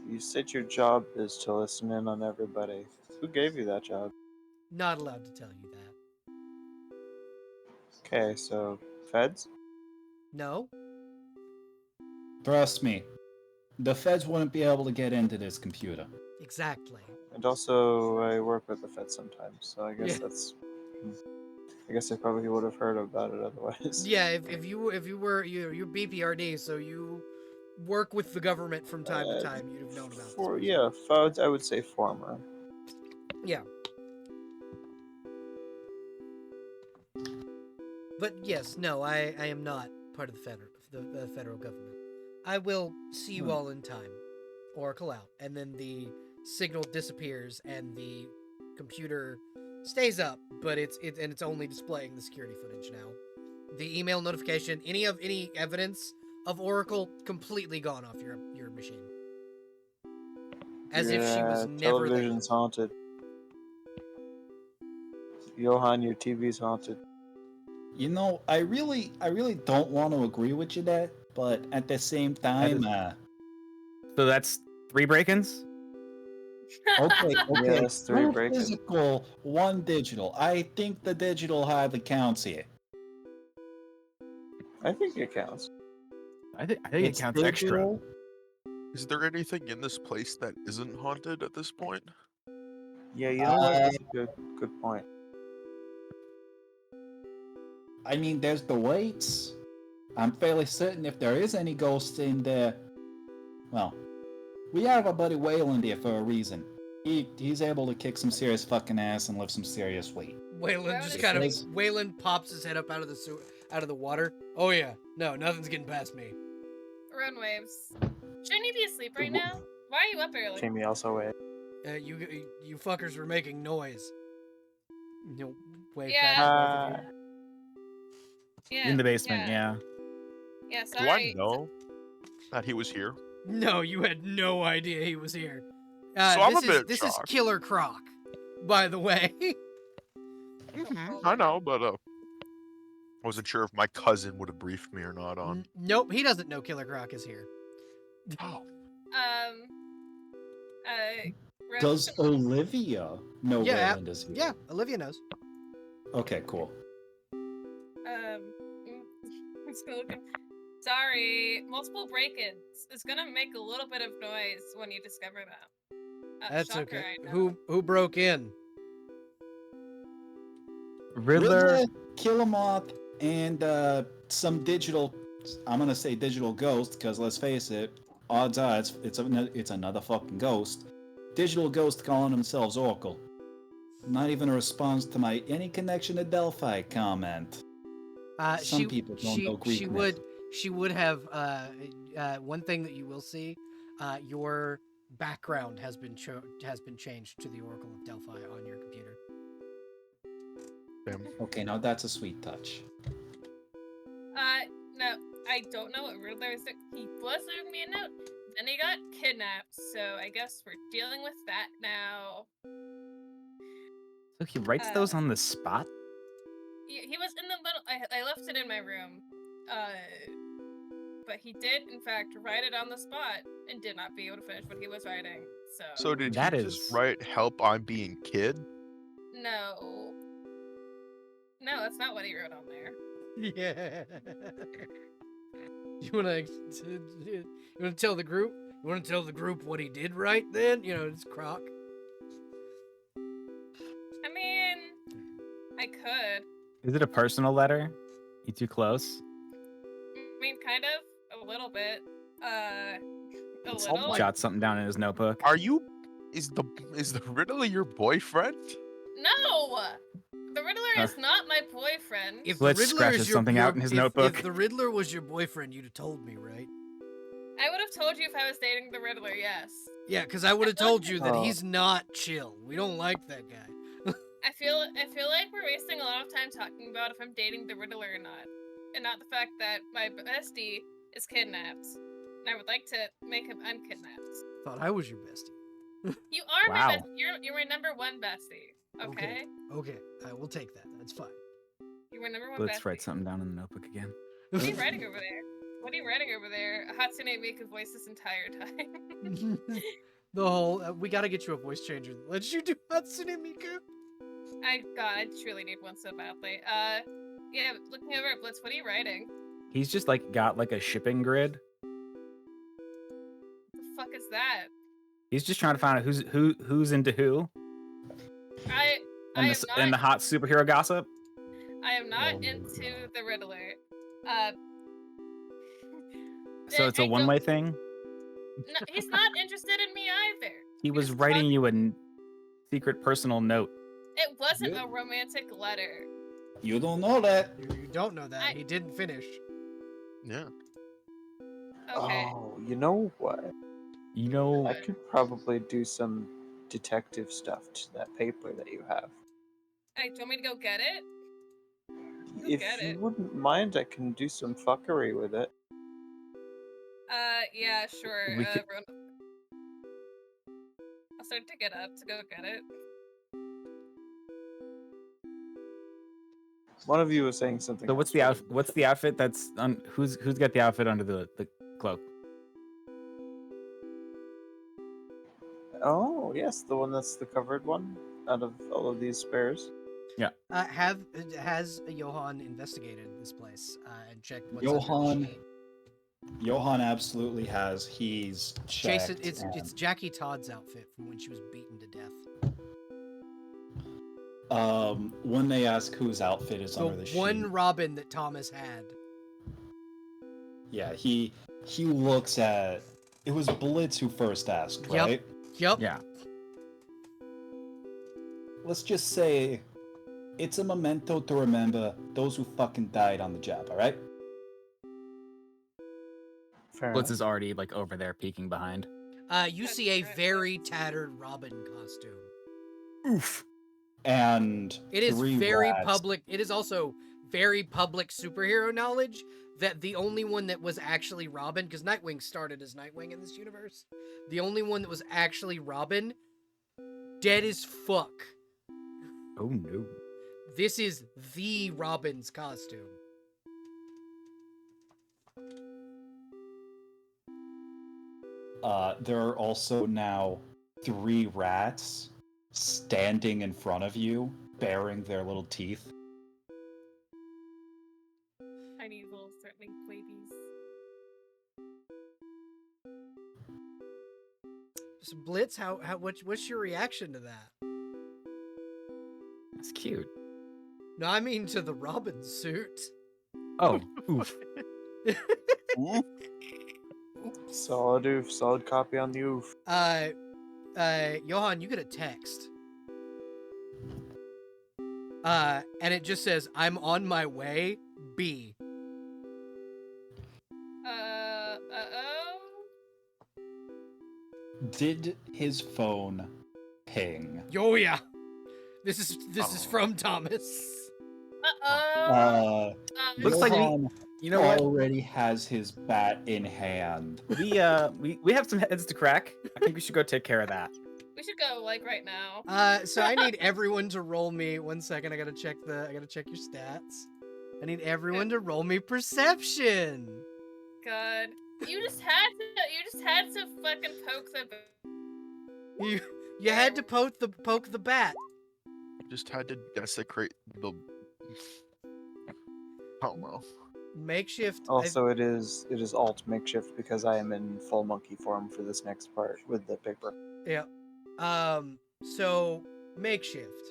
you said your job is to listen in on everybody. Who gave you that job? Not allowed to tell you that. Okay, so feds? No? Trust me, the feds wouldn't be able to get into this computer. Exactly. And also, I work with the feds sometimes, so I guess Yeah. that's. I guess I probably would have heard about it otherwise. Yeah, if you were you're BPRD, so you work with the government from time to time, you'd have known about this. person. Yeah, feds. I would say former. Yeah. But yes, no, I am not part of the federal government. I will see you all in time. Oracle out, and then the signal disappears, and the computer stays up, but it's only displaying the security footage now. The email notification, any evidence of Oracle, completely gone off your machine, as if she was never there. Television's haunted. Johan, your TV's haunted. You know, I really don't want to agree with you that, but at the same time, So that's 3 break-ins? okay. Yes, 3 2 break-ins. physical, 1 digital. I think the digital hardly counts here. I think it counts. I think it counts extra. digital. Is there anything in this place that isn't haunted at this point? Yeah, you know what? That's a good point. I mean, there's the weights. I'm fairly certain if there is any ghosts in there, well, we have our buddy Wayland here for a reason. He's able to kick some serious fucking ass and lift some serious weight. Wayland just Rowan kind of is- Wayland pops his head up out of the water. Oh yeah, no, nothing's getting past me. Run waves. Shouldn't you be asleep right now? Why are you up early? Jamie also waves. You fuckers were making noise. You wave Yeah. back to both of Yeah. In the basement, yeah. Yeah, Do I sorry. know that he was here? you. No, you had no idea he was here. So I'm this a bit this is shocked. Killer Croc, by the way. I know, but I wasn't sure if my cousin would have briefed me or not on. Nope, he doesn't know Killer Croc is here. Oh, Rowan, Does Olivia know Yeah, Wayland is here? Yeah, Olivia knows. Okay, cool. I'm still looking. Sorry, multiple break-ins. It's gonna make a little bit of noise when you discover that. That's shocker, okay. I know. Who broke in? Riddler. Killamoth, and some digital. I'm gonna say digital ghost because let's face it, odds are it's another fucking ghost. Digital ghost calling themselves Oracle. Not even a response to my any connection to Delphi comment. Some people don't know Greek myth. She would have one thing that you will see. Your background has been changed to the Oracle of Delphi on your computer. damn. Okay, now that's a sweet touch. No, I don't know what Riddler is. He was leaving me a note, then he got kidnapped, so I guess we're dealing with that now. So he writes those on the spot? He was in the middle. I left it in my room. But he did, in fact, write it on the spot and did not be able to finish what he was writing. So did That he is- just write "Help, I'm being kid"? No. No, that's not what he wrote on there. Yeah. You wanna tell the group? You wanna tell the group what he did right then? You know, it's Croc. I mean, I could. Is it a personal letter? You too close? I mean, kind of. A little bit. A It's little. all Jot something down in his notebook. Are you? Is the Riddler your boyfriend? No! The Riddler is not my boyfriend. If Let's the Riddler scratches is something out in his notebook. If the Riddler was your boyfriend, you'd have told me, right? I would have told you if I was dating the Riddler, yes. Yeah, because I would have told you that Oh. he's not chill. We don't like that guy. I feel like we're wasting a lot of time talking about if I'm dating the Riddler or not. And not the fact that my bestie is kidnapped. And I would like to make him unkidnapped. Thought I was your bestie. You are Wow. my bestie. You're my number one bestie. Okay? Okay, I will take that. That's fine. You're my number one Let's bestie. write something down in the notebook again. What are you writing over there? What are you writing over there? Hatsune Miku voice this entire time. The whole we gotta get you a voice changer. Let you do Hatsune Miku. I truly need one so badly. Yeah, looking over at Blitz, what are you writing? He's just like got like a shipping grid. The fuck is that? He's just trying to find out who's into who I and am the not. and the hot superhero gossip. I am not into the Riddler. So it's a I don't- one-way thing. No, he's not interested in me either. He was just writing talk- you a secret personal note. It wasn't Yeah. a romantic letter. You don't know that. You don't know that. I- He didn't finish. Yeah. Okay. Oh, you know what? You know, I could probably do some detective stuff to that paper that you have. Do you want me to go get it? If get you it. wouldn't mind, I can do some fuckery with it. Yeah, sure. We could- I'll start to get up to go get it. One of you was saying something. so what's the else, outfit? What's the outfit that's on? Who's got the outfit under the cloak? Oh, yes, the one that's the covered one out of all of these spares. Has Johan investigated this place and checked what's Johan- under the sheet? Johan absolutely has. He's checked. Jason, it's and, Jackie Todd's outfit from when she was beaten to death. when they ask whose outfit is The under the one sheet. Robin that Thomas had. Yeah, he looks at. It was Blitz who first asked, Yep. right? Yep. Yeah. Let's just say it's a memento to remember those who fucking died on the job, alright? Fair Blitz enough. is already like over there peeking behind. You see a very tattered Robin costume. Oof. And It is 3 very rats. public. It is also very public superhero knowledge that the only one that was actually Robin, because Nightwing started as Nightwing in this universe, the only one that was actually Robin, dead as fuck. Oh no. This is the Robin's costume. There are also now 3 rats standing in front of you, baring their little teeth. Tiny little threatening babies. So Blitz, what's your reaction to that? That's cute. No, I mean to the Robin suit. Oh, oof. Solid oof. Solid copy on the oof. Johan, you get a text. And it just says, "I'm on my way, B." Uh-oh. Did his phone ping? Oh yeah. This is from Thomas. Uh-oh. Looks like Johan you know what? already has his bat in hand. We have some heads to crack. I think we should go take care of that. We should go, like, right now. So I need everyone to roll me 1 second. I gotta check your stats. I need everyone to roll me perception. God. You just had to fucking poke the You had to poke the bat. You just had to desecrate the. Oh well. Makeshift. Also, it is alt makeshift because I am in full monkey form for this next part with the paper. Yeah. So makeshift.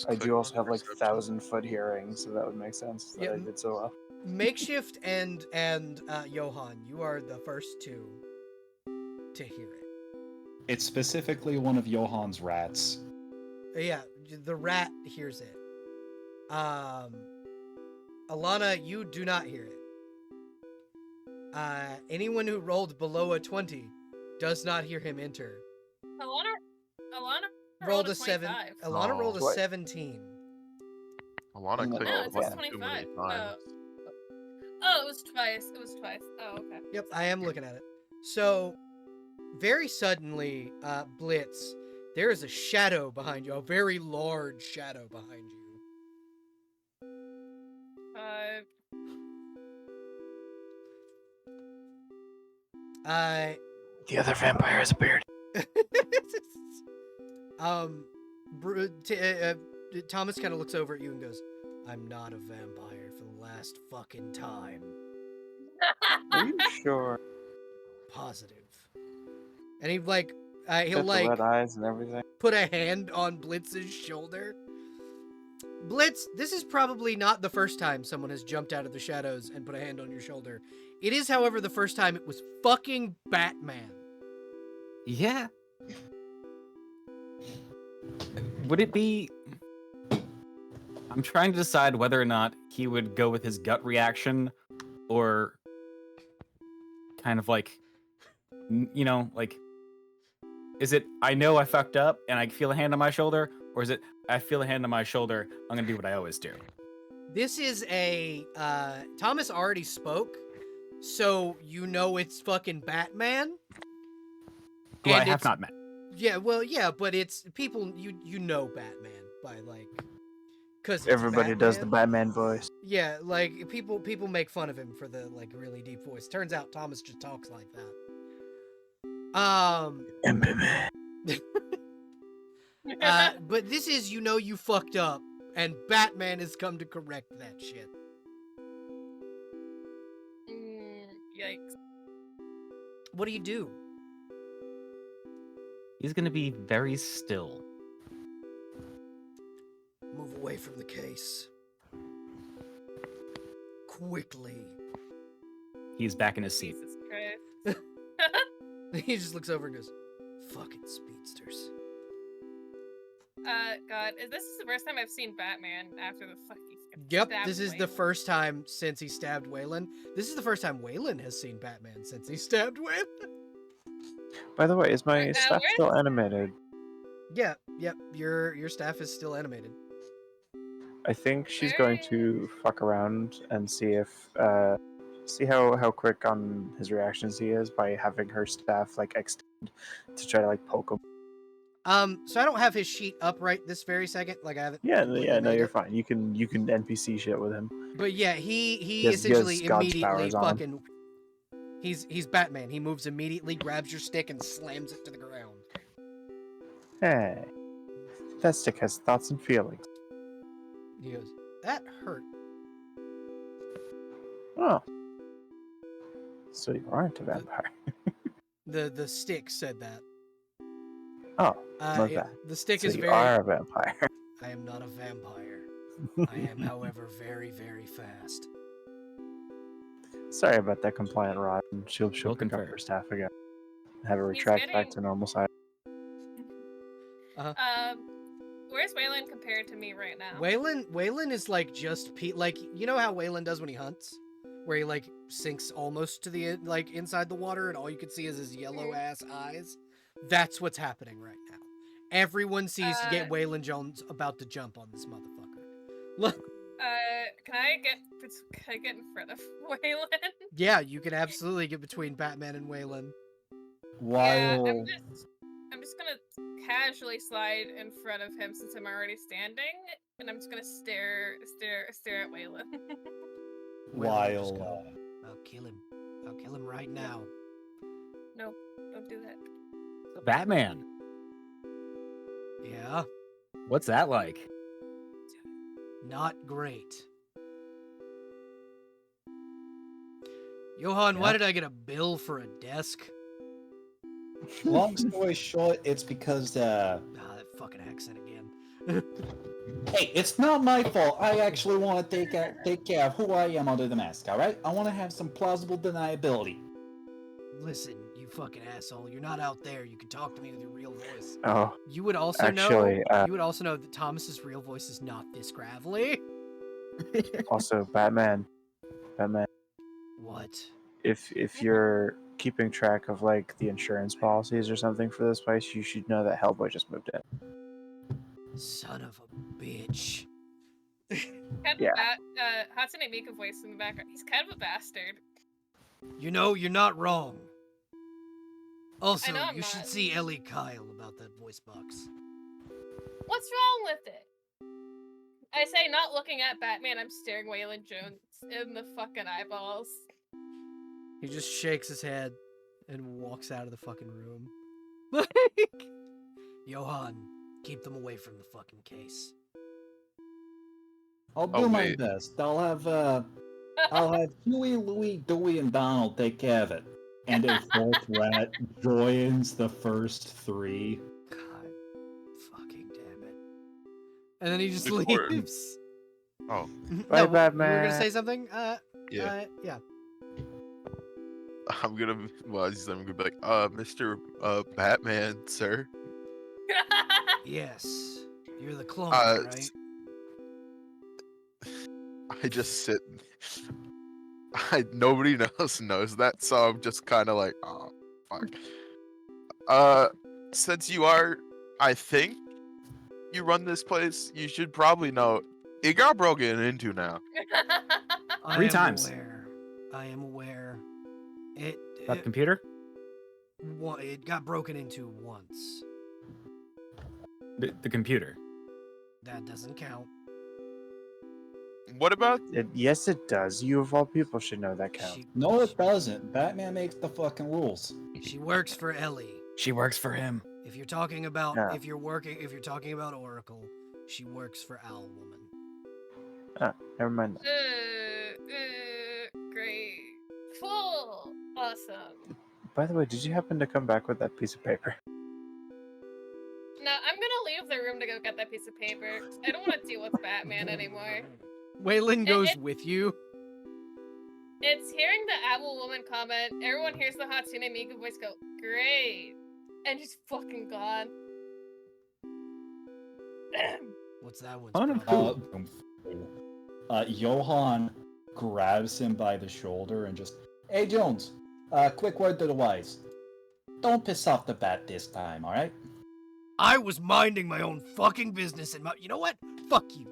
I do also have like 1,000-foot hearing, so that would make sense that I did so well. Makeshift and Johan, you are the first two to hear it. It's specifically one of Johan's rats. Yeah, the rat hears it. Alana, you do not hear it. Anyone who rolled below a 20 does not hear him enter. Alana Rolled a a 7. 25. Alana rolled a What? 17. Alana No, clicked No, the it says button too many 25. times. Oh, it was twice. Oh, okay. Yep, I am looking at it. So, very suddenly, Blitz, there is a shadow behind you, a very large shadow behind you. 5. The other vampire has appeared. Thomas kind of looks over at you and goes, "I'm not a vampire for the last fucking time." Are you sure? Positive. And he'll Got the red eyes and everything. put a hand on Blitz's shoulder. Blitz, this is probably not the first time someone has jumped out of the shadows and put a hand on your shoulder. It is, however, the first time it was fucking Batman. Yeah. Would it be... I'm trying to decide whether or not he would go with his gut reaction or kind of like, you know, like, is it, I know I fucked up and I feel a hand on my shoulder, or is it, I feel a hand on my shoulder, I'm gonna do what I always do? This is a, Thomas already spoke, so you know it's fucking Batman. Who I And have it's- not met. Yeah, well, yeah, but it's people, you know Batman by, like, because Everybody does the Batman voice. Yeah, like, people make fun of him for the, like, really deep voice. Turns out Thomas just talks like that. But this is, you know, you fucked up, and Batman has come to correct that shit. Yikes. What do you do? He's gonna be very still. Move away from the case. Quickly. he's back in his seat. Jesus Christ. He just looks over and goes, "Fucking speedsters." God, this is the first time I've seen Batman after the fucking. Yep, this is the first time since he stabbed Waylon. This is the first time Waylon has seen Batman since he stabbed Waylon. By the way, is my staff where's- still animated? Yeah, yep, your staff is still animated. I think she's going to fuck around and see if see how quick on his reactions he is by having her staff like extend to try to like poke him. So I don't have his sheet up right this very second. Like I haven't. Yeah, completely no, made you're it. fine. You can NPC shit with him. But yeah, he He has essentially God's immediately powers on him. fucking. He's Batman. He moves immediately, grabs your stick, and slams it to the ground. Hey, that stick has thoughts and feelings. He goes, "That hurt." Oh, so you aren't a vampire? The stick said that. Oh, my It- bad. the stick So is you very. are a vampire. I am not a vampire. I am, however, very, very fast. Sorry about that compliant rod. She'll We'll pick up confer. her staff again. Have it He's retract back getting- to normal size. Where's Waylon compared to me right now? Waylon is like just like you know how Waylon does when he hunts, where he like sinks almost to the like inside the water, and all you can see is his yellow ass eyes. That's what's happening right now. Everyone sees get Waylon Jones about to jump on this motherfucker. Look. Can I get in front of Waylon? Yeah, you can absolutely get between Batman and Waylon. While Yeah, I'm just gonna casually slide in front of him since I'm already standing, and I'm just gonna stare at Waylon. Waylon just while go, I'll kill him. I'll kill him right now. No, don't do that. Batman. Yeah, What's that like? not great. Johan, why Yeah? did I get a bill for a desk? long story short, it's because Ah, that fucking accent again. hey, it's not my fault. I actually want to take care of who I am under the mask. All right, I want to have some plausible deniability. Listen, you fucking asshole. You're not out there. You can talk to me with your real voice. Oh, You would also Actually, know. You would also know that Thomas's real voice is not this gravelly. also Batman. Batman. What? If you're keeping track of like the insurance policies or something for this place, you should know that Hellboy just moved in. Son of a bitch. Kind Yeah. of Hatsune Miku voice in the background. He's kind of a bastard. You know, you're not wrong. Also, know I'm you should not. see Ellie Kyle about that voice box. What's wrong with it? I say, not looking at Batman, I'm staring Waylon Jones in the fucking eyeballs. He just shakes his head and walks out of the fucking room. Like, Johan, keep them away from the fucking case. I'll Oh, do my wait. best. I'll have Huey, Louie, Dewey, and Donald take care of it. And a fourth rat joins the first three. God, fucking damn it. And then he just Before- leaves. Oh, Bye, You were Batman. gonna say something? yeah. Yeah. I'm gonna be like, Mr. Batman, sir. Yes. You're the clone, Uh, right? I just sit. Nobody else knows that, so I'm just kind of like, oh, fuck. Since you are, I think you run this place, you should probably know it got broken into now. I 3 am times. Aware. I am aware. It That computer? it got broken into once. The computer. That doesn't count. What about? Yes, it does. You of all people should know that counts. No, it doesn't. Batman makes the fucking rules. She works for Ellie. She works for him. If you're talking about Yeah. if you're talking about Oracle, she works for Owl Woman. Never mind. Great. Cool. Awesome. By the way, did you happen to come back with that piece of paper? No, I'm gonna leave the room to go get that piece of paper. I don't want to deal with Batman anymore. Waylon It- goes it- with you. It's hearing the owl woman comment. Everyone hears the Hatsune Miku voice go, great. And she's fucking gone. What's that one's Fun and problem? Johann grabs him by the shoulder and just, hey Jones, quick word to the wise. Don't piss off the bat this time, alright? I was minding my own fucking business, and you know what? Fuck you.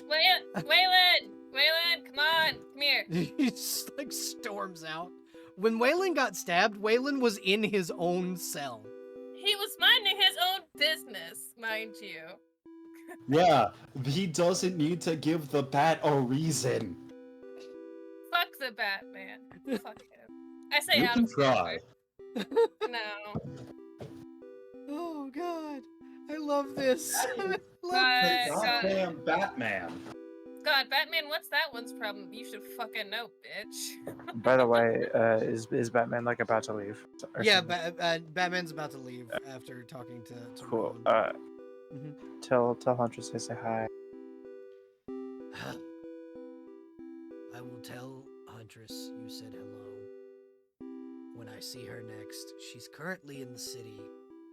Waylon, come on, come here. He just like storms out. When Waylon got stabbed, Waylon was in his own cell. He was minding his own business, mind you. Yeah, he doesn't need to give the bat a reason. Fuck the Batman. Fuck him. I say You out can of try. No. Oh god, I love this. I love But- this. Goddamn Batman. God, Batman, what's that one's problem? You should fucking know, bitch. By the way, is Batman like about to leave? Or Yeah, something? Batman's about to leave after talking to Cool. Rowan. Tell Huntress I say hi. I will tell Huntress you said hello. When I see her next, she's currently in the city.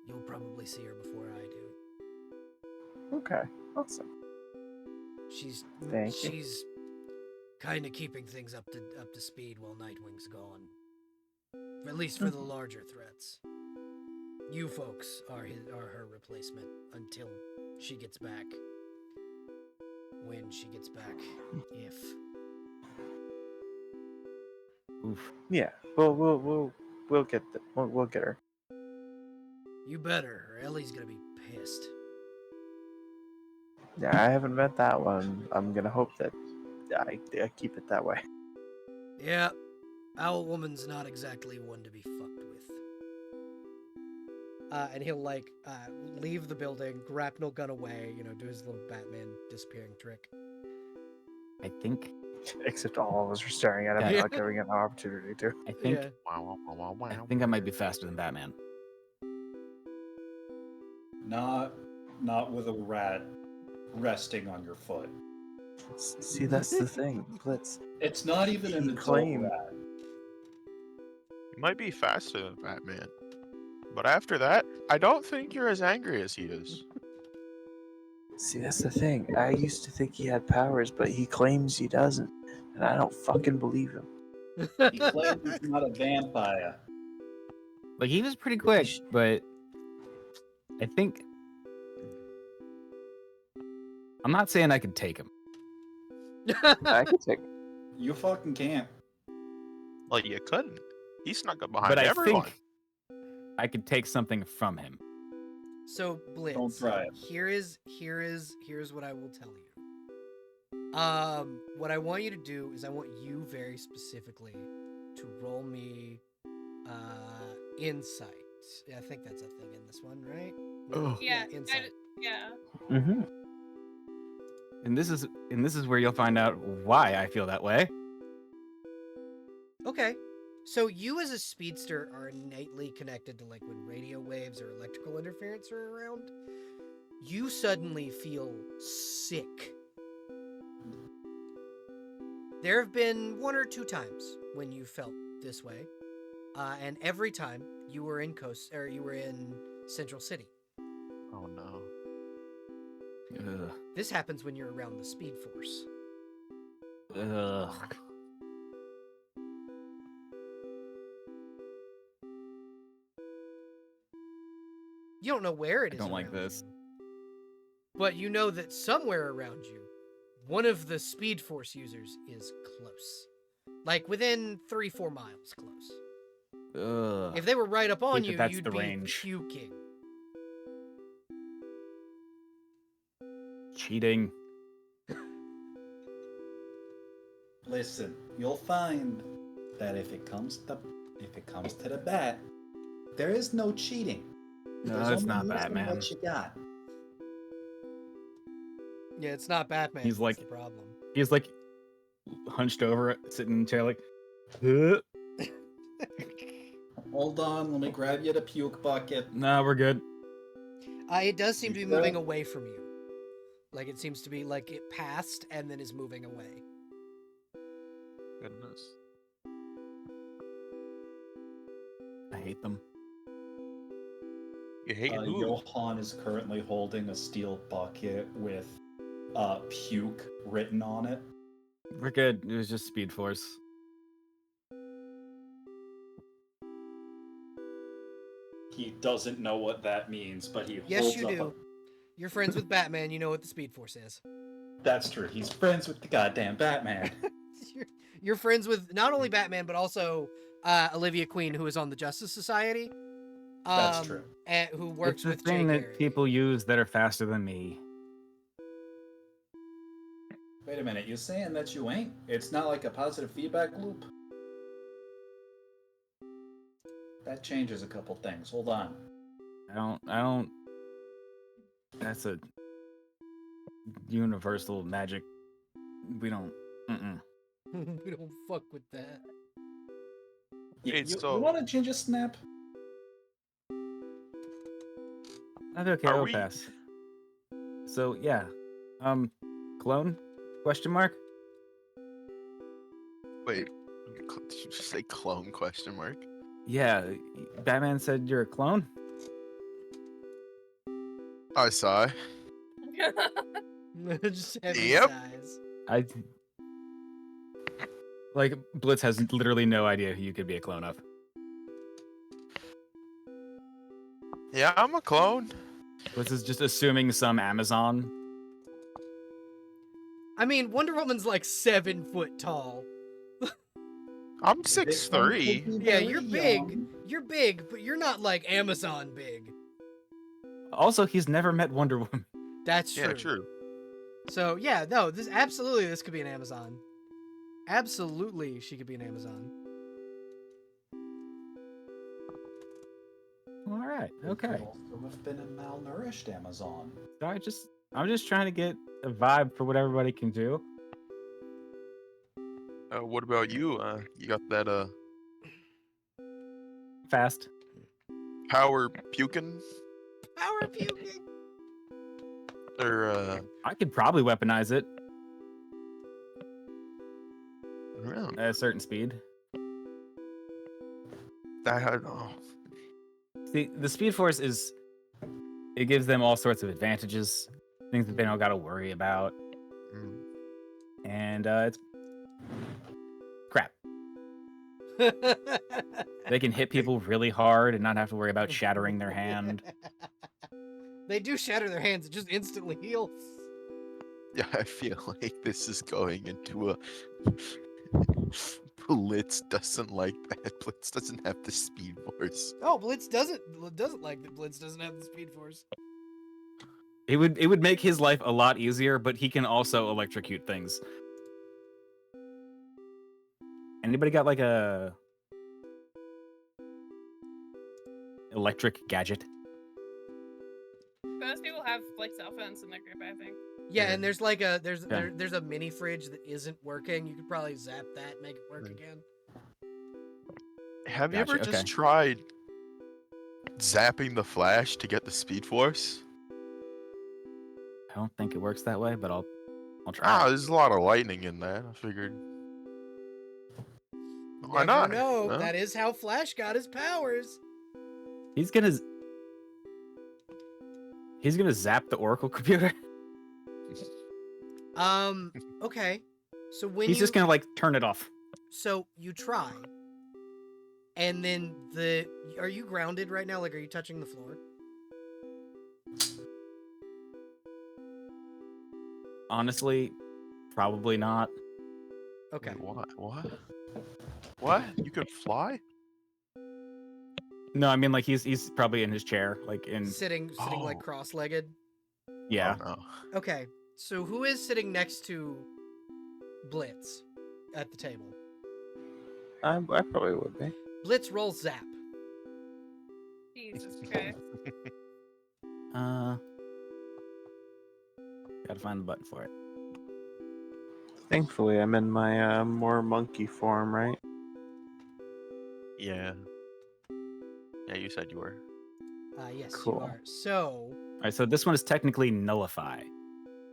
You'll probably see her before I do. Okay, awesome. Thank you. She's kind of keeping things up to speed while Nightwing's gone. At least for the larger threats. You folks are her replacement until she gets back. When she gets back, if. Oof. Yeah, we'll get we'll get her. You better, or Ellie's gonna be pissed. Yeah, I haven't met that one. I'm gonna hope that I keep it that way. Yeah, Owl Woman's not exactly one to be fucked with. And he'll leave the building, grapnel gun away, do his little Batman disappearing trick. I think Except all of us are staring at him, Yeah. not giving him an opportunity to. I think Yeah. I think I might be faster than Batman. Not with a rat resting on your foot. See, that's the thing, Blitz. It's not even an He adult claimed- rat. You might be faster than Batman. But after that, I don't think you're as angry as he is. See, that's the thing. I used to think he had powers, but he claims he doesn't, and I don't fucking believe him. He claims he's not a vampire. Like he was pretty quick, but I think I'm not saying I could take him. I could take. You fucking can't. Well, you couldn't. He snuck up behind But I everyone. think I could take something from him. So Blitz, Don't try it. here's what I will tell you. What I want you to do is I want you very specifically to roll me insight. I think that's a thing in this one, right? Oh. Yeah, insight. Yeah. Mm-hmm. And this is where you'll find out why I feel that way. Okay. So you as a speedster are innately connected to when radio waves or electrical interference are around. You suddenly feel sick. There have been 1 or 2 times when you felt this way, and every time you were in Central City. Oh no. Ugh. This happens when you're around the Speed Force. Ugh. You don't know where it I is. don't like around this. you, but you know that somewhere around you, one of the Speed Force users is close. Like within 3-4 miles close. Ugh. If they were right up on Hate that you, that's you'd the be range. puking. Cheating. Listen, you'll find that if it comes to the bat, there is no cheating. No, There's it's only not using Batman. What you got. Yeah, it's not Batman. He's That's like- the problem. He's like hunched over, sitting in the chair, like. "Huh? Hold on, let me grab you the puke bucket. No, we're good. It does seem to be You moving sure? away from you. Like it seems to be like it passed and then is moving away. Goodness. I hate them. You hate who? Johan is currently holding a steel bucket with puke written on it. We're good. It was just Speed Force. He doesn't know what that means, but he Yes, holds you up do. You're friends with Batman. You know what the Speed Force is. That's true. He's friends with the goddamn Batman. You're friends with not only Batman but also Olivia Queen, who is on the Justice Society. That's true. And who works It's a with thing Jay that Garrick. people use that are faster than me. Wait a minute, you saying that you ain't? It's not like a positive feedback loop? That changes a couple things. Hold on. I don't. That's a universal magic. We don't. We don't fuck with that. Hey, You so- want a ginger snap? Okay, Are I'll we- pass. So yeah, clone? Question mark? Wait, did you just say clone question mark? Yeah, Batman said you're a clone. I saw. Just heavy Yep. sighs. I like Blitz has literally no idea who you could be a clone of. Yeah, I'm a clone. Blitz is just assuming some Amazon. I mean, Wonder Woman's like 7 foot tall. I'm 6'3". Yeah, you're big. You're big, but you're not like Amazon big. Also, he's never met Wonder Woman. That's true. Yeah, true. So yeah, no, this could be an Amazon. Absolutely, she could be an Amazon. All right, It okay. could also have been a malnourished Amazon. So I'm just trying to get a vibe for what everybody can do. What about you? You got that Fast. power puking Power puking. or I could probably weaponize it I don't know. at a certain speed. Oh, See, the Speed Force it gives them all sorts of advantages, things that they don't got to worry about, mm. and it's crap. They can hit people really hard and not have to worry about shattering their hand. They do shatter their hands; it just instantly heals. Yeah, I feel like this is going into a Blitz doesn't like that. Blitz doesn't have the Speed Force. Oh, Blitz doesn't like that. Blitz doesn't have the Speed Force. It would make his life a lot easier, but he can also electrocute things. Anybody got like a electric gadget? Most people have like cell phones in their group, I think. Yeah, Yeah. and there's like there's Yeah. there's a mini fridge that isn't working. You could probably zap that, and make it work Right. again. Have you ever Gotcha, just okay. tried zapping the Flash to get the Speed Force? I don't think it works that way, but I'll try. Ah, it. there's a lot of lightning in that. I figured. Why Never not? know. No? That is how Flash got his powers. He's gonna zap the Oracle computer. Okay. So when He's you just gonna like turn it off. so you try, and then are you grounded right now? Like, are you touching the floor? Honestly, probably not. Okay. Wait, what? What? You can fly? No, I mean like he's probably in his chair, like in Sitting like Oh. cross-legged. yeah. Oh, no. Okay. So who is sitting next to Blitz at the table? I probably would be. Blitz rolls zap. Jesus Christ. Gotta find the button for it. Thankfully, I'm in my more monkey form, right? Yeah. Yeah, you said you were. Yes, Cool. you are. So All right, so this one is technically nullify.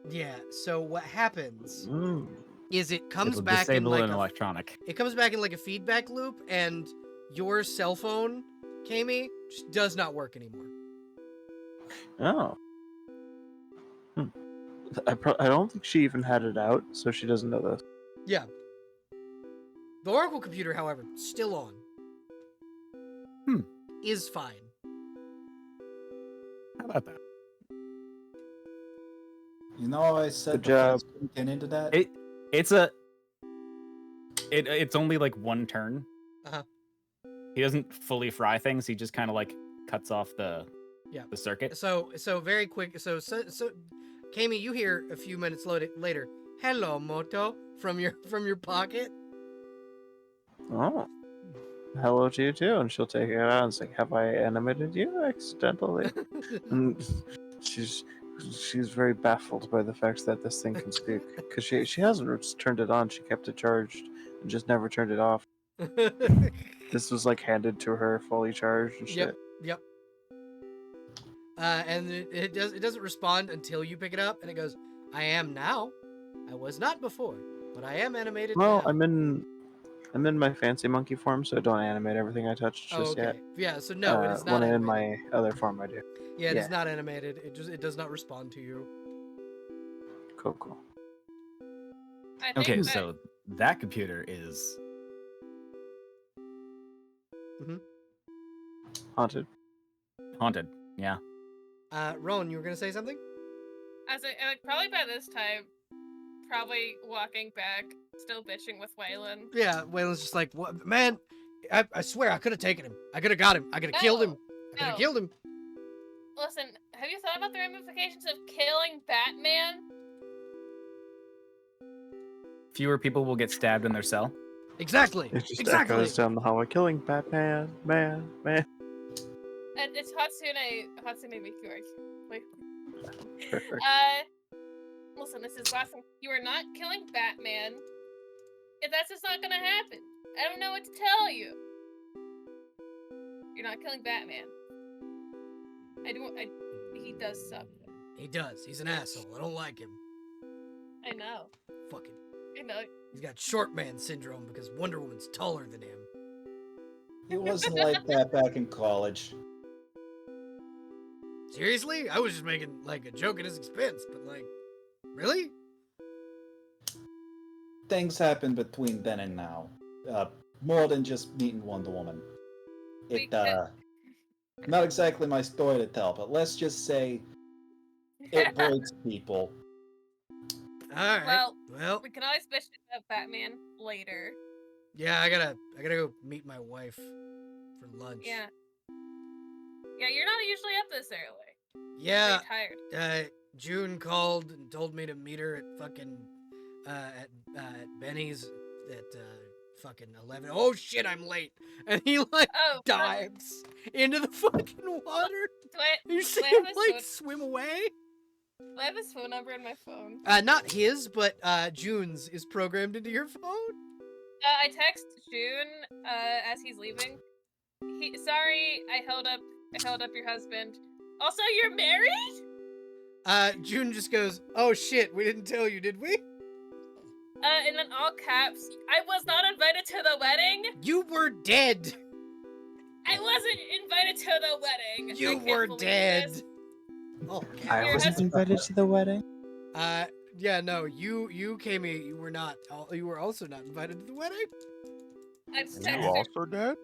yeah. So what happens Mm. is it comes It'll back in disable like an a electronic. it comes back in like a feedback loop, and your cell phone Kami just does not work anymore. Oh. I don't think she even had it out, so she doesn't know this. Yeah. The Oracle computer, however, still on. Is fine. How about that? You know, I said Good the job. fans couldn't get into that. It's only like one turn. Uh-huh. He doesn't fully fry things. He just kind of like cuts off the circuit. So very quick. So Kami, you hear a few minutes later. Hello, Moto, from your pocket. Oh. Hello to you too, and she'll take it out and say, "Have I animated you accidentally?" And she's very baffled by the fact that this thing can speak, because she hasn't turned it on. She kept it charged and just never turned it off. This was like handed to her fully charged and shit. Yep. And it doesn't respond until you pick it up, and it goes, "I am now. I was not before, but I am animated Well, now." I'm in my fancy monkey form, so I don't animate everything I touch just yet. Yeah. So no, it is not When I'm in animated. my other form, I do. Yeah, it is not animated. It does not respond to you. Cool. I think Okay, that- so that computer is Haunted. haunted. Yeah. Rowan, you were gonna say something? As like probably by this time, probably walking back, still bitching with Waylon. Yeah, Waylon's just like, "What, man? I swear I could have taken him. I could have got him. I could have killed him. I could have no. killed him." Listen, have you thought about the ramifications of killing Batman? Fewer people will get stabbed in their cell. Exactly. It just Exactly. echoes down the hallway, killing Batman, man. And it's Hatsune Miku. Wait. Perfect. Listen, this is last thing. You are not killing Batman. If that's just not gonna happen. I don't know what to tell you. You're not killing Batman. He does suck. He does. He's an asshole. I don't like him. I know. Fucking. I know. He's got short man syndrome because Wonder Woman's taller than him. It wasn't like that back in college. Seriously? I was just making like a joke at his expense, but like, really? Things happened between then and now. More than just meeting Wonder Woman. It, not exactly my story to tell, but let's just say it breaks people. All right. Well, We can always bitch about Batman later. yeah, I gotta go meet my wife for lunch. Yeah. Yeah, you're not usually up this early. Yeah. You're tired. June called and told me to meet her at fucking at Benny's at fucking 11. Oh shit, I'm late. And he like Oh, dives into the fucking water. You see I him have his like phone- swim away? I have his phone number in my phone. Not his, but June's is programmed into your phone. I text June as he's leaving. Sorry, I held up your husband. Also, you're married? June just goes, "Oh shit, we didn't tell you, did we?" And then all caps, I was not invited to the wedding. You were dead. I wasn't invited to the wedding. You I can't were believe dead. this. Oh, I Your wasn't husband- invited to the wedding. yeah, no, you came here. You were not. You were also not invited to the wedding. I just You text her. also dead?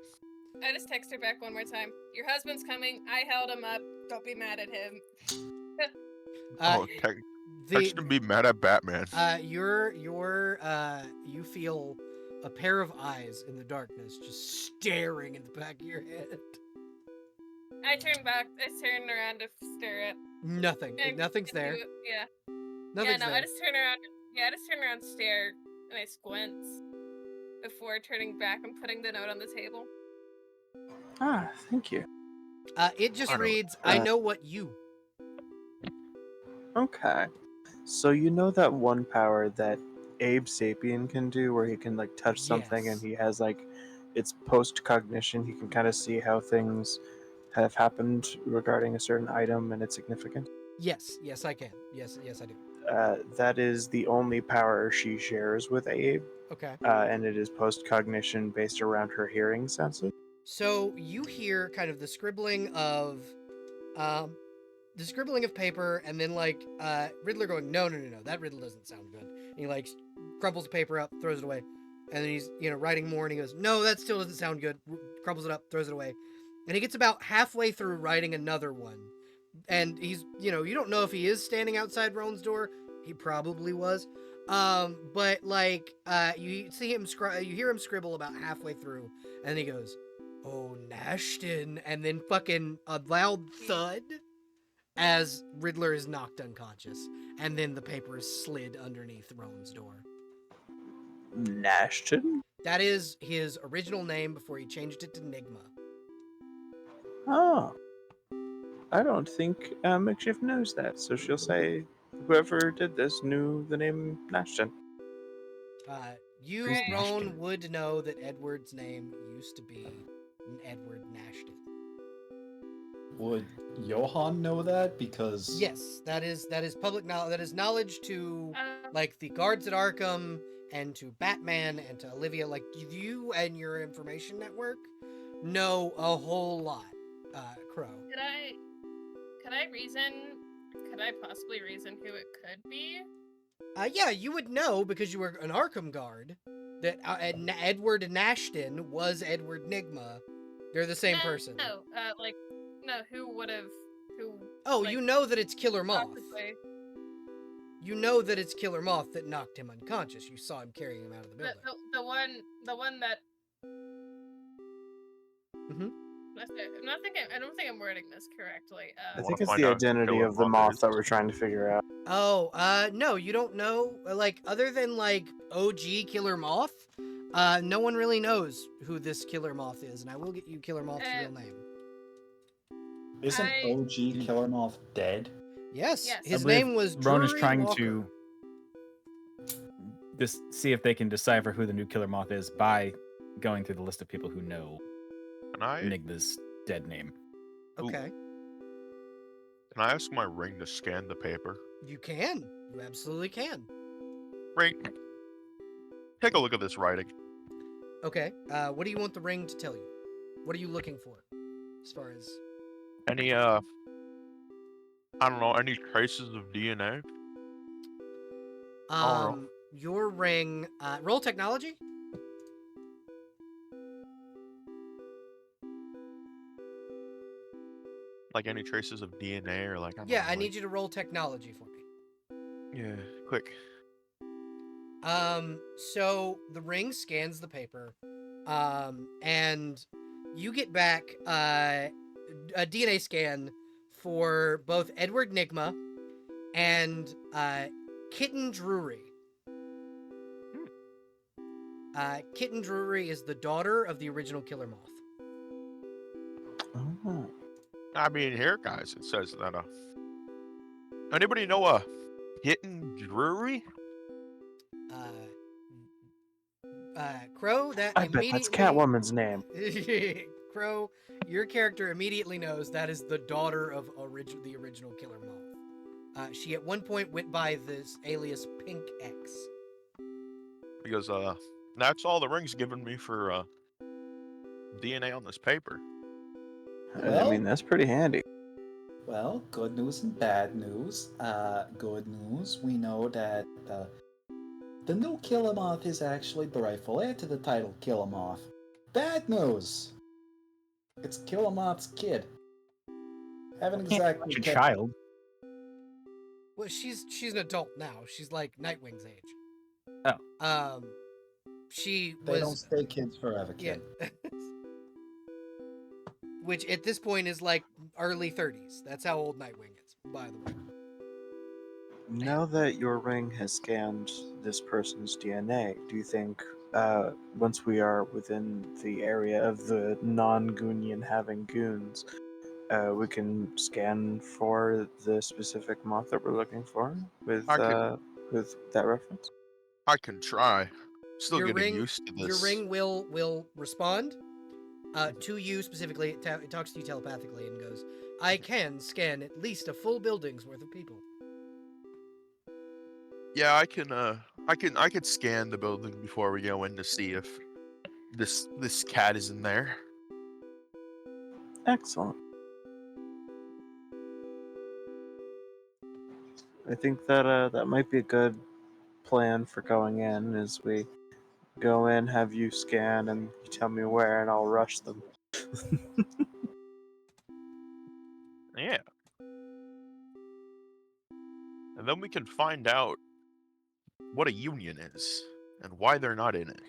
I just text her back one more time. Your husband's coming. I held him up. Don't be mad at him. Oh, text him be mad at Batman. You feel a pair of eyes in the darkness just staring in the back of your head. I turn back. I turn around to stare at. Nothing. Nothing's there. Yeah. Nothing's yeah. No. there. I just turn around. Yeah. I just turn around, stare, and I squint before turning back and putting the note on the table. Ah, thank you. It just I know. reads, "I know what you." Okay. So you know that one power that Abe Sapien can do where he can like touch something and Yes. he has like it's post cognition, he can kind of see how things have happened regarding a certain item and its significance. Yes, I can. Yes, I do. That is the only power she shares with Abe, Okay. and it is post cognition based around her hearing senses. So you hear kind of the scribbling of paper, and then like Riddler going, no, that riddle doesn't sound good. And he like crumples the paper up, throws it away, and then he's writing more, and he goes, no, that still doesn't sound good. Crumples it up, throws it away, and he gets about halfway through writing another one, and he's you don't know if he is standing outside Roan's door. He probably was. But like you see him you hear him scribble about halfway through, and he goes, oh, Nashton, and then fucking a loud thud as Riddler is knocked unconscious, and then the paper is slid underneath Roan's door. Nashton? That is his original name before he changed it to Nigma. Oh. I don't think Makeshift knows that, so she'll say whoever did this knew the name Nashton. You, Right. Roan, would know that Edward's name used to be Edward Nashton. Would Johann know that? Because Yes, that is public knowledge. That is knowledge to Um, like the guards at Arkham and to Batman and to Olivia. Like you and your information network know a whole lot. Crow. could I possibly reason who it could be? Yeah, you would know because you were an Arkham guard that Edward Nashton was Edward Nigma. They're the same person. Who? Oh, like, you know that it's Killer Moth. possibly- You know that it's Killer Moth that knocked him unconscious. You saw him carrying him out of the building. The one that. Mhm. I don't think I'm wording this correctly. I wanna think it's find the out identity Killer of the Moth moth is. that we're trying to figure out. Oh, no, you don't know. Like, other than like OG Killer Moth, no one really knows who this Killer Moth is, and I will get you Killer Moth's real name. isn't I- OG Killer Moth dead? Yes, Yes. his I believe name was Roan is Drury trying Walker. to see if they can decipher who the new Killer Moth is by going through the list of people who know Can I Enigma's dead name. Okay, can I ask my ring to scan the paper? you can. You absolutely can. Ring. Take a look at this writing. Okay, what do you want the ring to tell you? What are you looking for, as far as? Any I don't know, any traces of DNA? no. Your ring. Roll technology. Like any traces of DNA or like Yeah, I need you to roll technology for me. Yeah, quick. So the ring scans the paper, and you get back a DNA scan for both Edward Nigma and Kitten Drury. Kitten Drury is the daughter of the original Killer Moth. Oh. I mean, here, guys, it says that. Anybody know a Hidden Drury? Crow, that I bet that's Catwoman's name. Crow, your character immediately knows that is the daughter of the original Killer Moth. She at one point went by this alias Pink X. Because that's all the ring's given me for DNA on this paper. I mean, that's pretty handy. Well, good news and bad news. Good news, we know that the new Killer Moth is actually the rightful heir to the title Killer Moth. Bad news! It's Killer Moth's kid. Haven't exactly A kept- child. Well, she's an adult now. She's like Nightwing's age. Oh. She They don't was stay kids forever, yeah. kid. Which at this point is like early 30s. That's how old Nightwing is, by the way. Now that your ring has scanned this person's DNA, do you think once we are within the area of the non-Goonian having goons, we can scan for the specific moth that we're looking for with that reference? I can try. Still Your getting ring, used to this. Your ring will respond to you specifically. It talks to you telepathically and goes, "I can scan at least a full building's worth of people." Yeah, I could scan the building before we go in to see if this cat is in there. Excellent. I think that that might be a good plan for going in. Is we go in, have you scan, and you tell me where, and I'll rush them. Yeah. And then we can find out what a union is and why they're not in it.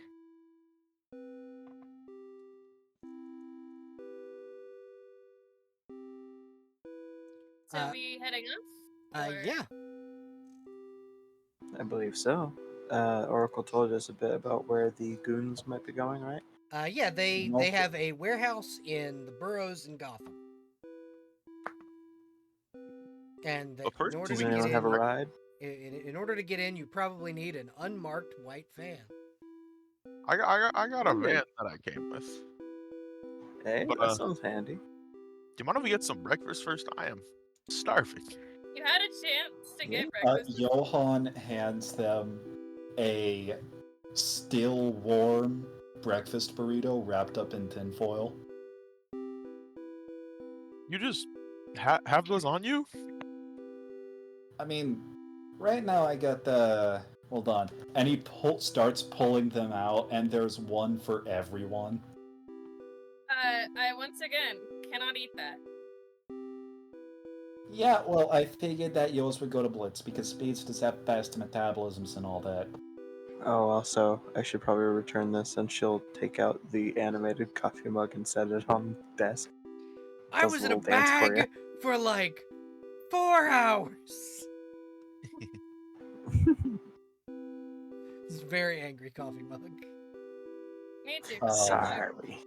So we heading off? Or- Yeah. I believe so. Oracle told us a bit about where the goons might be going, right? Yeah, they Nope. have a warehouse in the boroughs in Gotham. And But first in order Does to get anyone have a in, ride? in order to get in, you probably need an unmarked white van. I got a Ooh. van that I came with. Hey, But, that sounds handy. Do you mind if we get some breakfast first? I am starving. You had a chance to get Yeah. breakfast. Johan hands them a still warm breakfast burrito wrapped up in tinfoil. You just have those on you? I mean, right now I got the. Hold on. And he starts pulling them out, and there's one for everyone. I once again cannot eat that. Yeah, well, I figured that yours would go to Blitz because speeds does have fast metabolisms and all that. Oh, also, I should probably return this, and she'll take out the animated coffee mug and set it on the desk. I Does was a in a little dance for bag for like 4 hours. This is very angry coffee mug. Me too. Sorry.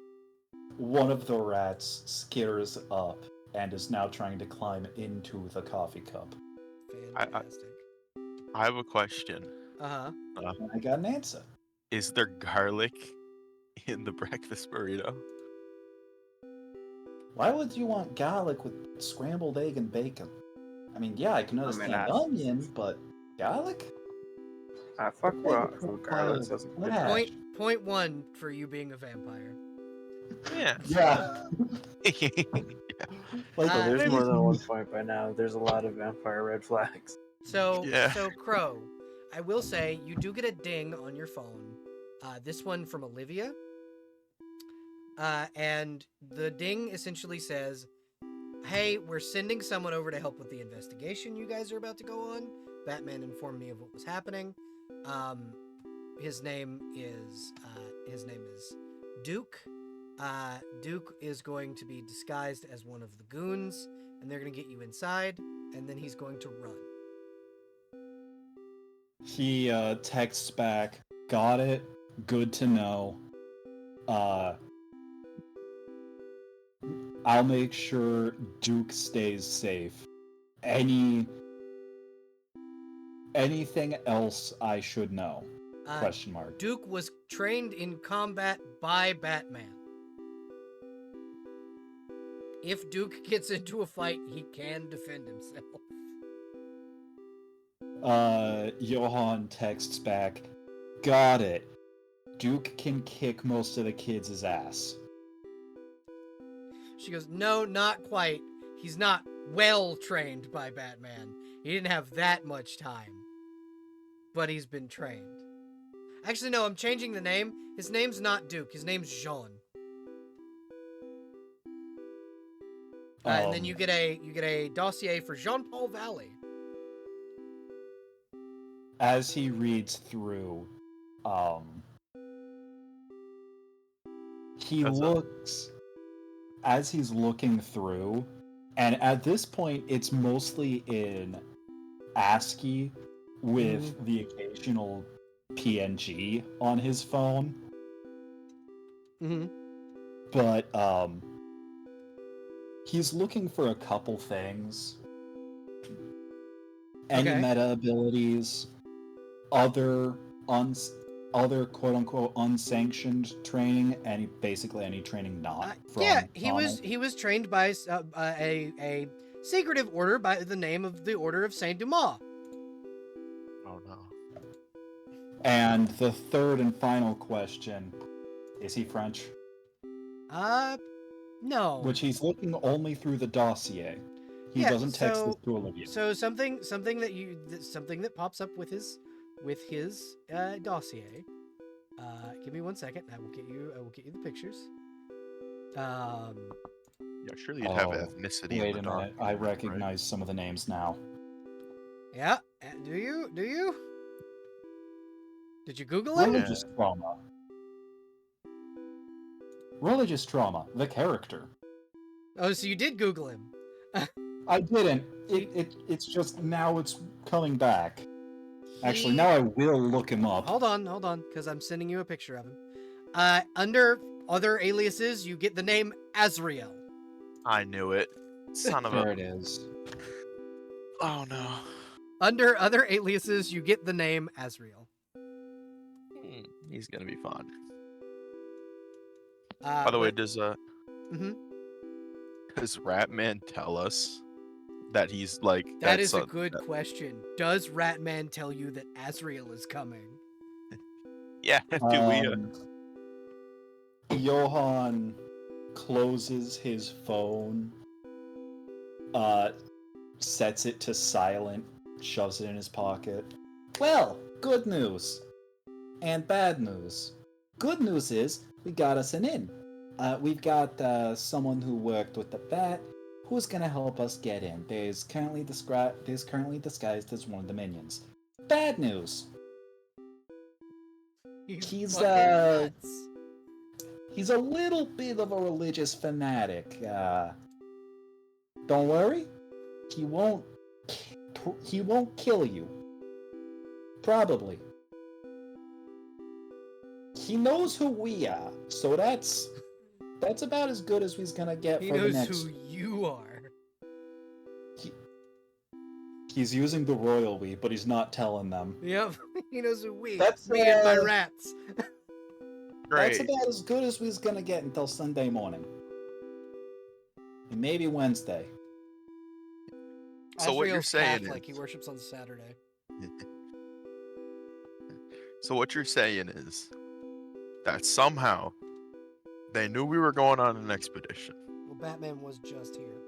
One of the rats skitters up and is now trying to climb into the coffee cup. Fantastic. I have a question. Uh-huh. And I got an answer. Is there garlic in the breakfast burrito? Why would you want garlic with scrambled egg and bacon? I mean, yeah, I can understand onion, but garlic? I fuck Bacon with garlic. Doesn't get flash. Point 1 for you being a vampire. Yeah. Yeah. Like, So there's more than anything- one point by now. There's a lot of vampire red flags. So, Yeah. so Crow, I will say you do get a ding on your phone. This one from Olivia. And the ding essentially says, "Hey, we're sending someone over to help with the investigation you guys are about to go on. Batman informed me of what was happening. His name is Duke. Duke is going to be disguised as one of the goons, and they're going to get you inside, and then he's going to run." He texts back, got it, good to know. I'll make sure Duke stays safe. Anything else I should know? Question mark. Duke was trained in combat by Batman. If Duke gets into a fight, he can defend himself. Johan texts back, got it. Duke can kick most of the kids' ass. She goes, "No, not quite. He's not well trained by Batman. He didn't have that much time. But he's been trained." Actually, no, I'm changing the name. His name's not Duke. His name's Jean. And then you get a dossier for Jean-Paul Valley. As he reads through, he looks as he's looking through, and at this point it's mostly in ASCII with the occasional PNG on his phone. Mm-hmm. But he's looking for a couple things. Any meta abilities, other quote-unquote unsanctioned training, basically any training not from he was trained by a secretive order by the name of the Order of Saint Dumas. Oh no. And the third and final question, is he French? No. which he's looking only through the dossier. He Yeah, doesn't text this so- to Olivia. So something that pops up with his dossier. Give me 1 second. I will get you the pictures. Yeah, surely you'd have ethnicity Wait in a the minute. document, I right? recognize some of the names now. Yeah. Do you? Did you Google him? Religious trauma. Religious trauma. The character. Oh, so you did Google him. I didn't. It's just now it's coming back. Actually, He- now I will look him up. Hold on, because I'm sending you a picture of him. Under other aliases, you get the name Azrael. I knew it. Son of There a. it is. Oh no. Under other aliases, you get the name Azrael. He's gonna be fun. By the way, does Mhm. does Ratman tell us that he's like That is a good question. Does Ratman tell you that Azrael is coming? Yeah, do we? Johann closes his phone, sets it to silent, shoves it in his pocket. Well, good news. And bad news. Good news is we got us an in. We've got someone who worked with the bat who's gonna help us get in. There's currently disguised as one of the minions. Bad news. He's, fucking nuts. He's a little bit of a religious fanatic. Don't worry, he won't kill you. Probably. He knows who we are, so that's about as good as he's gonna get He for the knows next. who you are. He's using the royal we, but he's not telling them. Yep, he knows who we. That's, Me and my rats. That's Great. about as good as he's gonna get until Sunday morning. And maybe Wednesday. So what you're Azrael's saying Catholic. He is- worships on Saturday. So what you're saying is that somehow they knew we were going on an expedition. Well, Batman was just here.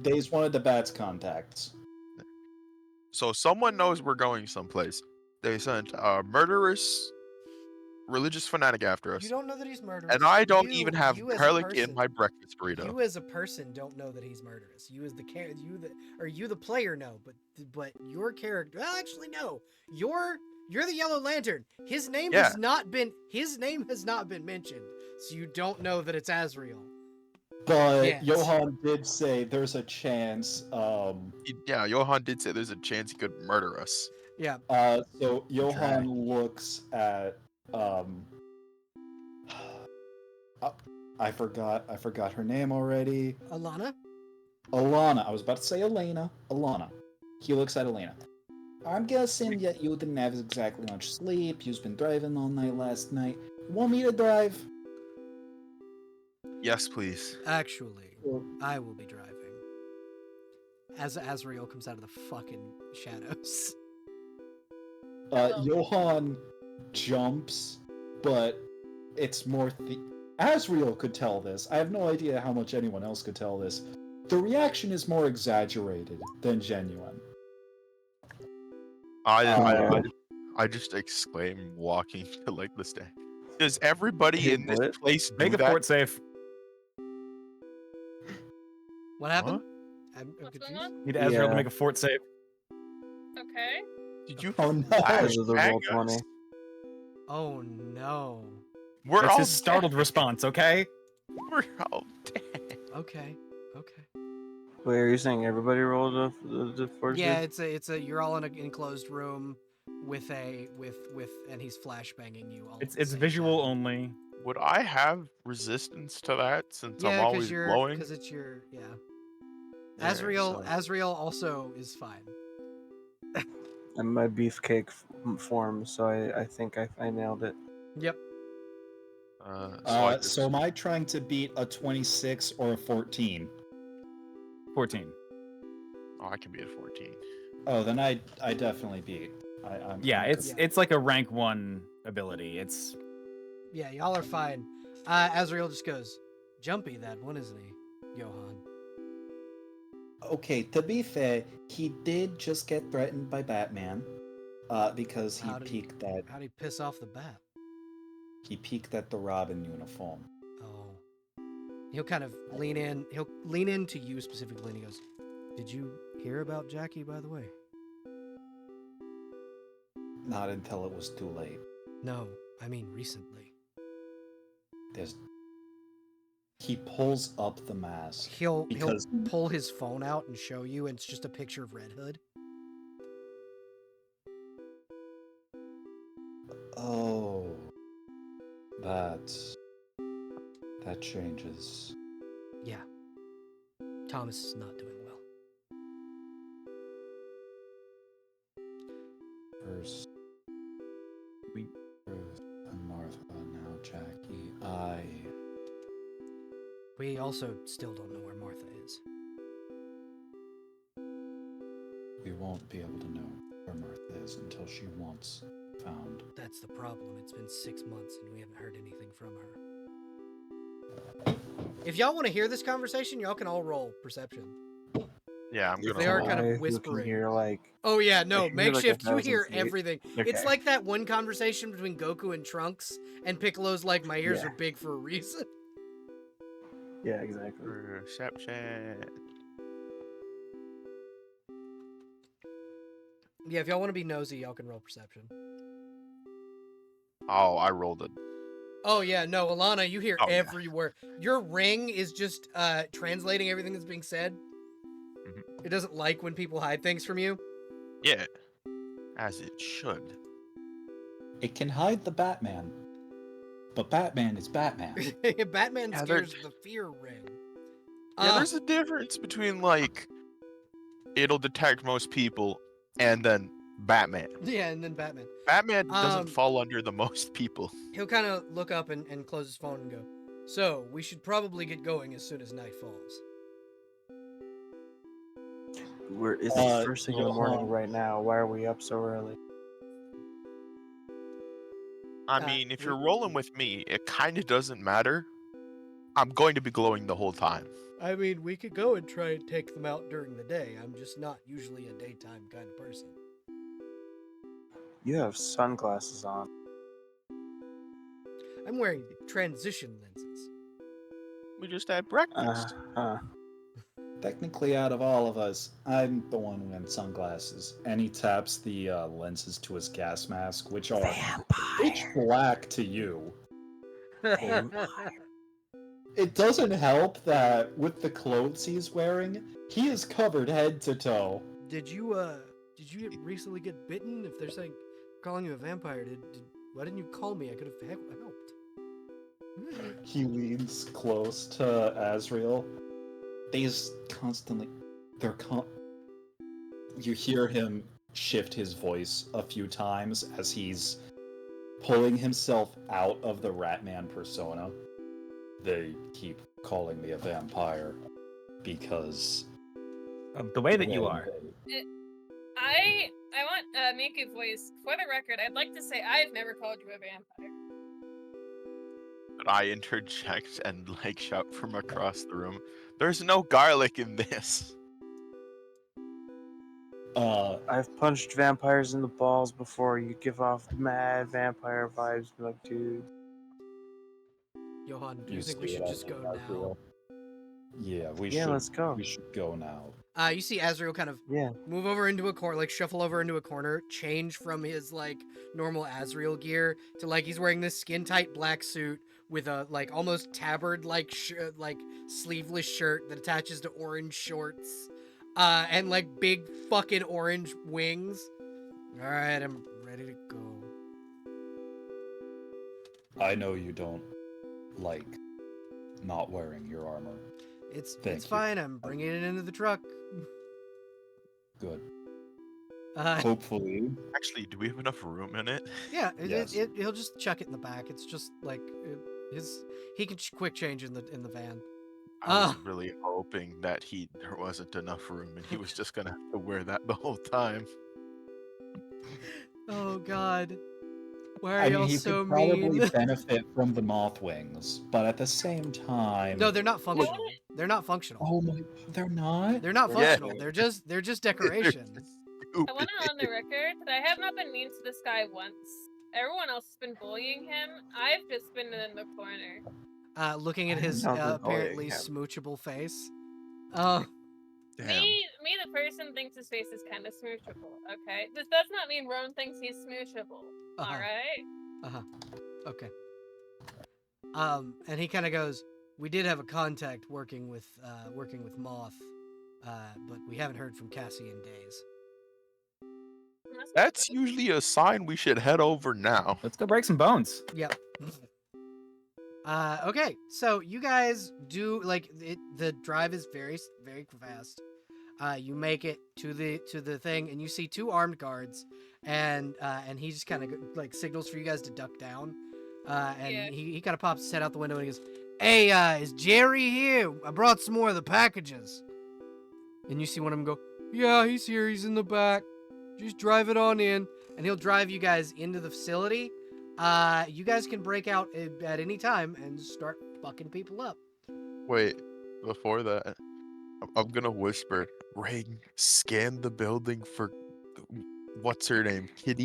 He's one of the Bat's contacts. So someone knows we're going someplace. They sent a murderous religious fanatic after us. You don't know that he's murderous. And I don't You- even have you as a garlic in person- my breakfast burrito. You as a person don't know that he's murderous. You as the player know, but your character. Well, actually, no. You're the Yellow Lantern. His name has not been mentioned, so you don't know that it's Azrael. But Yes. Johann did say there's a chance. Yeah, Johann did say there's a chance he could murder us. Yeah. So Johann looks at I forgot her name already. Alana. Alana. I was about to say Elena. Alana. He looks at Elena. I'm guessing that you didn't have exactly much sleep. You've been driving all night last night. You want me to drive? Yes, please. Actually, I will be driving. As Azrael comes out of the fucking shadows. Johann jumps, but it's more. Azrael could tell this. I have no idea how much anyone else could tell this. The reaction is more exaggerated than genuine. I just exclaim walking to like the stand. Does everybody in this place do Make a that? fort safe. What happened? Huh? I'm What's confused. going on? Need Azrael to Yeah. make a fort safe. Okay. Did you Oh no! Because of the roll flashbang us? 20. Oh no. We're That's all his startled dead. response, okay? We're all dead. Okay. Wait, are you saying everybody rolled the fortune? Yeah, it's a you're all in an enclosed room with and he's flashbanging you all. at the It's same visual time. only. Would I have resistance to that since I'm Yeah, always blowing? because it's your Alright, Azrael. so- Azrael also is fine. I'm my beefcake form, so I think I nailed it. Yep. So am I trying to beat a 26 or a 14? 14. Oh, I can be at 14. Oh, then I definitely beat. I'm Yeah, I'm it's good. it's like a rank 1 ability. It's Yeah, y'all are fine. Azrael just goes, jumpy, that one, isn't he, Johan? Okay, to be fair, he did just get threatened by Batman, because he How did he- peeked at How'd he piss off the bat? the Robin uniform. Oh. He'll kind of lean in. He'll lean in to you specifically, and he goes, "Did you hear about Jackie, by the way?" Not until it was too late. No, I mean recently. He pulls up the mask. He'll Because- pull his phone out and show you, and it's just a picture of Red Hood. Oh, that changes. Yeah. Thomas is not doing well. First, Ruth and Martha, now Jackie. We also still don't know where Martha is. We won't be able to know where Martha is until she wants found. That's the problem. It's been 6 months, and we haven't heard anything from her. If y'all want to hear this conversation, y'all can all roll perception. Yeah, I'm gonna. They are roll. kind of You can whispering. hear, like, Oh yeah, no, I can hear, like, makeshift. You 1,000 hear feet. everything. It's Okay. like that one conversation between Goku and Trunks, and Piccolo's like, "My ears Yeah. are big for a reason." yeah, exactly. Perception. Yeah, if y'all want to be nosy, y'all can roll perception. Oh, I rolled a. Oh yeah, no, Alana, you hear Oh, yeah. every word. Your ring is just translating everything that's being said. Mhm. It doesn't like when people hide things from you. Yeah, as it should. It can hide the Batman, but Batman is Batman. Batman Yeah, scares the fear ring. Yeah, there's a difference between like it'll detect most people and then Batman. Yeah, and then Batman. Batman doesn't Um, fall under the most people. He'll kind of look up and close his phone and go, "So, we should probably get going as soon as night falls." It's first thing in the morning Johan. right now. Why are we up so early? I mean, if you're rolling with me, it kind of doesn't matter. I'm going to be glowing the whole time. I mean, we could go and try and take them out during the day. I'm just not usually a daytime kind of person. You have sunglasses on. I'm wearing transition lenses. We just had breakfast. Technically, out of all of us, I'm the one wearing sunglasses. And he taps the lenses to his gas mask, which are pitch black to you. It doesn't help that with the clothes he's wearing, he is covered head to toe. Did you recently get bitten? If they're saying calling you a vampire, why didn't you call me? I could have helped. He leans close to Azrael. They's constantly, you hear him shift his voice a few times as he's pulling himself out of the Ratman persona. They keep calling me a vampire because Of the way that you when are. I want make a voice for the record. I'd like to say I've never called you a vampire. But I interject and like shout from across the room. There's no garlic in this. I've punched vampires in the balls before. You give off mad vampire vibes, like, dude. Johan, do you You think we see should what I just mean, go now? Azrael? Yeah, Let's go. We should go now. You see Azrael kind of Yeah. move over into a corner, like shuffle over into a corner, change from his like normal Azrael gear to like he's wearing this skin tight black suit with a like almost tabard like like sleeveless shirt that attaches to orange shorts, and like big fucking orange wings. All right, I'm ready to go. I know you don't like not wearing your armor. It's Thank you. fine. I'm bringing it into the truck. Good. Uh, Hopefully. Actually, do we have enough room in it? yeah, Yes. he'll just chuck it in the back. It's just like he can quick change in the van. I was really hoping that there wasn't enough room and he was just gonna have to wear that the whole time. Oh God. Why are I mean, y'all he so could probably mean? benefit from the moth wings, but at the same time, No, they're not functional. wanna- They're not functional. oh my, they're not. They're not Yeah. functional. They're just decoration. I want it on the record that I have not been mean to this guy once. Everyone else has been bullying him. I've just been in the corner. Looking at I'm his not bullying apparently him. smoochable face. Damn. Me, the person, thinks his face is kind of smoochable. Okay, this does not mean Roan thinks he's smoochable. Uh-huh. All right. Okay. And he kind of goes, "We did have a contact working with Moth, but we haven't heard from Cassie in days." That's usually a sign we should head over now. Let's go break some bones. Yep. Okay, so you guys do the drive is very very fast. You make it to the thing, and you see two armed guards, and he just kind of like signals for you guys to duck down, and Yeah. he kind of pops his head out the window and he goes, "Hey, is Jerry here? I brought some more of the packages." And you see one of them go, "Yeah, he's here. He's in the back. Just drive it on in," and he'll drive you guys into the facility. You guys can break out at any time and start fucking people up. Wait, before that, I'm gonna whisper, Ring, scan the building for what's her name? Kitty,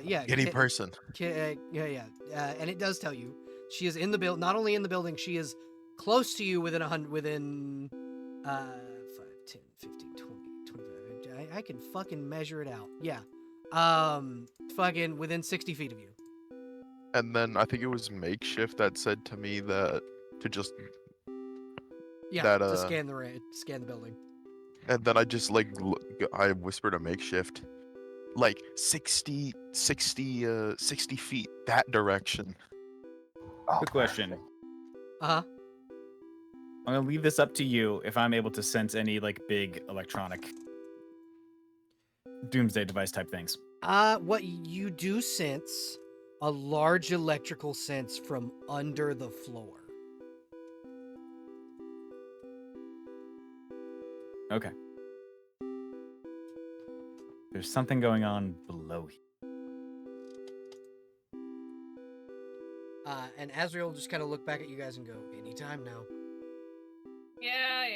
Yeah, Kitty person. yeah. And it does tell you she is in the build. Not only in the building, she is close to you within 5, 10, 15, 20, 25. I can fucking measure it out. Yeah. Fucking within 60 feet of you. And then I think it was Makeshift that said to me that to just, Yeah. That, to scan the building. and then I just I whispered to Makeshift, like 60 feet that direction. Oh, Quick question. perfect. Uh-huh. I'm gonna leave this up to you if I'm able to sense any like big electronic doomsday device type things. What you do sense a large electrical sense from under the floor. Okay. There's something going on below here. And Azrael will just kind of look back at you guys and go, "Anytime now." Yeah.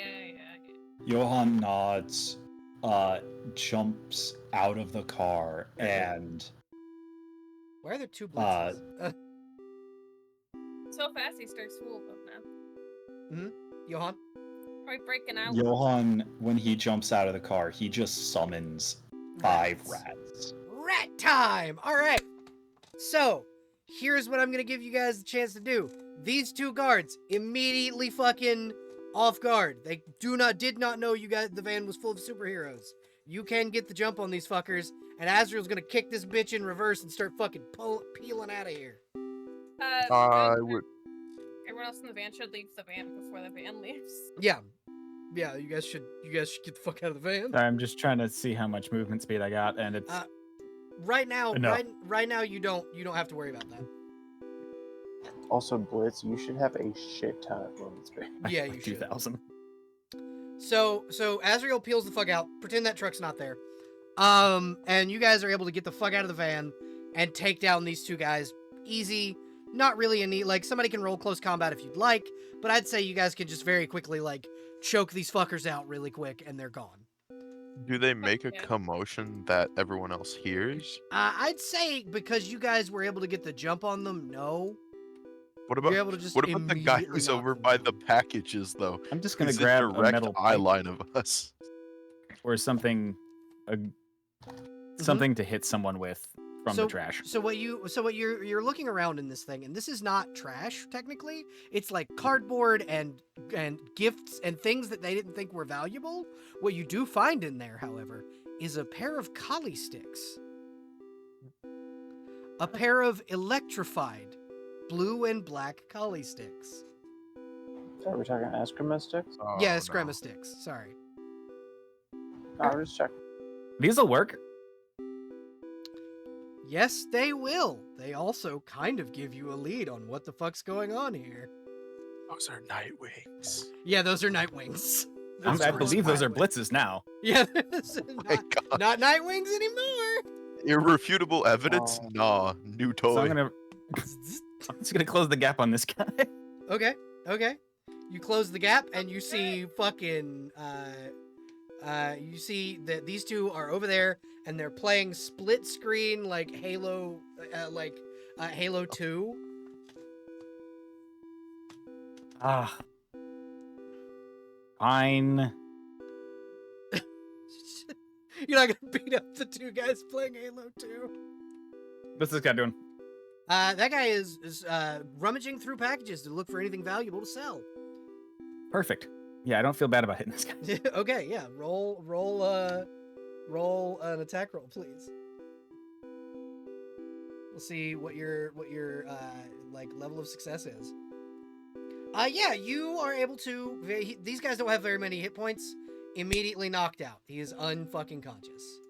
Johan nods, jumps out of the car, and Why are there two blitzes? So fast he starts full of them now. Johan? Are we breaking out? Johan, when he jumps out of the car, he just summons 5 rats. Rat time! All right. So, here's what I'm going to give you guys the chance to do. These two guards immediately fucking off guard. They did not know you guys the van was full of superheroes. You can get the jump on these fuckers, and Azrael's going to kick this bitch in reverse and start fucking peeling out of here. I would. Everyone else in the van should leave the van before the van leaves. Yeah. Yeah, you guys should get the fuck out of the van. Sorry, I'm just trying to see how much movement speed I got, and it's Right now, Enough. right now you don't have to worry about that. Also, Blitz, you should have a shit ton of movement speed. Yeah, you should. 2,000. So Azrael peels the fuck out. Pretend that truck's not there. And you guys are able to get the fuck out of the van and take down these two guys. Easy. Not really a need. Like, somebody can roll close combat if you'd like, but I'd say you guys can just very quickly, like, choke these fuckers out really quick and they're gone. Do they make a Yeah. commotion that everyone else hears? I'd say because you guys were able to get the jump on them, no. What You're about able to just what about the guy immediately who's knock over them by down. the packages though? I'm just gonna He's grab in a direct metal eye pipe line of us. or something, something to hit someone with from the trash. So what you're looking around in this thing, and this is not trash technically. It's like cardboard and gifts and things that they didn't think were valuable. What you do find in there, however, is a pair of collie sticks. A pair of electrified blue and black collie sticks. Are we talking excrement sticks? Oh, Yeah, no. Screma sticks. Sorry. I'll just check. These'll work. Yes, they will. They also kind of give you a lead on what the fuck's going on here. Those are Nightwings. Yeah, those are Nightwings. I Those are believe those are Nightwings. blitzes now. Yeah, My God. not Nightwings anymore. Irrefutable evidence? Oh. Nah, new toy. So I'm just gonna close the gap on this guy. Okay. You close the gap and you see fucking you see that these two are over there and they're playing split screen like Halo Halo 2. Ah. Fine. You're not gonna beat up the two guys playing Halo 2. What's this guy doing? That guy is rummaging through packages to look for anything valuable to sell. Perfect. Yeah, I don't feel bad about hitting this guy. Okay, yeah. Roll an attack roll, please. We'll see what your like level of success is. Yeah, you are able to. These guys don't have very many hit points. Immediately knocked out. He is unfucking conscious.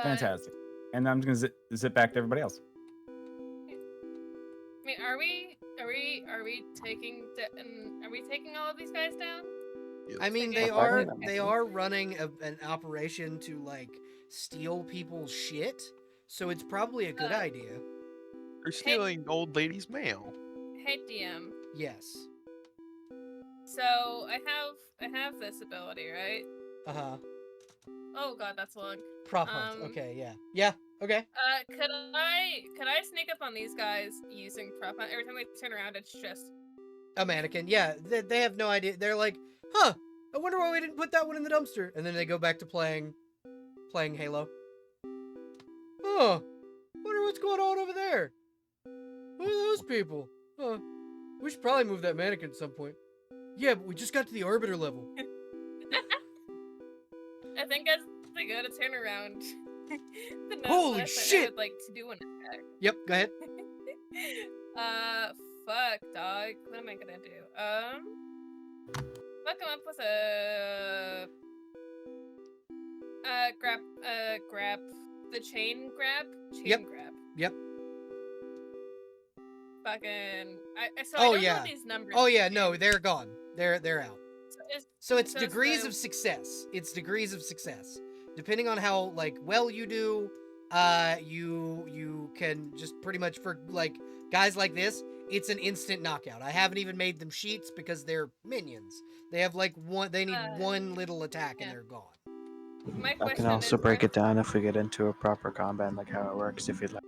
Fantastic. And I'm just gonna zip back to everybody else. I mean, are we taking all of these guys down? I mean, Taking they are running an operation to like steal people's shit, so it's probably a good idea. They're stealing old lady's mail. Hey DM. Yes. So I have this ability, right? Oh god, that's long. Prop hunt. Okay, yeah. Okay. Could I sneak up on these guys using prop hunt? Every time they turn around, it's just A mannequin. Yeah, they have no idea. They're like, huh? I wonder why we didn't put that one in the dumpster. And then they go back to playing Halo. Huh? Wonder what's going on over there. Who are those people? Huh? We should probably move that mannequin at some point. Yeah, but we just got to the orbiter level. I think as they go to turn around, Holy shit! I would like to do an attack. Yep, go ahead. Fuck, dog. What am I gonna do? I'll come up with a grab the chain grab. Grab. Yep. Fucking. I Oh don't yeah. know these numbers. Oh yeah. No, they're gone. They're out. So it's so degrees the- of success. It's degrees of success. Depending on how like well you do, you can just pretty much for like guys like this, it's an instant knockout. I haven't even made them sheets because they're minions. They have like one. They need one little attack and they're gone. My I question can also is, break it down if we get into a proper combat, like how it works, if you'd like.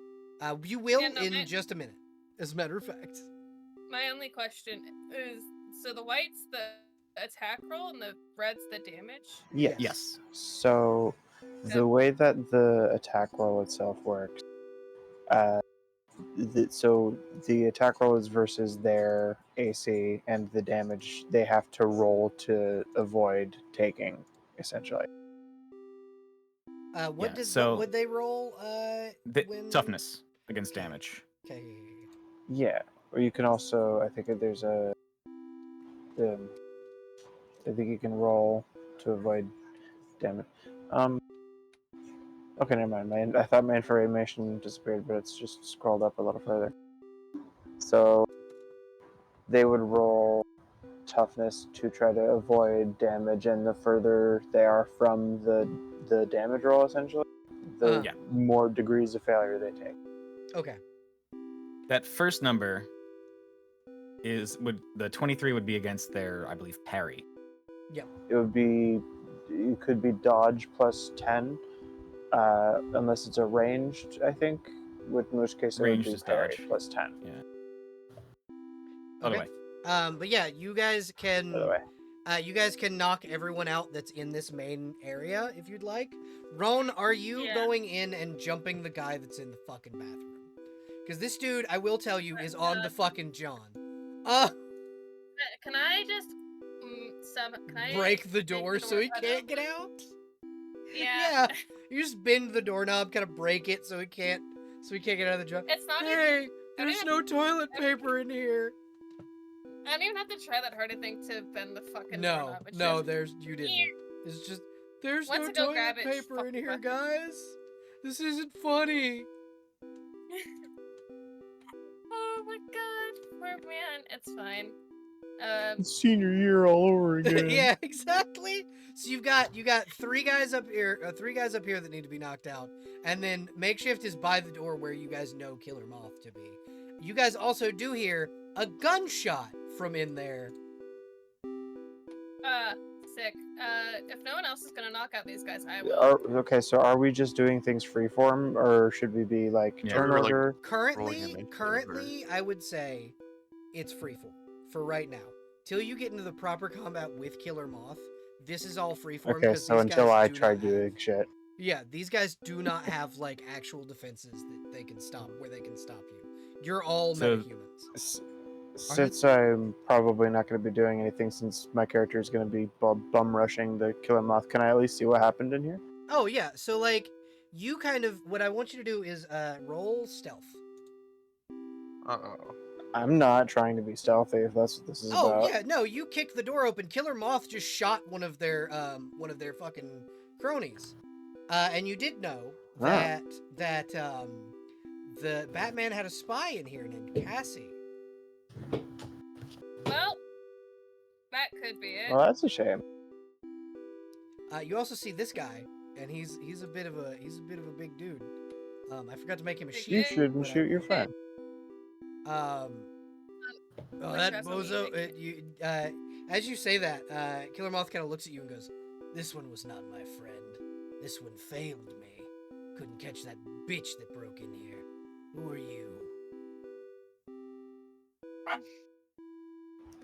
You will Yeah, no, in just a minute. As a matter of fact. My only question is, so the white's the attack roll and the red's the damage? Yes. So, the way that the attack roll itself works, so the attack roll is versus their AC, and the damage they have to roll to avoid taking, essentially. What so- would they roll? Toughness against damage. Okay. Yeah, or you can also, I think there's I think you can roll to avoid damage. Okay, never mind. I thought my information disappeared, but it's just scrolled up a little further. So they would roll toughness to try to avoid damage, and the further they are from the damage roll, essentially, the more degrees of failure they take. Okay. That first number the 23 would be against their, I believe, parry. It could be dodge plus 10, unless it's a ranged, I think, in which case it would Ranged be is parry dodge. plus 10. Yeah. Okay. Other way. But yeah, you guys can. By the way. You guys can knock everyone out that's in this main area if you'd like. Roan, are you going in and jumping the guy that's in the fucking bathroom? Because this dude, I will tell you, is on the fucking John. Can I just break the door so he can't get out? Yeah. You just bend the doorknob, kind of break it so he can't get out of the John. It's not Hey, there's no toilet paper in here. I don't even have to try that hard, I think, to bend the fucking No, doorknob. It's no, just, you didn't. It's just there's Once no I go toilet grab it, paper fuck in here, fuck. guys. This isn't funny. Oh my god, poor man. It's fine. Senior year all over again. Yeah, exactly. So you got three guys up here that need to be knocked out, and then Makeshift is by the door where you guys know Killer Moth to be. You guys also do hear a gunshot from in there. Sick. If no one else is gonna knock out these guys, I will. Okay, so are we just doing things freeform, or should we be like Yeah. turn We were, like, order? rolling initiative, Currently, I would say it's freeform for right now. Till you get into the proper combat with Killer Moth, this is all freeform. Okay, so until I try doing shit. Yeah, these guys do not have like actual defenses that they can stop where they can stop you. You're all So- metahumans. Since I'm probably not going to be doing anything, since my character is going to be bum rushing the Killer Moth, can I at least see what happened in here? Oh yeah, so like you kind of what I want you to do is roll stealth. Uh-oh. I'm not trying to be stealthy, if that's what this is Oh about. yeah, no, you kicked the door open. Killer Moth just shot one of their fucking cronies, and you did know Ah. that the Batman had a spy in here named Cassie. Well, that could be it. Well, that's a shame. You also see this guy, and he's a bit of a big dude. I forgot to make him a You sheep. You Okay, shouldn't but shoot your friend. Oh, Like, that that's what bozo! you think. As you say that, Killer Moth kind of looks at you and goes, "This one was not my friend. This one failed me. Couldn't catch that bitch that broke in here. Who are you?"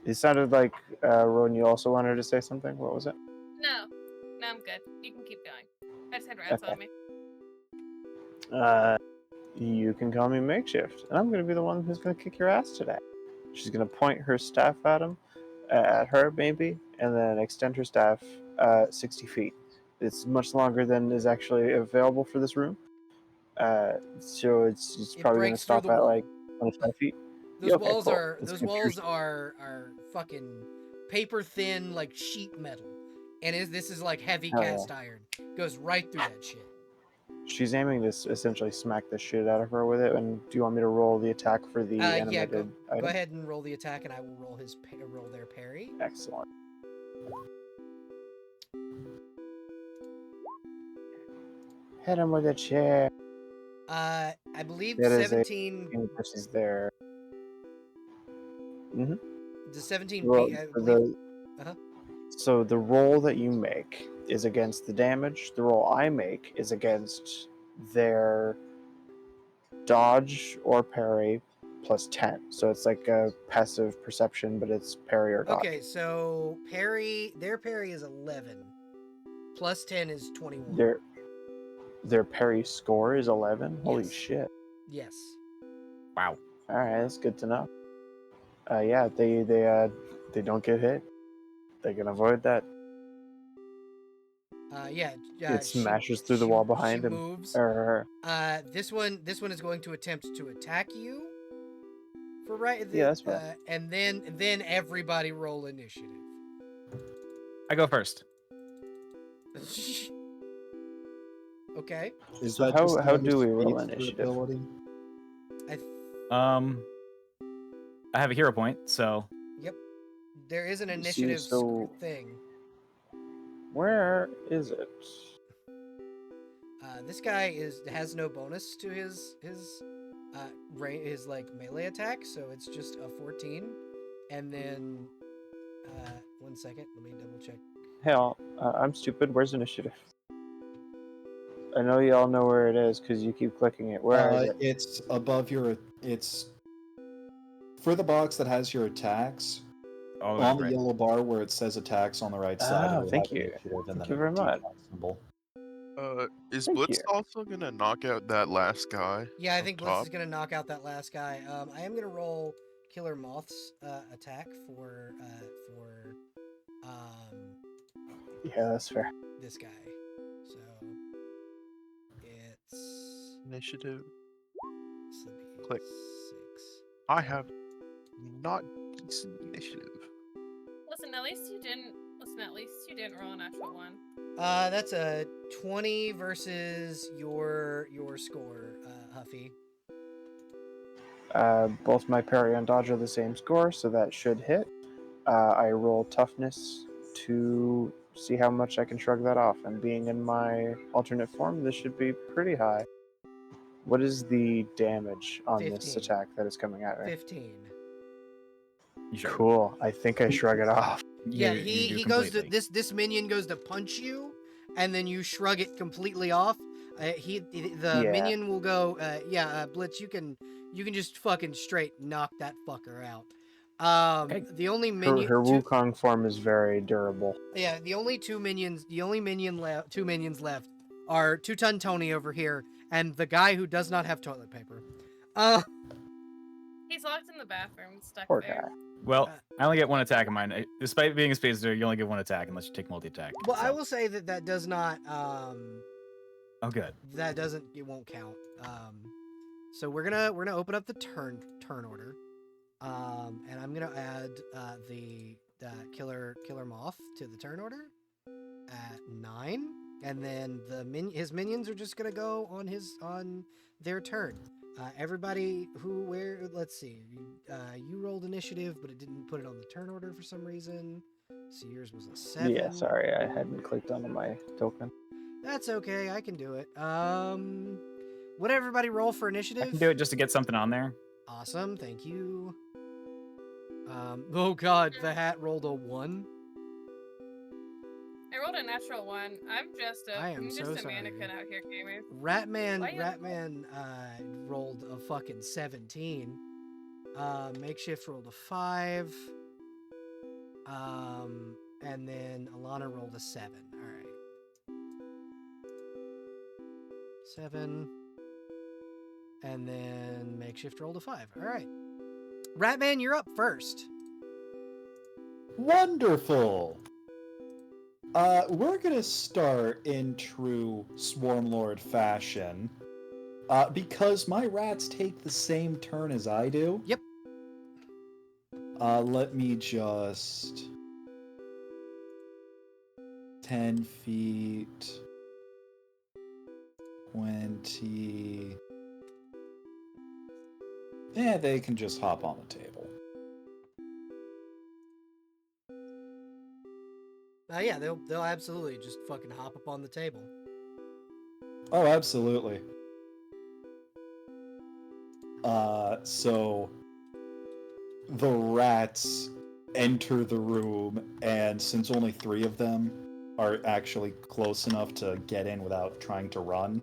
It sounded like, Ron, you also wanted to say something. What was it? No, I'm good. You can keep going. I just had rats Okay. on me. You can call me Makeshift, and I'm going to be the one who's going to kick your ass today. She's going to point her staff at him, at her maybe, and then extend her staff 60 feet. It's much longer than is actually available for this room. So it's It probably going to breaks through stop the at wall. like 25 feet. Those Okay, walls cool. are It's those gonna walls pierce- are fucking paper thin like sheet metal, and this is like heavy Hell yeah. cast iron. Goes right through that shit. She's aiming to essentially smack the shit out of her with it. And do you want me to roll the attack for the Yeah, animated go item? ahead and roll the attack, and I will roll their parry. Excellent. Hit him with a chair. I believe That is a 17. versus their. Mm-hmm. The 17 Well, beat. I for believe. the, So the roll that you make is against the damage. The roll I make is against their dodge or parry plus 10. So it's like a passive perception, but it's parry or dodge. Okay, so their parry is 11. Plus 10 is 21. Their parry score is 11. Holy Yes. shit! Yes. Wow. All right, that's good to know. Yeah, they don't get hit. They can avoid that. Yeah. It smashes through the wall behind she him. moves. Or This one is going to attempt to attack you. For right. Yeah, that's fine. And then everybody roll initiative. I go first. Okay. Is So that just how another do we roll speed initiative? ability? I have a hero point, so Yep. There is an See, initiative so- thing. Where is it? This guy has no bonus to his like melee attack, so it's just a 14. And then 1 second, let me double check. Hell, I'm stupid. Where's initiative? I know y'all know where it is because you keep clicking it. Where is it? It's above your. It's for the box that has your attacks. oh, On the right. yellow bar where it says attacks on the right side. Oh, it will thank have you. initiative and Thank then you a very much. decon symbol. Is Thank Blitz you. also gonna knock out that last guy? Yeah, I up think Blitz top? is gonna knock out that last guy. I am gonna roll Killer Moth's attack for Yeah, that's fair. this guy. So it's Initiative. this will be Click. 6. I have not decent initiative. Listen, at least you didn't. Roll a natural one. That's a 20 versus your score, Huffy. Both my parry and dodge are the same score, so that should hit. I roll toughness to see how much I can shrug that off. And being in my alternate form, this should be pretty high. What is the damage on this 15. attack that is coming at me? 15. You sure? Cool. I think I shrug it off. Yeah, You do he goes to completely. this minion goes to punch you, and then you shrug it completely off. The Yeah. minion will go, Blitz, you can just fucking straight knock that fucker out. Okay. The only Her, minion, her Wukong form is very durable. the only two minions left are 2-ton Tony over here and the guy who does not have toilet paper. He's locked in the bathroom, stuck Poor there. guy. Well, I only get one attack in mine. Despite being a space Spacer, you only get one attack unless you take multi-attack. Well, I so- will say that does not Oh, good. it won't count. So we're gonna open up the turn order, and I'm gonna add the killer moth to the turn order at 9, and then his minions are just gonna go on their turn. Everybody let's see, you rolled initiative, but it didn't put it on the turn order for some reason. So yours was a 7. Yeah, sorry, I hadn't clicked onto my token. That's okay, I can do it. Would everybody roll for initiative? I can do it just to get something on there. Awesome, thank you. Oh god, the hat rolled a 1. I rolled a natural 1. I'm just I am so a sorry. mannequin out here, gamers. Ratman rolled a fucking 17. Makeshift rolled a 5. And then Alana rolled a 7. Alright. 7. And then Makeshift rolled a 5. Alright. Ratman, you're up first. Wonderful. We're gonna start in true Swarmlord fashion. Because my rats take the same turn as I do. Yep. Let me just 10 feet, 20. Yeah, they can just hop on the table. Yeah, they'll absolutely just fucking hop up on the table. Oh, absolutely. So the rats enter the room, and since only 3 of them are actually close enough to get in without trying to run,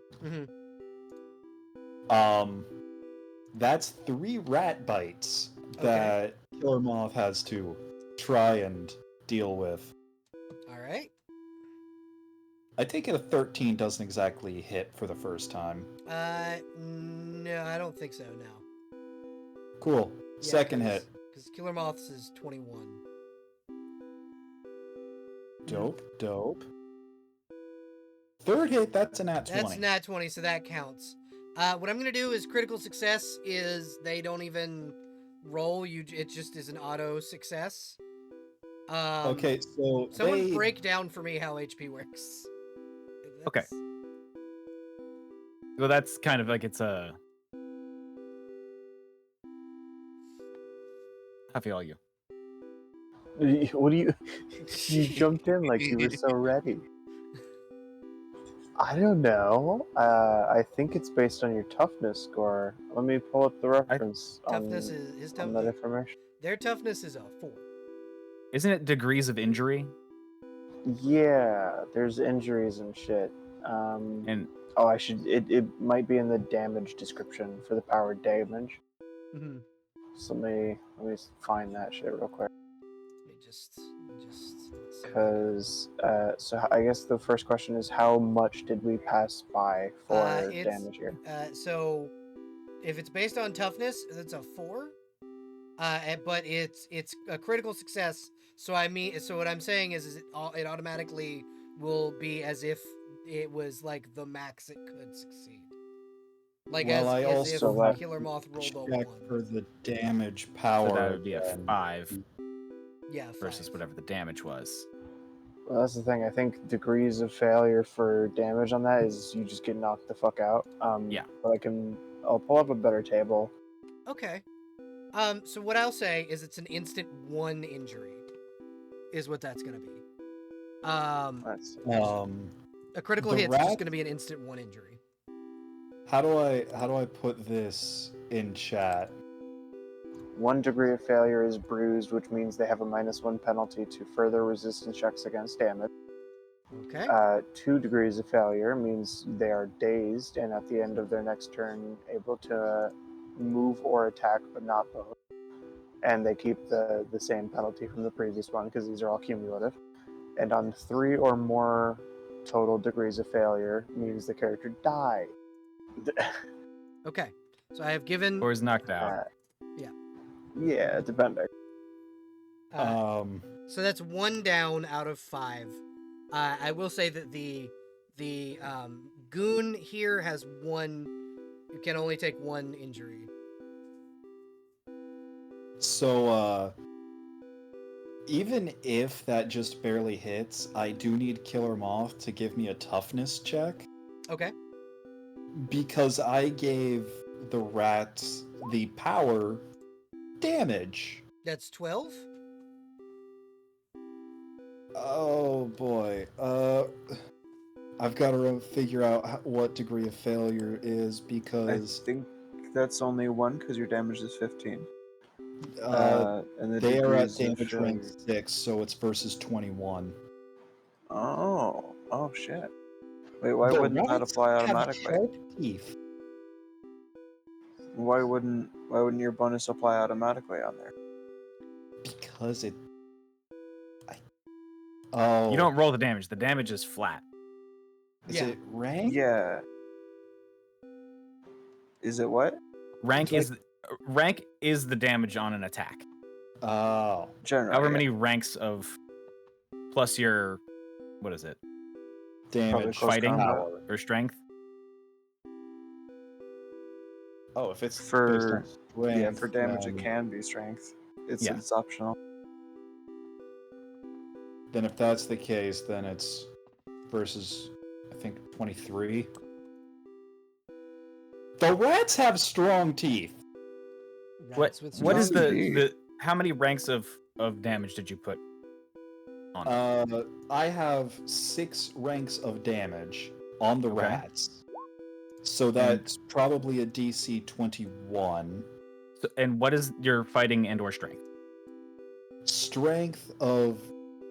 that's 3 rat bites that Killer Moth has to try and deal with. Alright. I take it a 13 doesn't exactly hit for the first time. No, I don't think so, no. Cool. Second hit. Because Killer Moth's is 21. Dope. Third hit, that's a nat 20. That's nat 20, so that counts. What I'm gonna do is critical success is they don't even roll. It just is an auto success. Okay, so someone break down for me how HP works. Okay. Well, that's kind of like it's a. How feel you? What do you... You jumped in like you were so ready. I don't know. I think it's based on your toughness score. Let me pull up the reference Toughness is his on that information. Their toughness is a 4. Isn't it degrees of injury? Yeah, there's injuries and shit. And I should. It might be in the damage description for the power damage. Mm-hmm. So let me find that shit real quick. Let me just. Because so I guess the first question is how much did we pass by for damage here? So if it's based on toughness, it's a 4. But it's a critical success. So what I'm saying is it automatically will be as if it was like the max it could succeed. Like well, as if Killer Moth rolled a check 1 for the damage power. so that would be a 5. Yeah, 5. Versus whatever the damage was. Well, that's the thing. I think degrees of failure for damage on that is you just get knocked the fuck out. Yeah. But I'll pull up a better table. Okay. So what I'll say is it's an instant 1 injury. is what that's gonna be. That's A critical the hit's just rat- gonna be an instant 1 injury. How do I put this in chat? 1 degree of failure is bruised, which means they have a -1 penalty to further resistance checks against damage. Okay. 2 degrees of failure means they are dazed and at the end of their next turn able to move or attack, but not both. And they keep the same penalty from the previous one because these are all cumulative. And on 3 or more total degrees of failure means the character dies. Okay. So I have given. Or is knocked out. Yeah, depending. So that's 1 down out of 5. I will say that the goon here has 1. You can only take 1 injury. So, even if that just barely hits, I do need Killer Moth to give me a toughness check. Okay. Because I gave the rats the power damage. That's 12. Oh boy. I've got to figure out what degree of failure is I because think that's only 1 because your damage is 15. And the they are at degrees of damage rank failure- 6, so it's versus 21. Oh shit. Wait, why The wouldn't that rats apply have automatically? sharp teeth. Why wouldn't your bonus apply automatically on there? Because it. Oh. You don't roll the damage. The damage is flat. Is Yeah. it rank? Yeah. Is it what? Rank It's rank is the damage on an attack. Oh. General. However yeah. many ranks of plus your what is it? Damage. close Fighting combat. or strength? Oh, if it's For- based on strength, Yeah, for damage it then- can be strength. Yeah. It's optional. Then if that's the case, then it's versus, I think, 23. The rats have strong teeth. Rats with What is strong the, Indeed. the how many ranks of damage did you put on it? I have 6 ranks of damage on the Okay. rats. So that's probably a DC 21. So, and what is your fighting and or strength? Strength of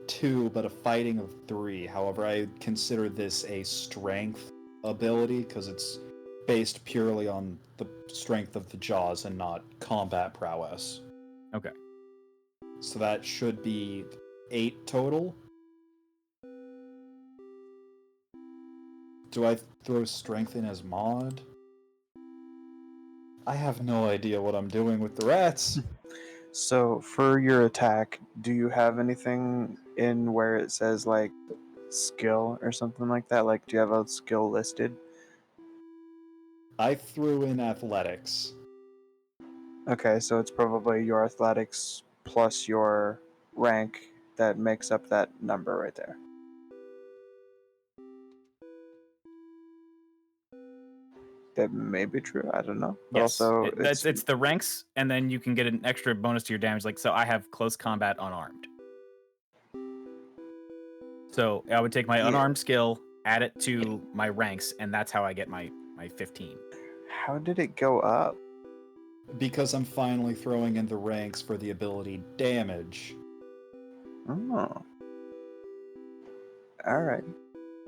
2, but a fighting of 3. However, I consider this a strength ability because it's based purely on the strength of the jaws and not combat prowess. Okay. So that should be 8 total. Do I throw strength in as mod? I have no idea what I'm doing with the rats. So for your attack, do you have anything in where it says like skill or something like that? Like, do you have a skill listed? I threw in athletics. Okay, so it's probably your athletics plus your rank that makes up that number right there. That may be true. I don't know. But Yes. also, It's the ranks, and then you can get an extra bonus to your damage. Like, so I have close combat unarmed. So I would take my Yeah. unarmed skill, add it to my ranks, and that's how I get my 15. How did it go up? Because I'm finally throwing in the ranks for the ability damage. Oh. All right.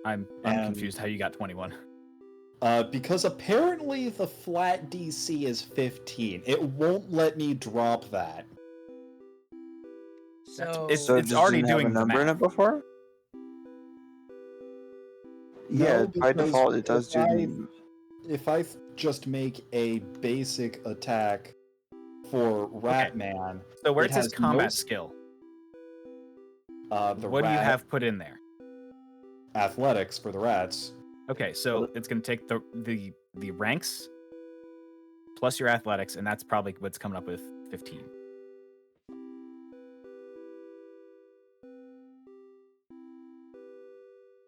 I'm And- confused how you got 21. Because apparently the flat DC is 15. It won't let me drop that. So It's So it just already didn't have doing a the number in math. it before? Yeah, No, by because default it does do the. If I just make a basic attack for Ratman, So where It it says has no combat s- skill, the what do you rat have put in there? athletics for the rats. Okay, so it's going to take the ranks plus your athletics, and that's probably what's coming up with 15.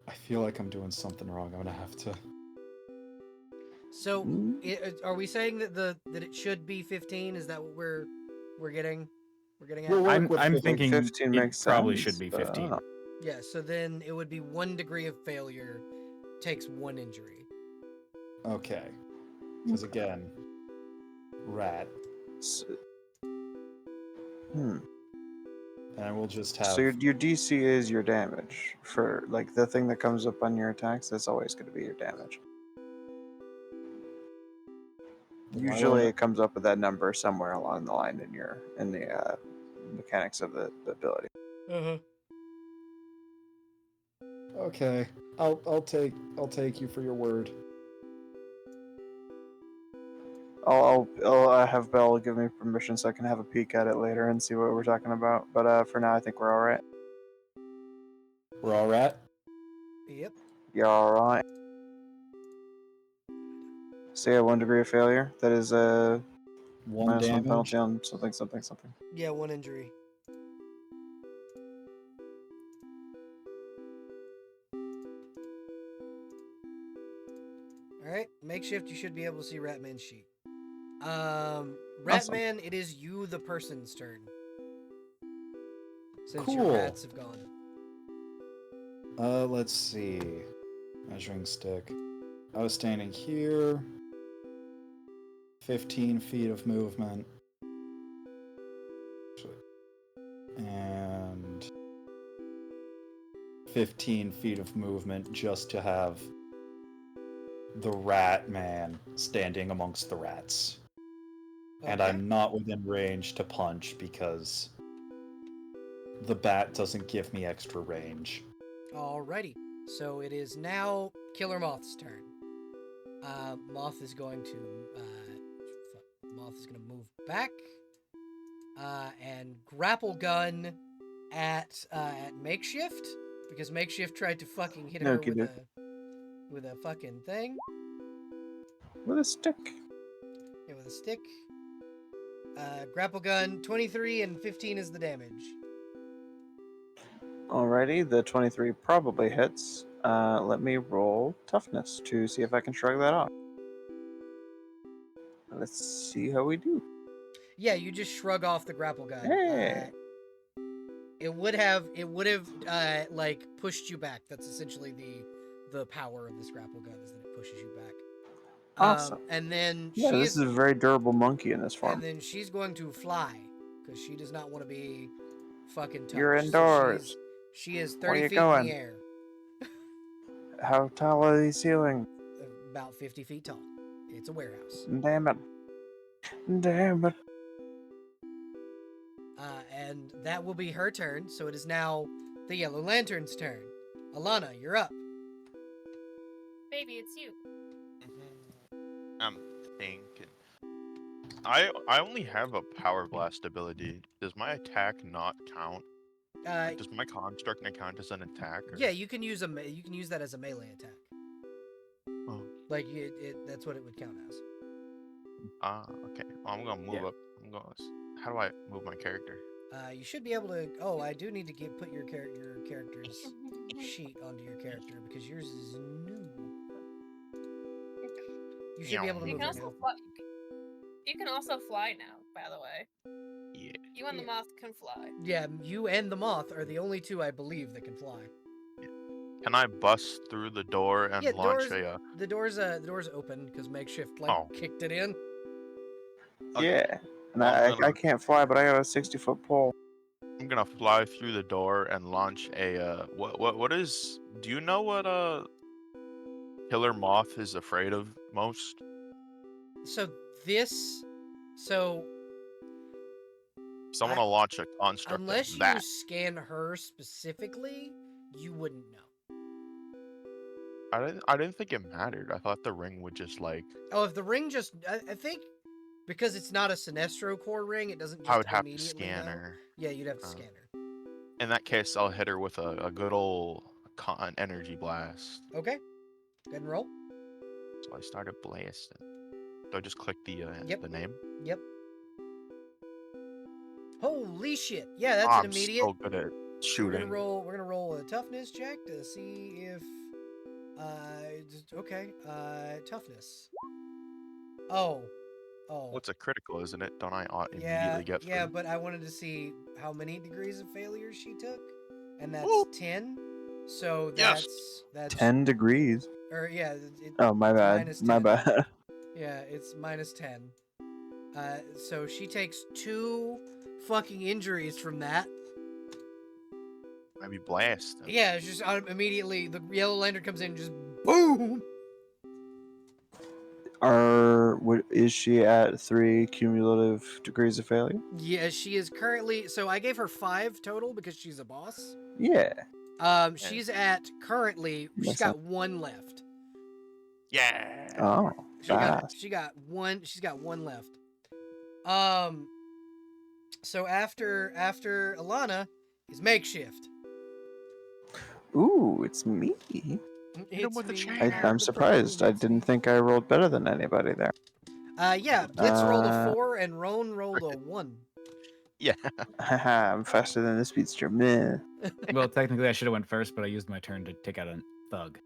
I feel like I'm doing something wrong. I'm gonna have to. So Hmm? are we saying that that it should be 15? Is that what we're getting? We're getting We'll at. work with I'm 15. thinking 15 it makes probably sense, should be but I 15. don't know. Yeah, so then it would be 1 degree of failure, takes 1 injury. Okay. Because again, rat. S- Hmm. And we'll just have. So your DC is your damage for like the thing that comes up on your attacks. That's always going to be your damage. Usually, it comes up with that number somewhere along the line in the mechanics of the ability. Okay. I'll take you for your word. I'll have Belle give me permission so I can have a peek at it later and see what we're talking about. But for now, I think we're all right. We're all rat? Yep. You're all right. So yeah, 1 degree of failure. That is a One minus 1 damage. penalty on something. Yeah, 1 injury. Alright, makeshift, you should be able to see Ratman's sheet. Ratman, it is you, the person's turn. Since your Cool. rats have gone. Let's see. Measuring stick. I was standing here. 15 feet of movement. And 15 feet of movement just to have the rat man standing amongst the rats. And Okay. I'm not within range to punch because the bat doesn't give me extra range. Alrighty. So it is now Killer Moth's turn. Moth is going to move back and grapple gun at Makeshift because Makeshift tried to fucking hit her Okey-doke. with a fucking thing. With a stick. Yeah, with a stick. Grapple gun 23 and 15 is the damage. Alrighty, the 23 probably hits. Let me roll toughness to see if I can shrug that off. Let's see how we do. Yeah, you just shrug off the grapple gun. Hey. It would have like pushed you back. That's essentially the power of this grapple gun is that it pushes you back. Awesome. And then Yeah, she this is a very durable monkey in this form. and then she's going to fly because she does not want to be fucking touched. You're So indoors. she is Where 30 you feet in going? the air, How tall are these ceilings? about 50 feet tall. It's a warehouse. Damn it. Damn it. And that will be her turn. So it is now the Yellow Lantern's turn. Alana, you're up. Baby, it's you. I'm thinking. I only have a power blast ability. Does my attack not count? Does my construct not count as an attack? Or... Yeah, you can use that as a melee attack. Oh. Like that's what it would count as. Okay. Well, I'm gonna move up. How do I move my character? You should be able to. Oh, I do need to put your character's sheet onto your character because yours is new. You should be able to You move can it also now. fly. You can also fly now, by the way. Yeah. You and the moth can fly. Yeah, you and the moth are the only two I believe that can fly. Can I bust through the door and launch a? The door's open because Makeshift kicked it in. Okay. Yeah. And Well, I can't fly, but I got a 60-foot pole. I'm gonna fly through the door and launch a. What is? Do you know what Killer Moth is afraid of most? Someone will launch a construct. Unless you scan her specifically, you wouldn't know. I didn't think it mattered. I thought the ring would just like. Oh, if the ring just, I think, because it's not a Sinestro core ring, it doesn't just I would have to immediately scan know. her. Yeah, you'd have to scan her. In that case, I'll hit her with a good old energy blast. Okay. Go ahead and roll. So I started blasting. Do I just click the name? Yep. Holy shit! Yeah, that's an immediate. I'm so good at shooting. We're gonna roll a toughness check to see if. Okay. Toughness. Oh, Oh. What's a critical, isn't it? Don't I Yeah, immediately get yeah, through? but I wanted to see how many degrees of failure she took, and that's Woo! 10. So Yes! that's 10 degrees. or yeah, Oh, my it's bad. minus My 10. bad. Yeah, it's minus 10. So she takes 2 fucking injuries from that. I'd be blasted. Yeah, it's just immediately the yellow lantern comes in and just boom. Is she at 3 cumulative degrees of failure? Yeah, she is currently. So I gave her 5 total because she's a boss. Yeah. She's at currently. She's Makes got 1 left. Yeah! Oh, fast. She got 1. She's got 1 left. So after Alana is Makeshift. Ooh, it's me. Hit him with the chain. I'm surprised. I didn't think I rolled better than anybody there. Yeah, Blitz rolled a 4 and Roan rolled a 1. Yeah. Haha, I'm faster than the speedster. Meh. Well, technically, I should have went first, but I used my turn to take out a thug.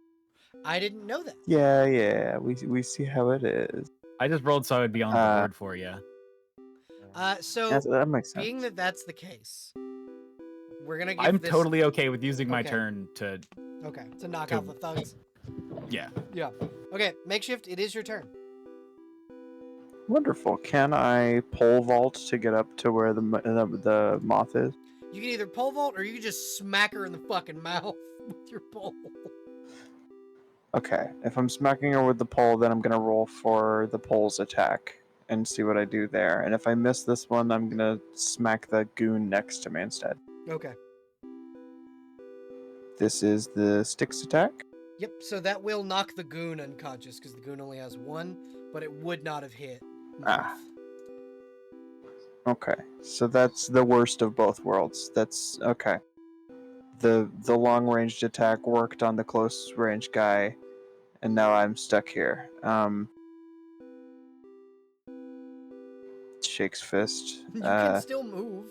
I didn't know that. Yeah. We see how it is. I just rolled so I would be on the board for you. So That makes sense. being that that's the case, we're gonna give I'm this. totally okay with using my Okay. turn to. Okay, to knock out the thugs. Yeah. Yeah. Okay, Makeshift, it is your turn. Wonderful. Can I pole vault to get up to where the moth is? You can either pole vault or you can just smack her in the fucking mouth with your pole. Okay. If I'm smacking her with the pole, then I'm gonna roll for the pole's attack and see what I do there. And if I miss this one, I'm gonna smack the goon next to me instead. Okay. This is the sticks attack. Yep, so that will knock the goon unconscious because the goon only has 1, but it would not have hit. Ah. Okay. So that's the worst of both worlds. That's okay. The long ranged attack worked on the close range guy, and now I'm stuck here. Shakes fist. You can still move.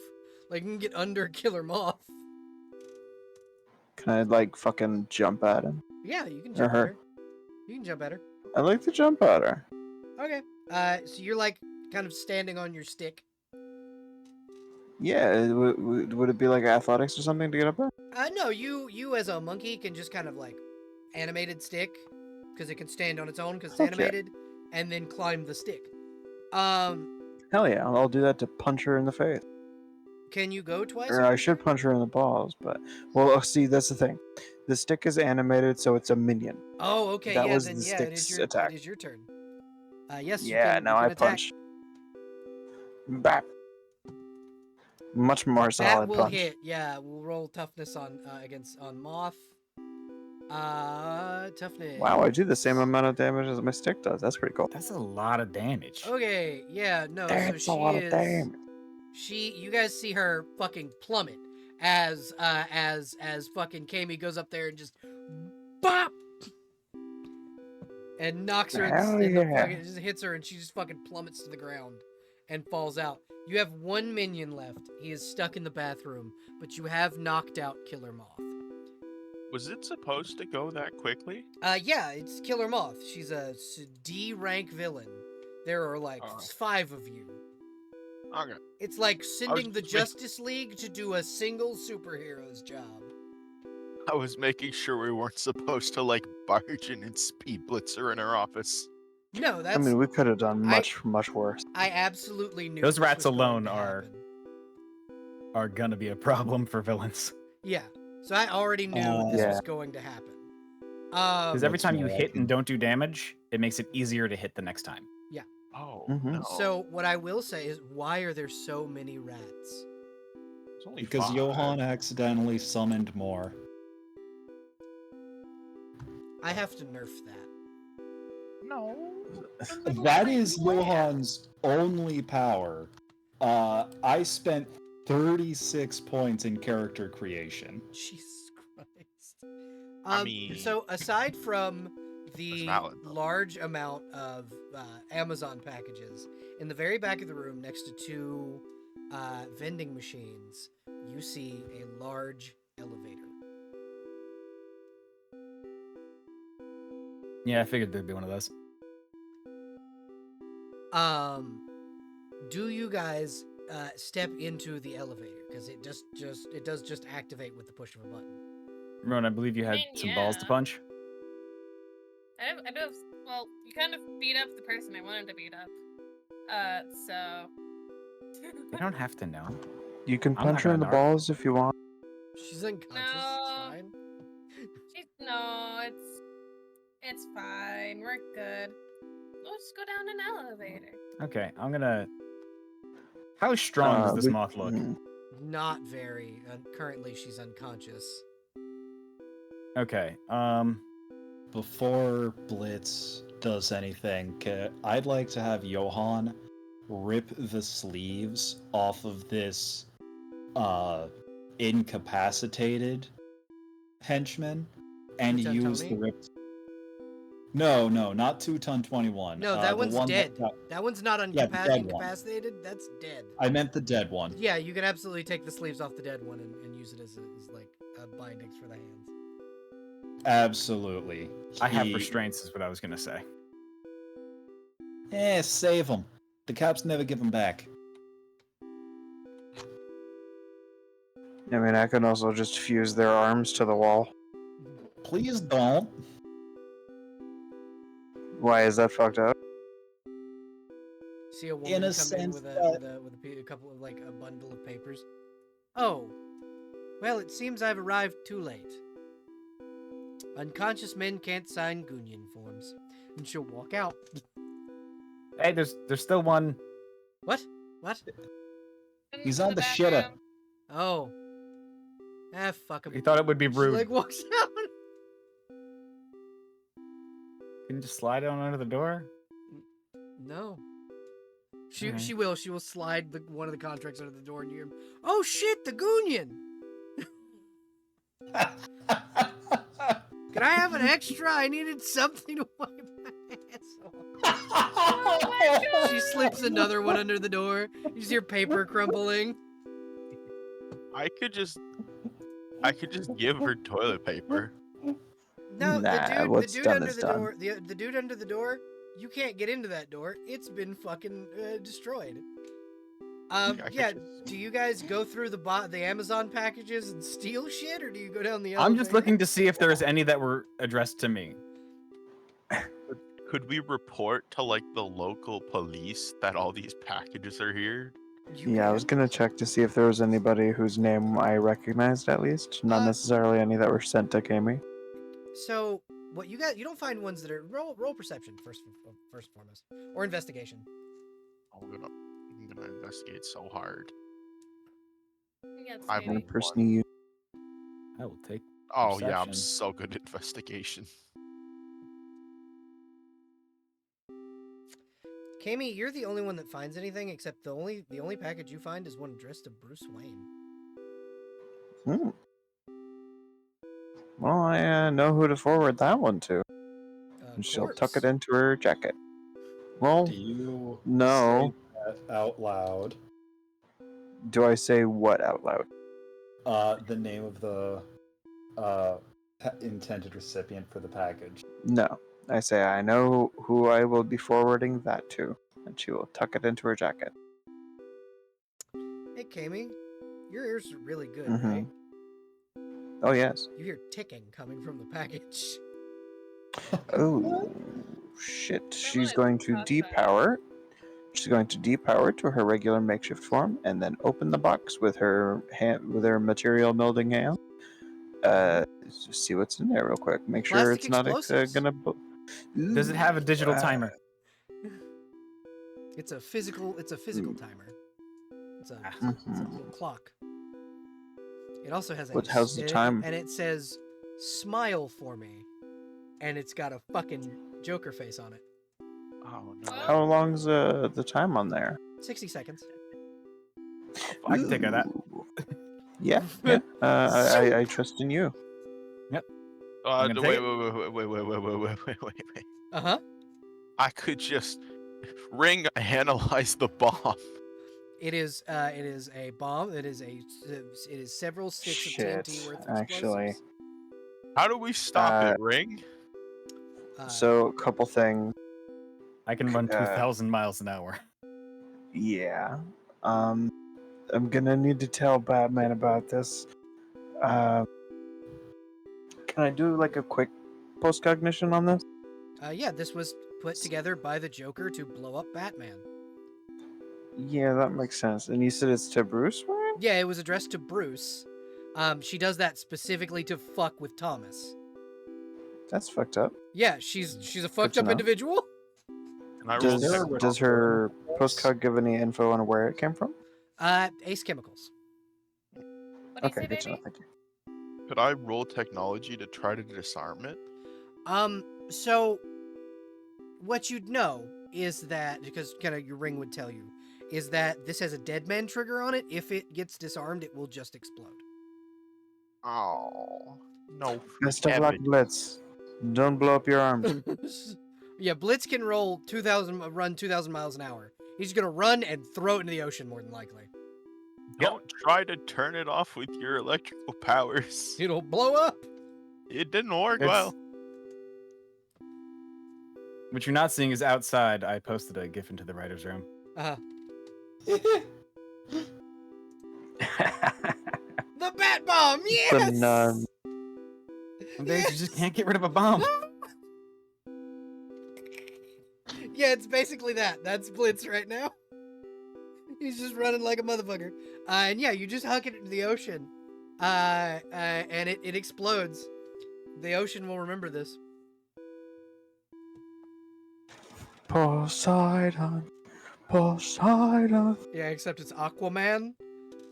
Like, you can get under Killer Moth. Can I like fucking jump at him? Yeah, you can jump her. at her. You can jump at her. I like to jump at her. Okay. So you're like kind of standing on your stick. Yeah, would it be like athletics or something to get up there? No, you as a monkey can just kind of like animated stick because it can stand on its own because it's Okay. animated, and then climb the stick. Hell yeah, I'll do that to punch her in the face. Can you go twice? Or I should punch her in the balls, but well, see, that's the thing. The stick is animated, so it's a minion. Oh, okay. That yeah, was then the yeah, it stick's attack. is your turn. Yes. Yeah, you now can I attack. punch. Bap. Much more That solid will punch. hit. Yeah, we'll roll toughness on Moth. Toughness. Wow, I do the same amount of damage as my stick does. That's pretty cool. That's a lot of damage. Okay, yeah, no. That's so a she lot is. of damage. You guys see her fucking plummet as fucking Kami goes up there and just bop and knocks her Hell in the yeah. fucking, just hits her and she just fucking plummets to the ground and falls out. You have 1 minion left. He is stuck in the bathroom, but you have knocked out Killer Moth. Was it supposed to go that quickly? Yeah, it's Killer Moth. She's a D rank villain. There are like 5 of you. Okay. It's like sending the just making- Justice League to do a single superhero's job. I was making sure we weren't supposed to like barge in and speed blitz her in her office. No, that's. I mean, we could have done much worse. I absolutely knew Those this rats was going alone to are- happen. Are gonna be a problem for villains. Yeah, so I already knew this Yeah. was going to happen. Because every That's time you more hit and likely. don't do damage, it makes it easier to hit the next time. Oh Mhm. no. So what I will say is, why are there so many rats? It's only Because 5. Johan accidentally summoned more. I have to nerf that. No. That is Johan's only power. I spent 36 points in character creation. Jesus Christ. I mean- So aside from the valid, though. large amount of Amazon packages in the very back of the room, next to 2 vending machines, you see a large elevator. Yeah, I figured there'd be one of those. Do you guys step into the elevator? Because it does just activate with the push of a button. Ron, I believe you had mean, some balls to yeah. punch. I do have, well, you kind of beat up the person I wanted to beat up. So. You don't have to know. You can I'm not punch her in gonna the narc. balls if you want. She's unconscious. No. It's fine. No, it's fine. We're good. We'll just go down an elevator. Okay, I'm gonna. How strong does this we- moth look? Not very. Currently, she's unconscious. Okay. Before Blitz does anything, I'd like to have Johan rip the sleeves off of this incapacitated henchman and Two-Ton use Tony? the ripped. No, not 2-Ton 21. No, that the one's one dead. That That one's not Yeah, the dead one. incapacitated. That's dead. I meant the dead one. Yeah, you can absolutely take the sleeves off the dead one and use it as like bindings for the hands. Absolutely. I have restraints, is what I was gonna say. Save them. The cops never give them back. I mean, I can also just fuse their arms to the wall. Please don't. Why is that fucked up? See a woman In a come in sense with that- a couple of like a bundle of papers. Oh, well, it seems I've arrived too late. Unconscious men can't sign Gunyan forms, and she'll walk out. Hey, there's still one. What? He's In on the shitter. bathroom. Oh. Fuck him. You thought it would be She rude. like walks out. Can you just slide on under the door? No. She Alright. she will slide one of the contracts under the door and you hear, oh shit, the Gunyan! Can I have an extra? I needed something to wipe my ass off. She slips another one under the door. You see her paper crumpling. I could just give her toilet paper. No, Nah, the what's dude done under is the done. door, the dude under the door, you can't get into that door. It's been fucking destroyed. I could Yeah. just- Do you guys go through the Amazon packages and steal shit, or do you go down the? I'm just elevator? looking to see if there's any that were addressed to me. Could we report to like the local police that all these packages are here? You Yeah, I was can. gonna check to see if there was anybody whose name I recognized at least. Not necessarily any that were sent to Kami. So what you got? You don't find ones that are roll perception first and foremost, or investigation. I'm gonna investigate so hard. Yes, I've maybe. been- Person you I will take. Oh yeah, I'm Perception. so good at investigation. Kami, you're the only one that finds anything, except the only package you find is one addressed to Bruce Wayne. Hmm. Well, I know who to forward that one to. And she'll tuck it into her jacket. Well, Do you no. say that out loud? Do I say what out loud? The name of the intended recipient for the package. No. I say I know who I will be forwarding that to, and she will tuck it into her jacket. Hey, Kami, your ears are really good, Mhm. right? Oh yes. You hear ticking coming from the package. Oh shit! She's wanna going to toss that. depower. She's going to depower to her regular makeshift form, and then open the box with her material melding hand. See what's in there real quick. Make sure Plastic it's not explosives. gonna. Does it have a digital timer? It's a physical timer. It's a little clock. It also has How's the time? and it says "Smile for me," and it's got a fucking Joker face on it. Oh no. How long's the time on there? 60 seconds. I can take care of that. Ooh. Yeah. I trust in you. I'm gonna Wait, take wait. Uh huh. I could just analyze the bomb. It is a bomb. It is several sticks of TNT Shit, worth of actually. explosives. How do we stop it, Ring? So a couple things. I can run Uh, 2,000 miles an hour. Yeah. I'm gonna need to tell Batman about this. Can I do like a quick post-cognition on this? Yeah, this was put together by the Joker to blow up Batman. Yeah, that makes sense. And you said it's to Bruce Wayne? Yeah, it was addressed to Bruce. She does that specifically to fuck with Thomas. That's fucked up. Yeah, she's a fucked to up know. individual. Can I roll Does her postcard give any info on where it came from? Ace Chemicals. What do you Okay, say, good to know. baby? Thank you. Could I roll technology to try to disarm it? So what you'd know is that, because kind of your ring would tell you, is that this has a dead man trigger on it. If it gets disarmed, it will just explode. Oh, no. Best of luck, Evan. Blitz. Don't blow up your arms. Yeah, Blitz can run 2,000 miles an hour. He's gonna run and throw it into the ocean more than likely. Don't try to turn it off with your electrical powers. It'll blow up. It didn't work It's- well. What you're not seeing is outside. I posted a GIF into the writer's room. The bat bomb. Yes. The nun. Some days you just can't get rid of a bomb. Yeah, it's basically that. That's Blitz right now. He's just running like a motherfucker. And yeah, you just huck it into the ocean. And it explodes. The ocean will remember this. Poseidon. Poseidon. Yeah, except it's Aquaman.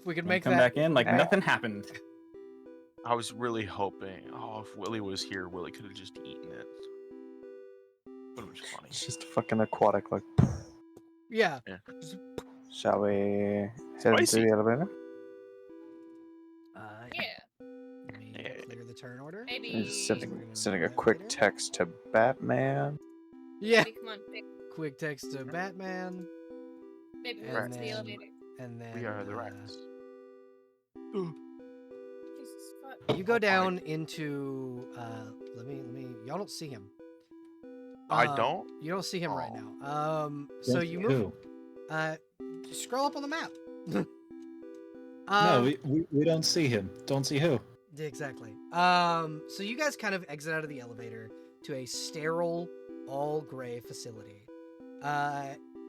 If we could make Come that. back in like nothing happened. I was really hoping, if Willie was here, Willie could have just eaten it. Would have been funny. It's just fucking aquatic, like. Yeah. Shall we head Spicy. into the elevator? Yeah. Let me clear the turn order. Maybe. Just We're gonna sending do a that quick later. text to Batman. Yeah. Maybe, come on, baby. Quick text to Batman. Baby, And where's the then- elevator? And then We are the rats. Jesus fuck. you go down into let me y'all don't see him. I don't? You don't see him right Oh. now. So you move scroll up on the map. No, we don't see him. Don't see who. Exactly. So you guys kind of exit out of the elevator to a sterile, all gray facility.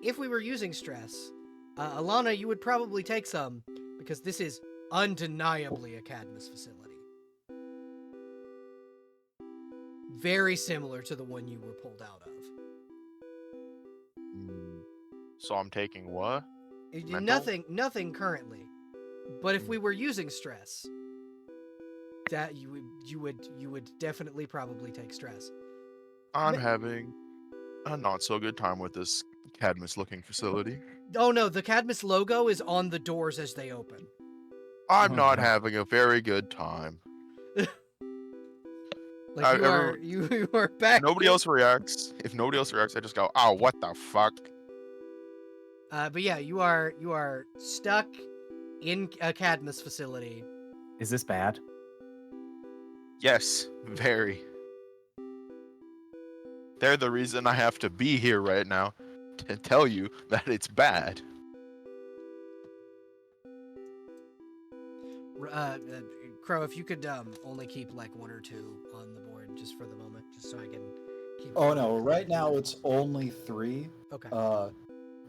If we were using stress, Alana, you would probably take some because this is undeniably a Cadmus facility. Very similar to the one you were pulled out of. So I'm taking what? Mental? Nothing currently. But if we were using stress, that you would definitely probably take stress. I'm Ma- having a not so good time with this Cadmus looking facility. Oh no, the Cadmus logo is on the doors as they open. I'm Oh, not no. having a very good time. Like you are back. Nobody else reacts. If nobody else reacts, I just go, "Oh, what the fuck?" But yeah, you are stuck in a Cadmus facility. Is this bad? Yes, very. They're the reason I have to be here right now to tell you that it's bad. Crow, if you could only keep like one or two on the board just for the moment, just so I can keep. Oh no, right now it's only 3. Okay.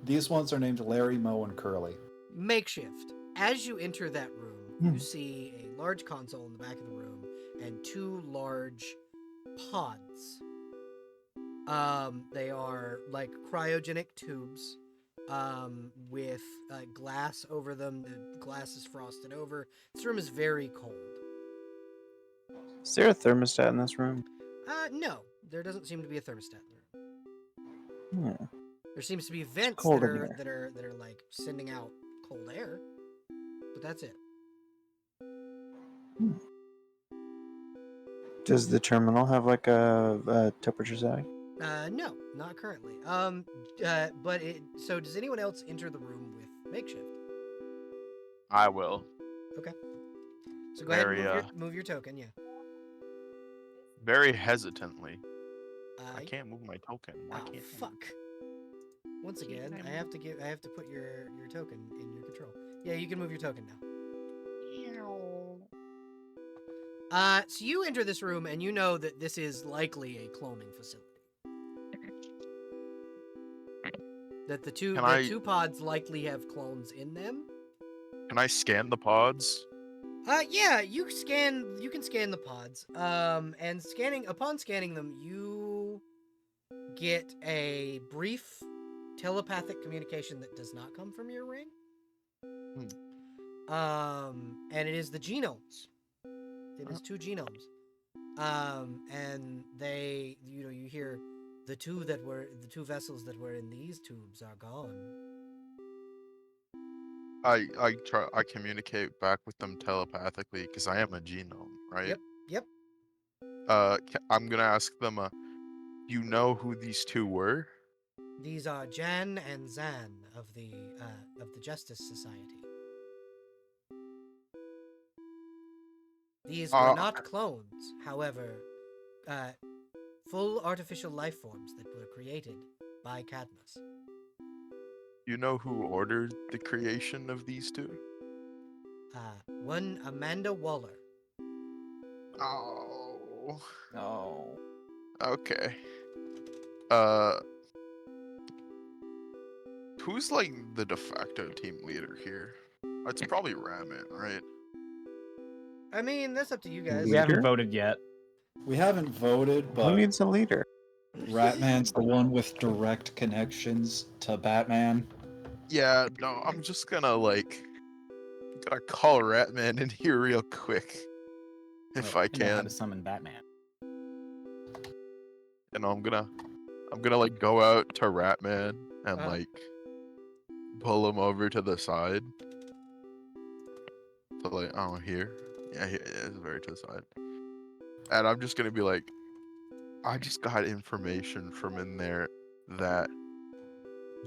These ones are named Larry, Moe, and Curly. Makeshift. As you enter that room, you see a large console in the back of the room and 2 large pods. They are like cryogenic tubes with glass over them. The glass is frosted over. This room is very cold. Is there a thermostat in this room? No, there doesn't seem to be a thermostat in the room. Hmm. There seems to be vents cold that in are, here. that are like sending out cold air, but that's it. Does the terminal have like a temperature setting? No, not currently. But so does anyone else enter the room with makeshift? I will. So go ahead and Very, move your token, yeah. Very hesitantly. Uh, I can't move my token. Why Oh, can't fuck. Once again, I have to put your token in your control. Yeah, you can move your token now. So you enter this room and you know that this is likely a cloning facility. That the two pods likely have clones in them. Can I scan the pods? Yeah, you can scan the pods. And upon scanning them, you get a brief telepathic communication that does not come from your ring. And it is the genomes. It is 2 genomes. And they, you hear the two vessels that were in these tubes are gone. I communicate back with them telepathically because I am a genome, right? Yep. I'm gonna ask them. You know who these 2 were? These are Jan and Zan of the Justice Society. These were not clones, however, full artificial life forms that were created by Cadmus. You know who ordered the creation of these 2? One Amanda Waller. Oh. Oh. Okay. Who's like the de facto team leader here? It's probably Ramet, right? I mean, that's up to you guys. We haven't Leader? voted yet. We haven't voted, Who but needs a leader? Ratman's the one with direct connections to Batman. Yeah, no, I'm just gonna call Ratman in here real quick. If I know how to can. summon Batman. You know, I'm gonna like go out to Ratman and like pull him over to the side. So like, oh, here? Yeah, it's very to the side. And I'm just gonna be like, I just got information from in there that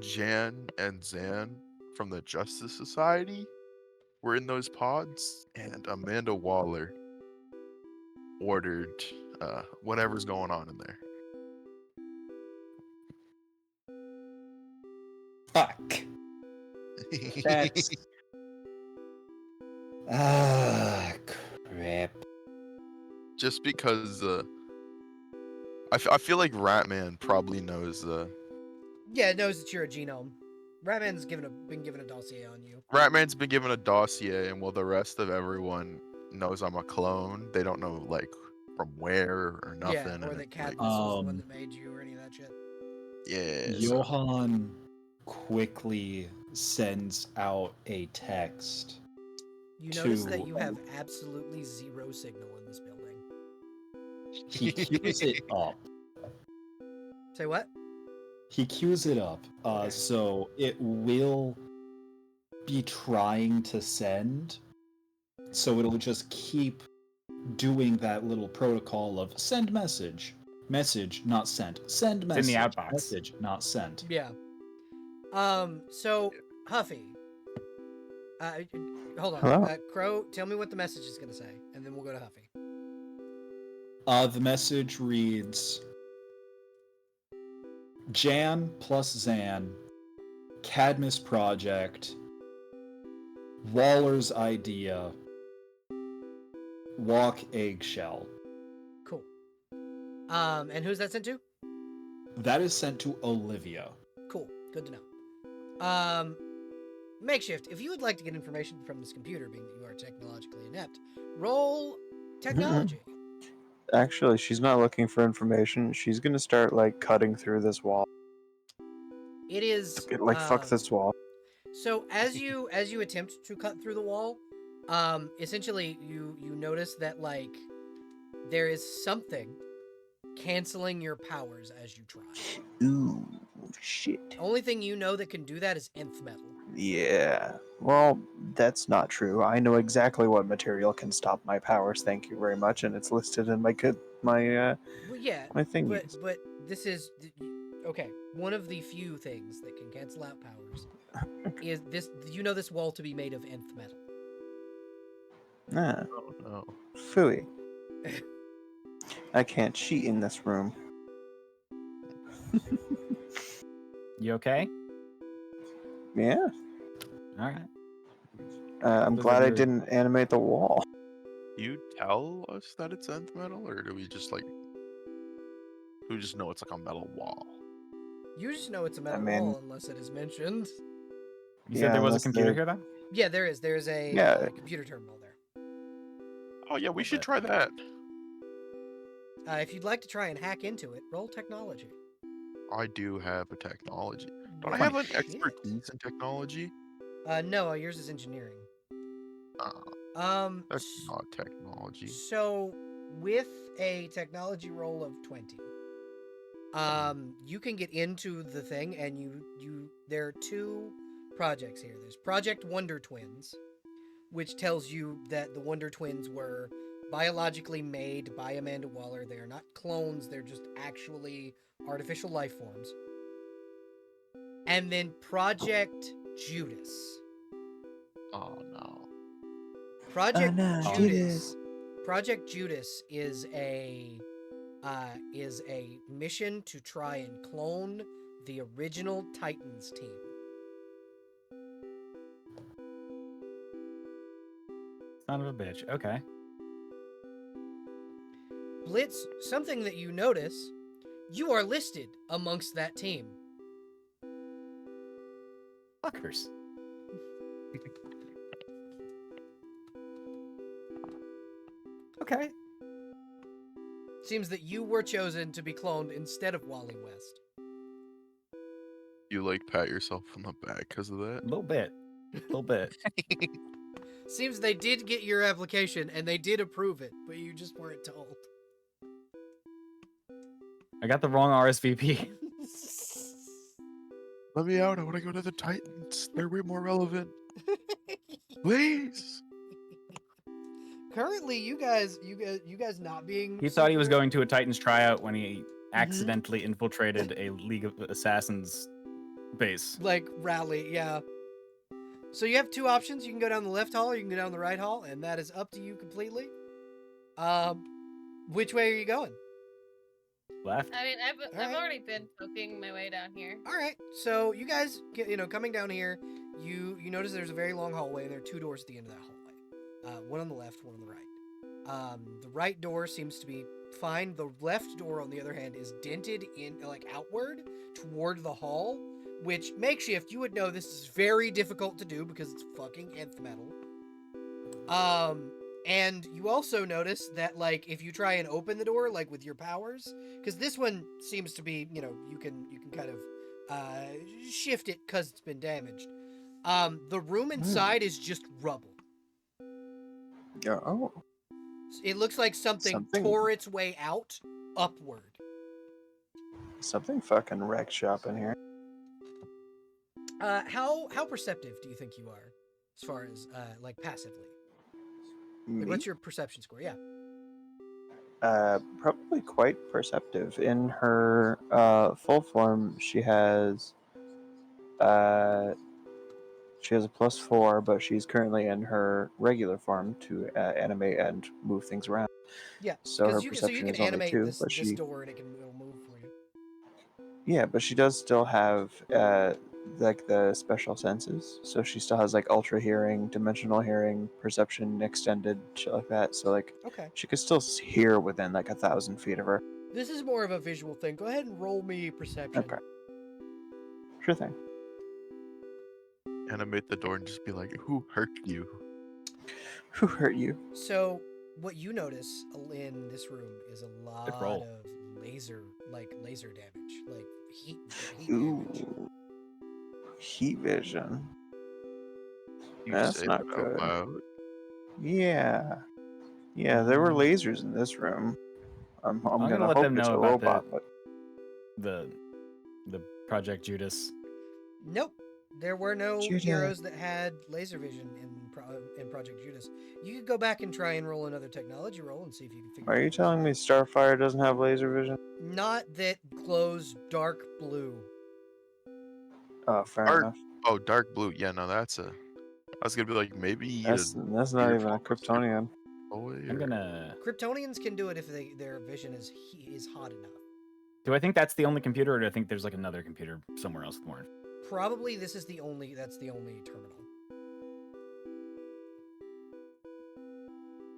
Jan and Zan from the Justice Society were in those pods, and Amanda Waller ordered whatever's going on in there. Fuck. That's... crap. Just because I feel like Ratman probably knows Yeah, it knows that you're a genome. Ratman's been given a dossier on you. Ratman's been given a dossier, and while the rest of everyone knows I'm a clone, they don't know like from where or nothing. Yeah, or and that it's like, Cadmus was the one that made you or any of that shit. yeah. Johan quickly sends out a text. You notice that you have absolutely 0 signal in this building. He queues it up. Say what? He queues it up. Okay. So it will be trying to send. So it'll just keep doing that little protocol of send message. Message not sent. Send message. It's in the outbox. Message not sent. Yeah. So Huffy. Hold on. Hello. Crow, tell me what the message is gonna say, and then we'll go to Huffy. The message reads Jan plus Zan, Cadmus Project, Waller's idea, walk eggshell. Cool. And who's that sent to? That is sent to Olivia. Cool. Good to know. Makeshift, if you would like to get information from this computer, being that you are technologically inept, roll technology. Actually, she's not looking for information. She's gonna start like cutting through this wall. It is Fuck this wall. So as you attempt to cut through the wall, essentially you notice that like there is something canceling your powers as you try. Ooh, shit. Only thing you know that can do that is nth metal. Yeah. Well, that's not true. I know exactly what material can stop my powers. Thank you very much, and it's listed in my Well, yeah, my thingies. but this is okay. One of the few things that can cancel out powers is this. You know this wall to be made of nth metal. Ah, Oh no. phooey. I can't cheat in this room. You okay? Yeah. All right. I'm Those are glad I very- didn't animate the wall. You tell us that it's nth metal, or do we just like? We just know it's like a metal wall. You just know it's a metal mean- wall unless it is mentioned. You said there was a unless computer they- here, though? Yeah, there is. There is a Yeah. computer terminal there. Oh yeah, we I'll should bet. try that. If you'd like to try and hack into it, roll technology. I do have a technology. Don't I Holy have an shit. expertise in technology? No, yours is engineering. That's not technology. So with a technology roll of 20, you can get into the thing, and you there are two projects here. There's Project Wonder Twins, which tells you that the Wonder Twins were biologically made by Amanda Waller. They are not clones, they're just actually artificial life forms. And then Project Judas. Oh no. Project no, Judas. Project Judas is a mission to try and clone the original Titans team. Son of a bitch. Okay. Blitz, something that you notice, you are listed amongst that team. Fuckers. Okay. Seems that you were chosen to be cloned instead of Wally West. You like pat yourself on the back because of that? A little bit. A little bit. Seems they did get your application and they did approve it, but you just weren't told. I got the wrong RSVP. Let me out. I want to go to the Titans. They're way more relevant. Please. Currently, you guys not being. He thought he was super- going to a Titans tryout when he accidentally infiltrated a League of Assassins base. like rally, yeah. So you have two options. You can go down the left hall or you can go down the right hall, and that is up to you completely. Which way are you going? Left. I mean, I've Alright. already been poking my way down here. All right. So you guys, coming down here, you notice there's a very long hallway, and there are two doors at the end of that hallway. One on the left, one on the right. The right door seems to be fine. The left door, on the other hand, is dented in outward toward the hall, which makeshift. You would know this is very difficult to do because it's fucking nth metal. And you also notice that if you try and open the door with your powers, because this one seems to be you can kind of shift it because it's been damaged. The room inside is just rubble. Oh. It looks like something tore its way out upward. Something fucking wrecked shop in here. How perceptive do you think you are, as far as passively? Me? What's your perception score? Yeah. Probably quite perceptive. In her full form, she has a +4, but she's currently in her regular form to animate and move things around. Yeah. So her you perception can is only animate 2, this but this door and it'll move for you. Yeah, but she does still have the special senses. So she still has ultra hearing, dimensional hearing, perception extended, shit like that. So Okay. she could still hear within 1,000 feet of her. This is more of a visual thing. Go ahead and roll me perception. Okay. Sure thing. Animate the door and just be like, "Who hurt you?" Who hurt you? So what you notice in this room is a lot roll. of laser damage, heat Ooh. damage. Heat vision. You That's say not that good. out loud. Yeah. Yeah, there were lasers in this room. I'm gonna gonna let hope them it's know a about robot, but The Project Judas. Nope. There were no Judas. heroes that had laser vision in Project Judas. You could go back and try and roll another technology roll and see if you can figure. are you telling me Starfire doesn't have laser vision? Not that glows dark blue. Oh, fair Art- enough. Oh, dark blue. Yeah, no, that's a. I was gonna be like, maybe That's not even a Kryptonian. I'm gonna. Kryptonians can do it if their vision is hot enough. Do I think that's the only computer, or do I think there's another computer somewhere else with more? probably this is the only terminal.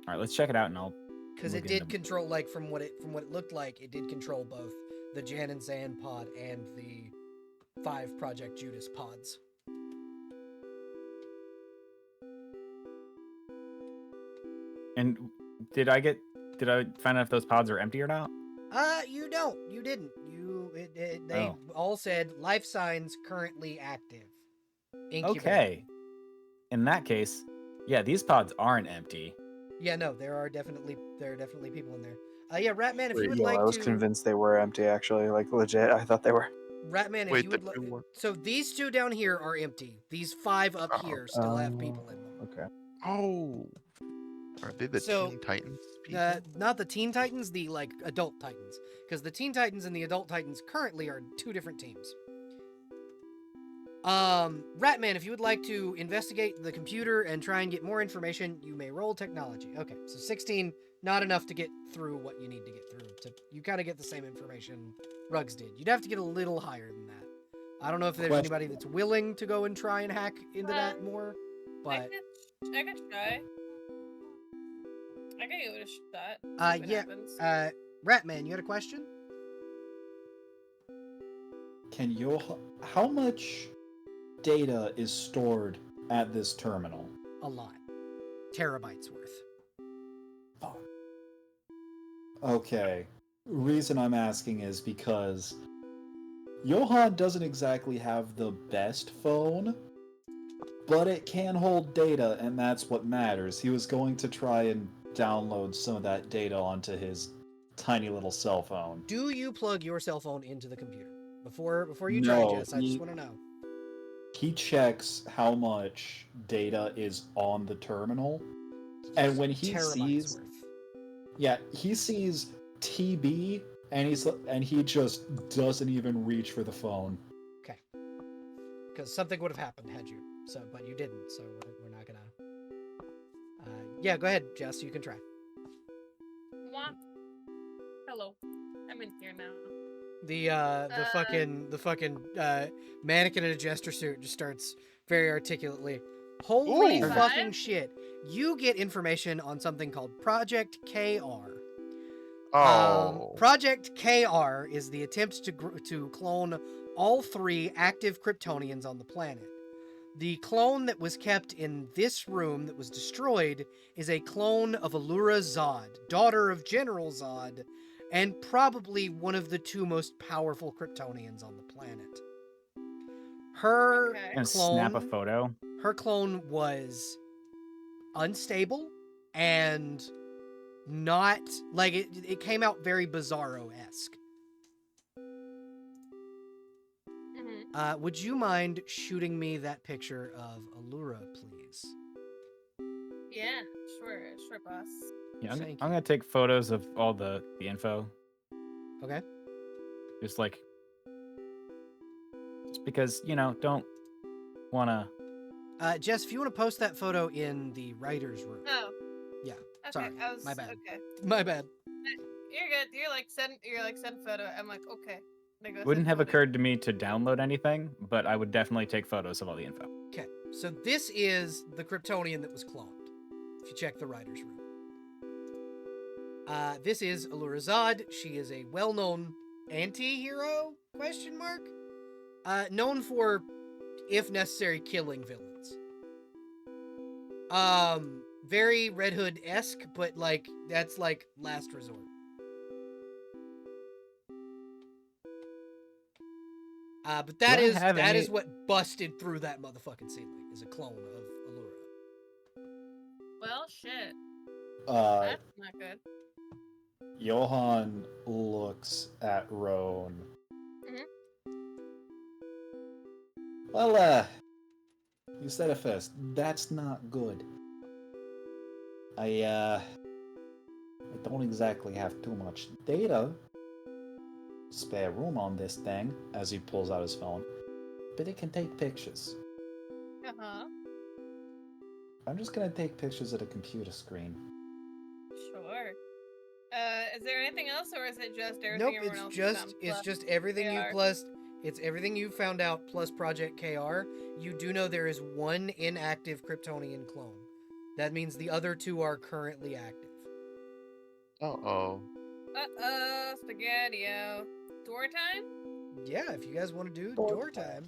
All right, let's check it out, and I'll. Because it did control, like, from what it looked like, it did control both the Jan and Zan pod and the 5 Project Judas pods. And did I find out if those pods are empty or not? You don't. You didn't. They all said life signs currently active. Incubator. Okay. In that case, yeah, these pods aren't empty. Yeah, no, there are definitely people in there. Yeah, Ratman, if you would Yeah, like I was to. convinced they were empty, actually. Like, legit, I thought they were. Ratman, if Wait, you the would two like. were- So these 2 down here are empty. These 5 up here still have people in them. Okay. Oh, are they the So, Teen Titans people? Not the Teen Titans, the like adult Titans, because the Teen Titans and the adult Titans currently are 2 different teams. Ratman, if you would like to investigate the computer and try and get more information, you may roll technology. Okay, so 16, not enough to get through what you need to get through. You kind of get the same information Ruggs did. You'd have to get a little higher than that. I don't know if there's anybody that's willing to go and try and hack into that more, but I could try. I could give it a shot. See what yeah. happens. Ratman, you had a question? How much data is stored at this terminal? A lot. Terabytes worth. Okay. Reason I'm asking is because Johan doesn't exactly have the best phone, but it can hold data, and that's what matters. He was going to try and download some of that data onto his tiny little cell phone. Do you plug your cell phone into the computer? Before you try, Jess, I just want to know. He checks how much data is on the terminal, and when he Terabytes worth. he sees TB, and he just doesn't even reach for the phone. Okay. Because something would have happened had you. But you didn't, so we're not gonna. Yeah, go ahead, Jess. You can try. Mwah. Hello. I'm in here now. The fucking mannequin in a jester suit just starts very articulately. Holy Ooh. fucking shit! You get information on something called Project KR. Oh, Project KR is the attempt to clone all 3 active Kryptonians on the planet. The clone that was kept in this room that was destroyed is a clone of Allura Zod, daughter of General Zod, and probably one of the 2 most powerful Kryptonians on the planet. Her Okay. And clone, snap a photo. her clone was unstable and not like it came out very Bizarro-esque. Mm-hmm. Would you mind shooting me that picture of Allura, please? Yeah, sure, boss. Yeah, I'm Thank gonna take photos of all the info. Okay. Just because, don't wanna. Jess, if you want to post that photo in the writer's room. Oh. Yeah. Okay, Sorry, my bad. Okay. My bad. You're good. You're like send photo. I'm like, okay. They go, Wouldn't send have photo. occurred to me to download anything, but I would definitely take photos of all the info. Okay, so this is the Kryptonian that was cloned. If you check the writer's room. This is Allura Zod. She is a well-known anti-hero? Question mark? Known for, if necessary, killing villains. Very Red Hood-esque, but that's last resort. But that is what busted through that motherfucking ceiling, is a clone of Allura. Well, shit. Uh, That's not good. Johan looks at Roan. Mhm. Well, you said it first. That's not good. I don't exactly have too much data. Spare room on this thing, as he pulls out his phone. But it can take pictures. Uh-huh. I'm just gonna take pictures of the computer screen. Sure. Is there anything else, or is it just everything Nope, everyone it's else has just done it's plus just everything you AR? plus It's everything you found out plus Project KR. You do know there is one inactive Kryptonian clone. That means the other two are currently active. Uh-oh. Spaghetti-o. Door time? Yeah, if you guys want to do Door door time.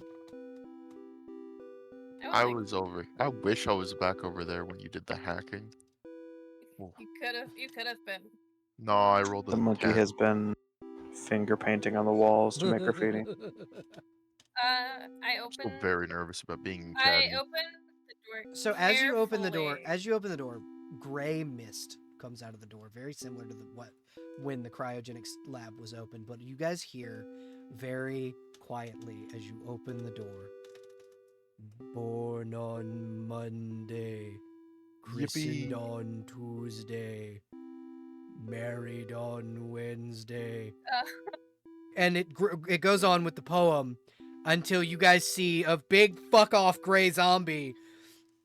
I Like, was over. I wish I was back over there when you did the hacking. Ooh. you could have been. No, I rolled The a monkey 10. has been finger painting on the walls to make graffiti. I I'm still open. very nervous about being in I Cadney. open the door. So as you open the door, carefully. gray mist comes out of the door, very similar to when the cryogenics lab was open. But you guys hear very quietly as you open the door. Born on Monday, christened Yippee. on Tuesday, married on Wednesday, and it goes on with the poem until you guys see a big fuck off gray zombie.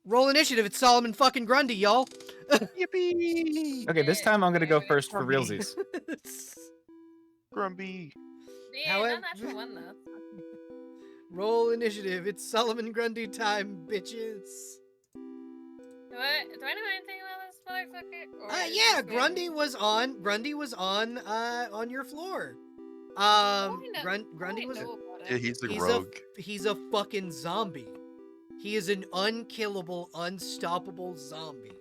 Roll initiative. It's Solomon fucking Grundy, y'all. Yippee! Okay, this time I'm gonna go first for Grumpy. realsies. Grumpy. Yeah, However- not natural one though. Roll initiative. It's Solomon Grundy time, bitches. Do I know anything about this motherfucker? Or is Yeah, this Grundy game- was on your floor. Grundy was. know about Yeah, it? he's the He's rogue. he's a fucking zombie. He is an unkillable, unstoppable zombie.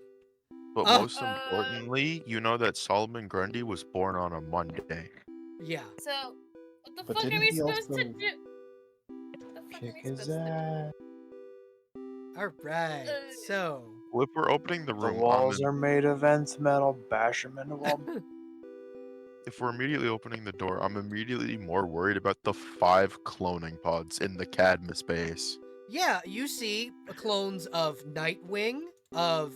But Uh, most importantly, you know that Solomon Grundy was born on a Monday. Yeah. So, what the But fuck are didn't we he supposed to also do? What the fuck Kick are we his supposed to ass. All right. So. Well, if we're opening the The room, walls are made of nth metal. Bash them into wall. if we're immediately opening the door, I'm immediately more worried about the 5 cloning pods in the Cadmus base. Yeah, you see clones of Nightwing, of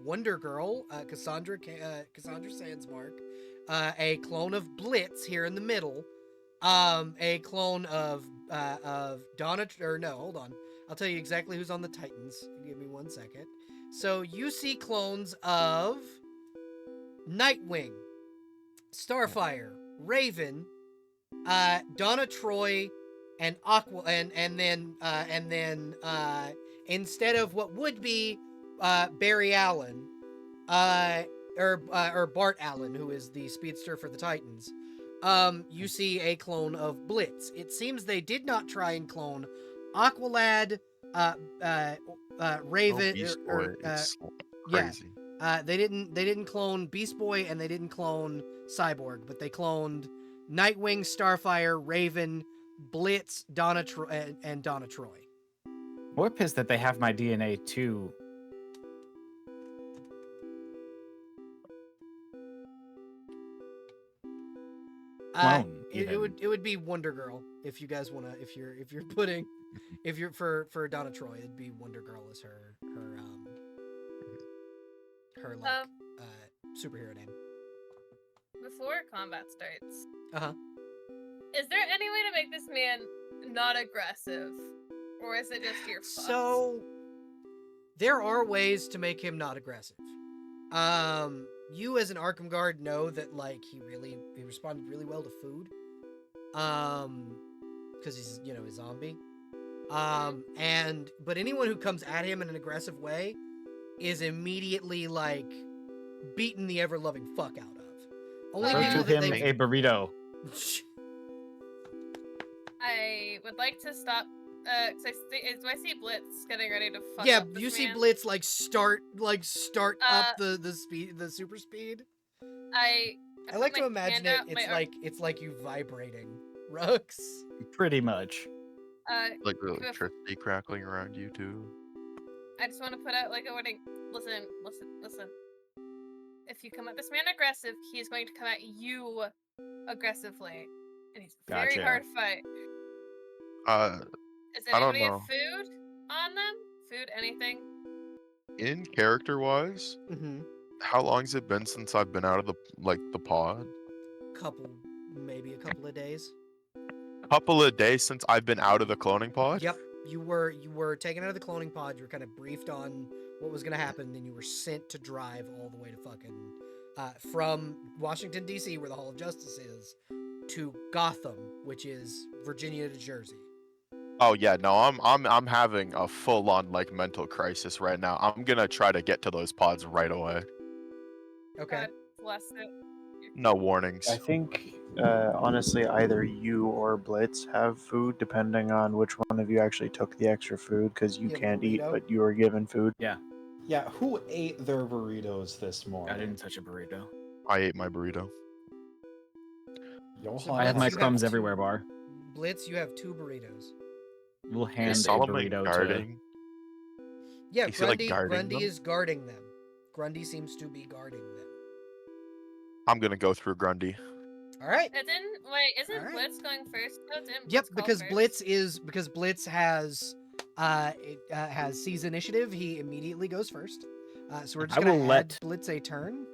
Wonder Girl, Cassandra Sandsmark, a clone of Blitz here in the middle, a clone of Donna. Or no, hold on. I'll tell you exactly who's on the Titans. Give me 1 second. So you see clones of Nightwing, Starfire, Raven, Donna Troy, and Aqua, and then instead of what would be Barry Allen, or Bart Allen, who is the speedster for the Titans, you see a clone of Blitz. It seems they did not try and clone Aqualad, Raven, No Beast Boy, it's yeah. crazy. They didn't clone Beast Boy and they didn't clone Cyborg, but they cloned Nightwing, Starfire, Raven, Blitz, and Donna Troy. More pissed that they have my DNA too. Clone, It even. would be Wonder Girl if you guys wanna if you're putting if you're for Donna Troy, it'd be Wonder Girl as her superhero name. before combat starts? Uh-huh. Is there any way to make this man not aggressive, or is it just your fucks? So there are ways to make him not aggressive. You as an Arkham guard know that like he responded really well to food. Because he's a zombie. But anyone who comes at him in an aggressive way is immediately like beaten the ever loving fuck out of. Only Throw people to that him they a burrito. I would like to stop. Do I see Blitz getting ready to fuck yeah, up this you see man? Blitz start up the super speed. I I like put to my imagine hand it. out, It's like you vibrating, Rux. Pretty much. Like the if- electricity crackling around you too. I just want to put out like a warning. Listen. If you come at this man aggressive, he is going to come at you aggressively, and he's a very Gotcha. hard fight. Does I don't anybody have know. food on them? Food, anything? In character wise, Mm-hmm. how long has it been since I've been out of the pod? Maybe a couple of days. Couple of days since I've been out of the cloning pod? Yep, you were taken out of the cloning pod. You were kind of briefed on what was going to happen, then you were sent to drive all the way to fucking from Washington D.C., where the Hall of Justice is, to Gotham, which is Virginia to Jersey. Oh yeah, no, I'm having a full-on like mental crisis right now. I'm gonna try to get to those pods right away. Okay. God bless it. No I warnings. think, honestly, either you or Blitz have food, depending on which one of you actually took the extra food, because you You have a can't eat, burrito? but you were given food. Yeah, who ate their burritos this morning? I didn't touch a burrito. I ate my burrito. Johan So I have Blitz, my you have crumbs two- everywhere, Bar. Blitz, you have 2 burritos. We'll hand Is a Solomon burrito to. guarding? Yeah, Is he, like, Grundy, guarding Grundy them? is guarding them. Grundy seems to be guarding them. I'm gonna go through Grundy. All right. Isn't Alright. Blitz going first though? Didn't Yep, Blitz call because first? Blitz has sees initiative. He immediately goes first. So we're just I gonna will add let- Blitz a turn.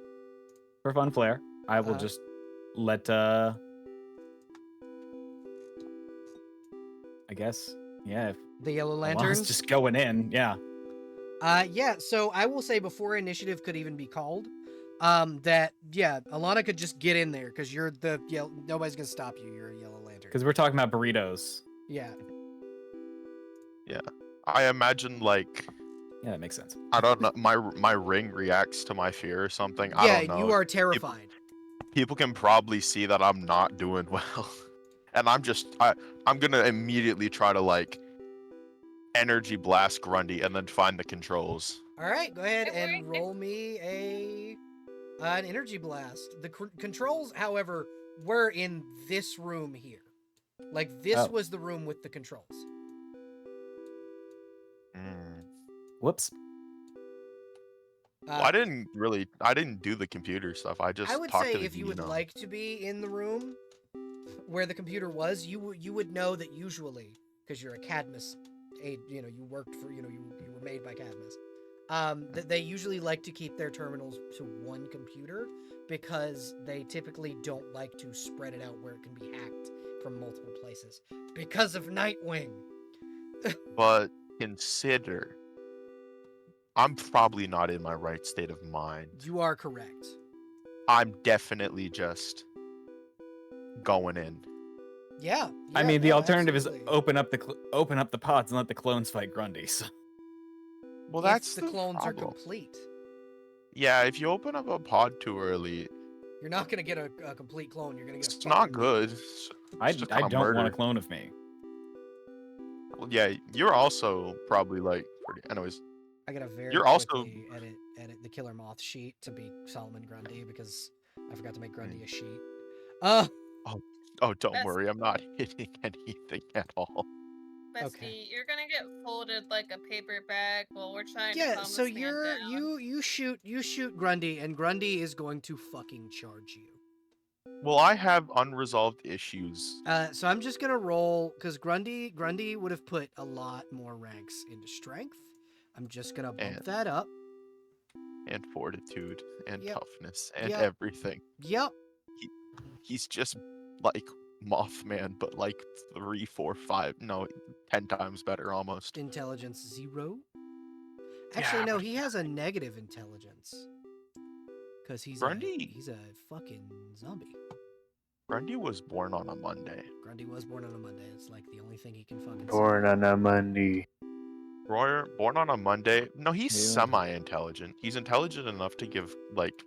For fun flair, I will Uh-huh. just let I guess, yeah, if The yellow Alana's lanterns. just going in, yeah. Yeah. So I will say before initiative could even be called, that Alana could just get in there because you're the nobody's gonna stop you. You're a yellow lantern. Because we're talking about burritos. Yeah. I imagine like Yeah, that makes sense. I don't know, my ring reacts to my fear or something. I Yeah, don't know. you are terrified. People can probably see that I'm not doing well, and I'm gonna immediately try to like energy blast Grundy and then find the controls. All right, go ahead It and worked. roll me an energy blast. The controls, however, were in this room here. Like this Oh. was the room with the controls. Mm. Whoops. Well, I didn't do the computer stuff. I just I would talked say to the if you would Dino. like to be in the room where the computer was, you would know that usually, because you're a Cadmus, you worked for, you were made by Cadmus, that they usually like to keep their terminals to one computer because they typically don't like to spread it out where it can be hacked from multiple places because of Nightwing. But consider, I'm probably not in my right state of mind. You are correct. I'm definitely just going in. Yeah. I mean, the no, alternative absolutely. is open up the pods and let the clones fight Grundy. So. Well, If that's the clones are problem. complete. Yeah, if you open up a pod too early, You're not gonna get a complete clone. You're gonna get. it's a not fucking- good. I just don't kinda want a murder. clone of me. Well, yeah, you're also probably like pretty. Anyways, I gotta very You're also- quickly edit the Killer Moth sheet to be Solomon Grundy because I forgot to make Grundy a sheet. oh, don't That's- worry, I'm not hitting anything at all. Bestie, Okay. you're gonna get folded like a paper bag while we're trying to Yeah, calm so this man down. you shoot Grundy, and Grundy is going to fucking charge you. Well, I have unresolved issues. So I'm just gonna roll because Grundy would have put a lot more ranks into strength. I'm just gonna bump And- that up. And fortitude and Yep. toughness and Yep. everything. Yep. He's just like Mothman, but like 3, 4, 5, no, 10 times better almost. Intelligence 0. Actually, Yeah, no, but he has a negative intelligence. Because he's Grundy- he's a fucking zombie. Grundy was born on a Monday. Grundy was born on a Monday. It's like the only thing he can fucking Born on a Monday. Royer, born on a Monday. No, he's Yeah. semi-intelligent. He's intelligent enough to give like.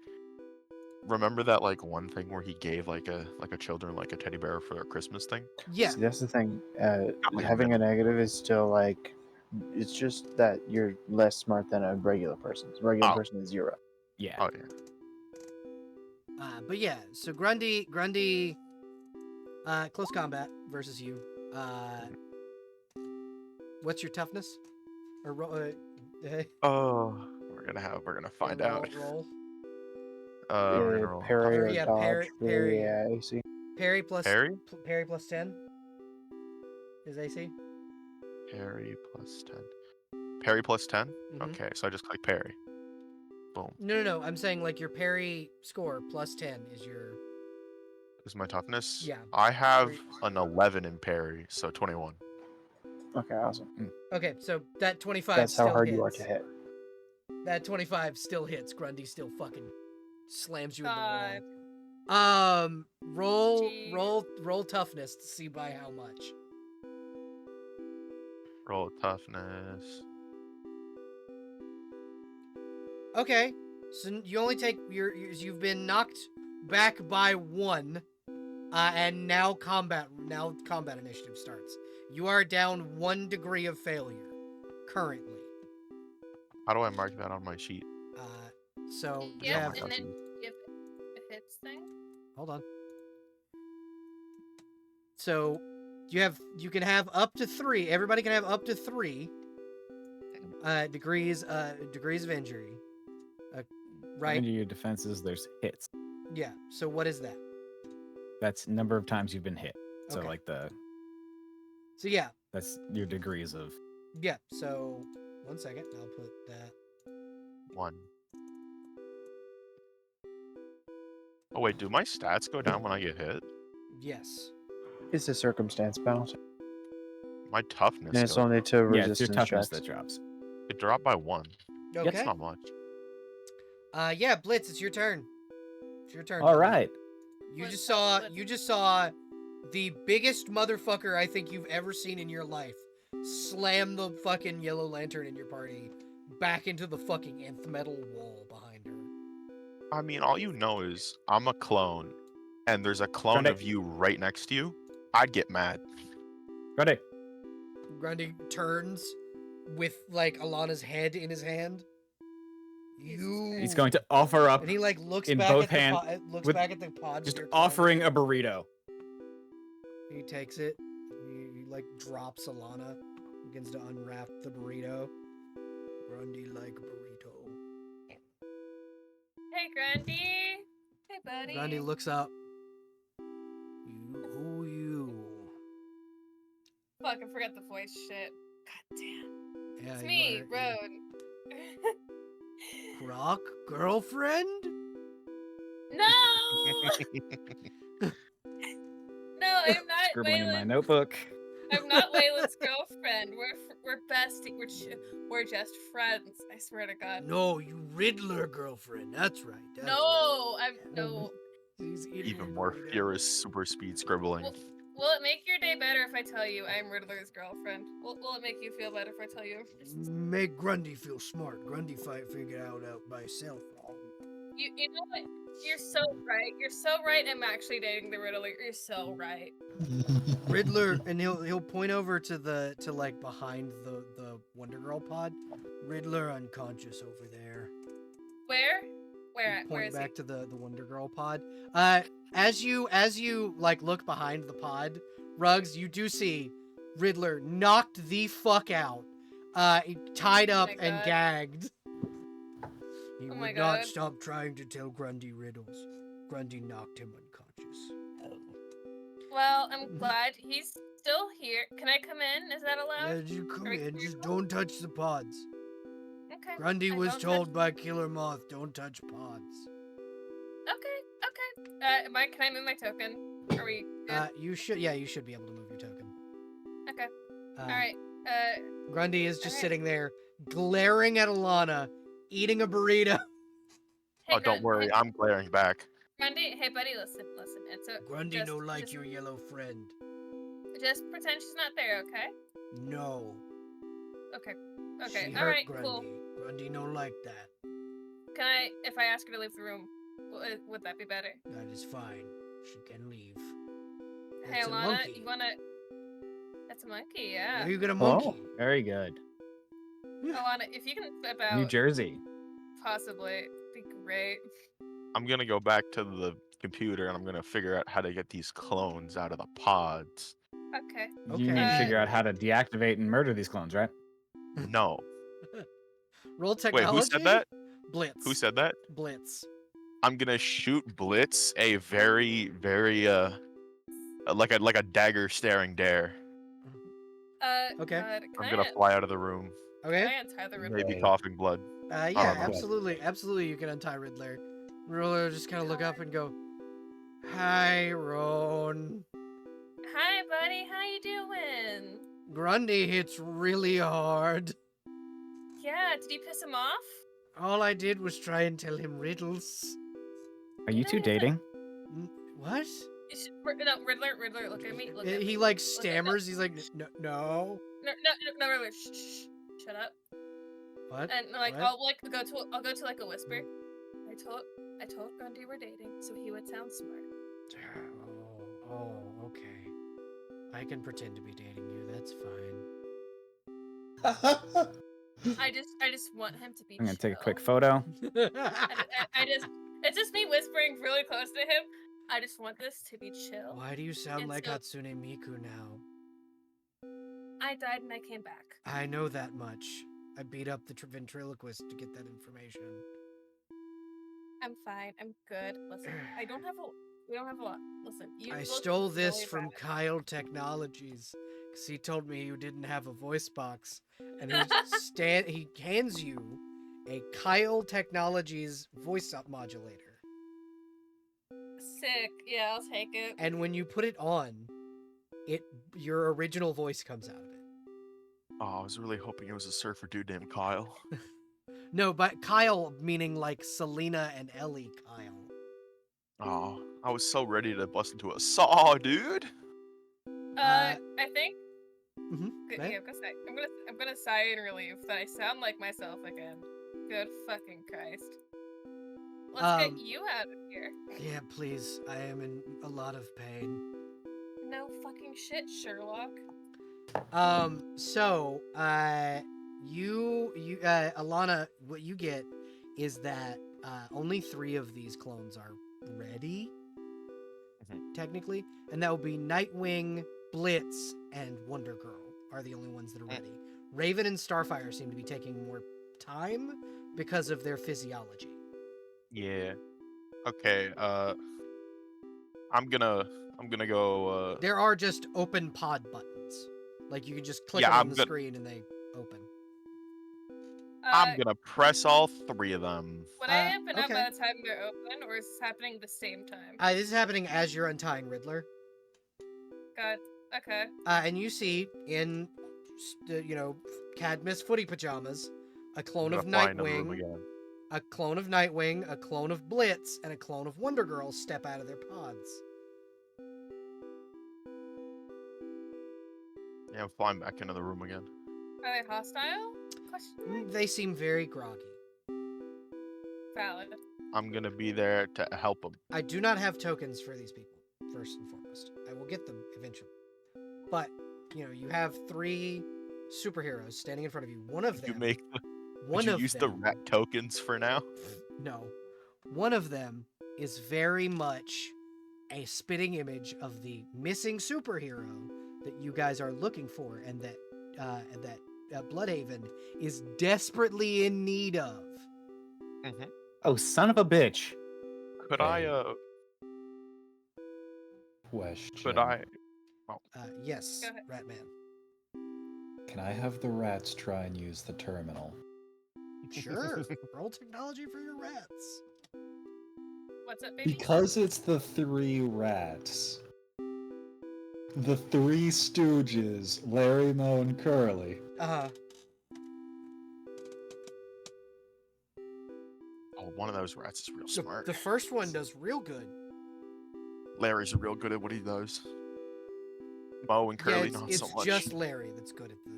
Remember that like one thing where he gave like a children like a teddy bear for their Christmas thing? Yeah. See, that's the thing. like a Having a negative is still like, it's just that you're less smart than a regular person. A regular Oh. person is 0. Yeah. Oh yeah. But yeah, so Grundy, close combat versus you. What's your toughness? Or Oh, we're gonna find out. Roll. We're gonna roll. Parry Or, or yeah, dodge. parry. Yeah, AC. Parry plus Parry? Parry plus 10 is AC. Parry plus 10. Parry plus 10? Mhm. Okay, so I just click parry. Boom. No. I'm saying like your parry score plus 10 is your. Is my toughness? Yeah. I have an 11 in parry, so 21. Okay, awesome. Okay, so that 25 That's still how hard hits. you are to hit. That 25 still hits. Grundy still fucking slams you in the God. Roll toughness to see by how much. Roll toughness. Okay, so you only take you've been knocked back by 1, and now combat initiative starts. You are down 1 degree of failure currently. How do I mark that on my sheet? So you Yep, have. and then yep, it hits thing. Hold on. So you can have up to 3. Everybody can have up to 3 degrees of injury. Right? Under your defenses, there's hits. Yeah. So what is that? That's number of times you've been hit. So Okay. like So yeah. that's your degrees of. Yeah. So 1 second. I'll put that. 1. Oh wait, do my stats go down when I get hit? Yes. It's a circumstance bounce. My toughness And it's goes. only to Yeah, it's your resistance toughness checks. that drops. It dropped by 1. Okay. That's not much. Yeah, Blitz, it's your turn. It's your turn. All buddy. right. You Let's just go, saw Blitz. you just saw the biggest motherfucker I think you've ever seen in your life slam the fucking yellow lantern in your party back into the fucking nth metal wall behind her. I mean, all you know is I'm a clone, and there's a clone Grundy. of you right next to you. I'd get mad. Ready. Grundy turns with like Alana's head in his hand. You. He's going to offer up, And he like looks in back both at the hand- pod, looks with back at the pod. just you're climbing. offering a burrito. He takes it. He like drops Alana. Begins to unwrap the burrito. Grundy like burrito. Hey, Grundy. Hey, buddy. Grundy looks up. Who you? Fuck, I forgot the voice shit. God damn. Yeah, It's you me, are- Road. Croc girlfriend? No! No, I'm not Scribbling in my Waylon. notebook. I'm not Waylon's girlfriend. We're bestie. We're just friends. I swear to God. No, you Riddler girlfriend. That's right. That's No, right. I'm no. He's eating Even your more burrito. furious super speed scribbling. Will it make your day better if I tell you I'm Riddler's girlfriend? Will it make you feel better if I tell you? Make Grundy feel smart. Grundy figure out by himself. You know what? You're so right. You're so right. I'm actually dating the Riddler. You're so right. Riddler, and he'll point over to like behind the Wonder Girl pod. Riddler unconscious over there. Where? Where? Point Where is back to the Wonder Girl pod. As you like look behind the pod, Ruggs, you do see Riddler knocked the fuck out, tied up my and God. gagged. He Oh would my not God. stop trying to tell Grundy riddles. Grundy knocked him unconscious. Well, I'm glad he's still here. Can I come in? Is that allowed? As you come Are we in, clear just to don't touch the pods. Okay. Grundy I was don't told by Killer Moth, don't touch pods. Okay. Can I move my token? Are we good? You should be able to move your token. Okay. Uh, All right. Grundy is just Alright. sitting there, glaring at Alana, eating a burrito. Hey, Oh, don't no, worry, hey, I'm glaring back. Grundy, hey, buddy, listen. It's a Grundy just, no like just, your yellow friend. Just pretend she's not there, okay? No. Okay. She Okay. hurt All right. Grundy. Cool. Grundy no like that. Can I, if I ask her to leave the room, would that be better? That is fine. She can leave. Hey, That's a Alana, monkey. you wanna? That's a monkey, yeah. Now you got a Oh. monkey. Very good. Alana, if you can flip out, New Jersey. possibly, be great. I'm gonna go back to the computer and I'm gonna figure out how to get these clones out of the pods. Okay. Okay. You need to figure out how to deactivate and murder these clones, right? No. Roll Wait, technology. who said that? Blitz. Who said that? Blitz? I'm gonna shoot Blitz a very, very like a dagger staring dare. Okay. Can I'm gonna fly out of the room, Okay. I untie the Riddler? maybe coughing blood. Yeah, don't know. absolutely. You can untie Riddler. Riddler just kind of look up and go, "Hi, Ron. Hi, buddy. How you doing? Grundy hits really hard. Yeah. Did you piss him off? All I did was try and tell him riddles. Are you two dating? What? No, Riddler, look at me. Look at me. He like stammers. He's like, no. No, Riddler. Shh. Shut up. What? And like, What? I'll go to like a whisper. I told Grundy we're dating, so he would sound smart. Oh, okay. I can pretend to be dating you. That's fine. I just want him to be. I'm gonna take a chill. quick photo. It's just me whispering really close to him. I just want this to be chill. Why do you sound And like so- Hatsune Miku now? I died and I came back. I know that much. I beat up the ventriloquist to get that information. I'm fine. I'm good. Listen, we don't have a lot. Listen, you. I look stole this really from bad. Kyle Technologies because he told me you didn't have a voice box, and he hands you a Kyle Technologies voice up modulator. Sick. Yeah, I'll take it. And when you put it on, your original voice comes out of it. Oh, I was really hoping it was a surfer dude named Kyle. No, but Kyle meaning like Selena and Ellie Kyle. Oh, I was so ready to bust into a saw, dude. I think. Mhm, Good, go ahead. yeah, I'm gonna sigh in relief that I sound like myself again. Good fucking Christ. Let's get you out of here. Yeah, please. I am in a lot of pain. No fucking shit, Sherlock. So, Alana, what you get is that only 3 of these clones are ready, technically, and that will be Nightwing, Blitz, and Wonder Girl are the only ones that are ready. Raven and Starfire seem to be taking more time because of their physiology. Yeah. Okay. I'm gonna go. There are just open pod buttons. Like you can just click Yeah, them on I'm the gonna- screen and they open. I'm gonna press all 3 of them. Would I open up okay. by the time they're open, or is this happening at the same time? This is happening as you're untying Riddler. God. Okay. And you see in, Cadmus footy pajamas, a clone I'm of gonna fly into the room Nightwing, again. a clone of Nightwing, a clone of Blitz, and a clone of Wonder Girl step out of their pods. Yeah, I'm flying back into the room again. Are they hostile? Question mark? They seem very groggy. Valid. I'm gonna be there to help them. I do not have tokens for these people, first and foremost. I will get them eventually. But, you have 3 superheroes standing in front of you. One of them... Did you use the rat tokens for now? No. One of them is very much a spitting image of the missing superhero that you guys are looking for and that Bloodhaven is desperately in need of. Oh, son of a bitch. Could Question. Yes, Go ahead. Ratman. Can I have the rats try and use the terminal? Sure. Roll technology for your rats. What's up, baby? Because it's the 3 rats. The 3 stooges, Larry, Moe, and Curly. Oh, one of those rats is real smart. The first one does real good. Larry's real good at what he does. Mo and Curly not so much. It's just Larry that's good at things.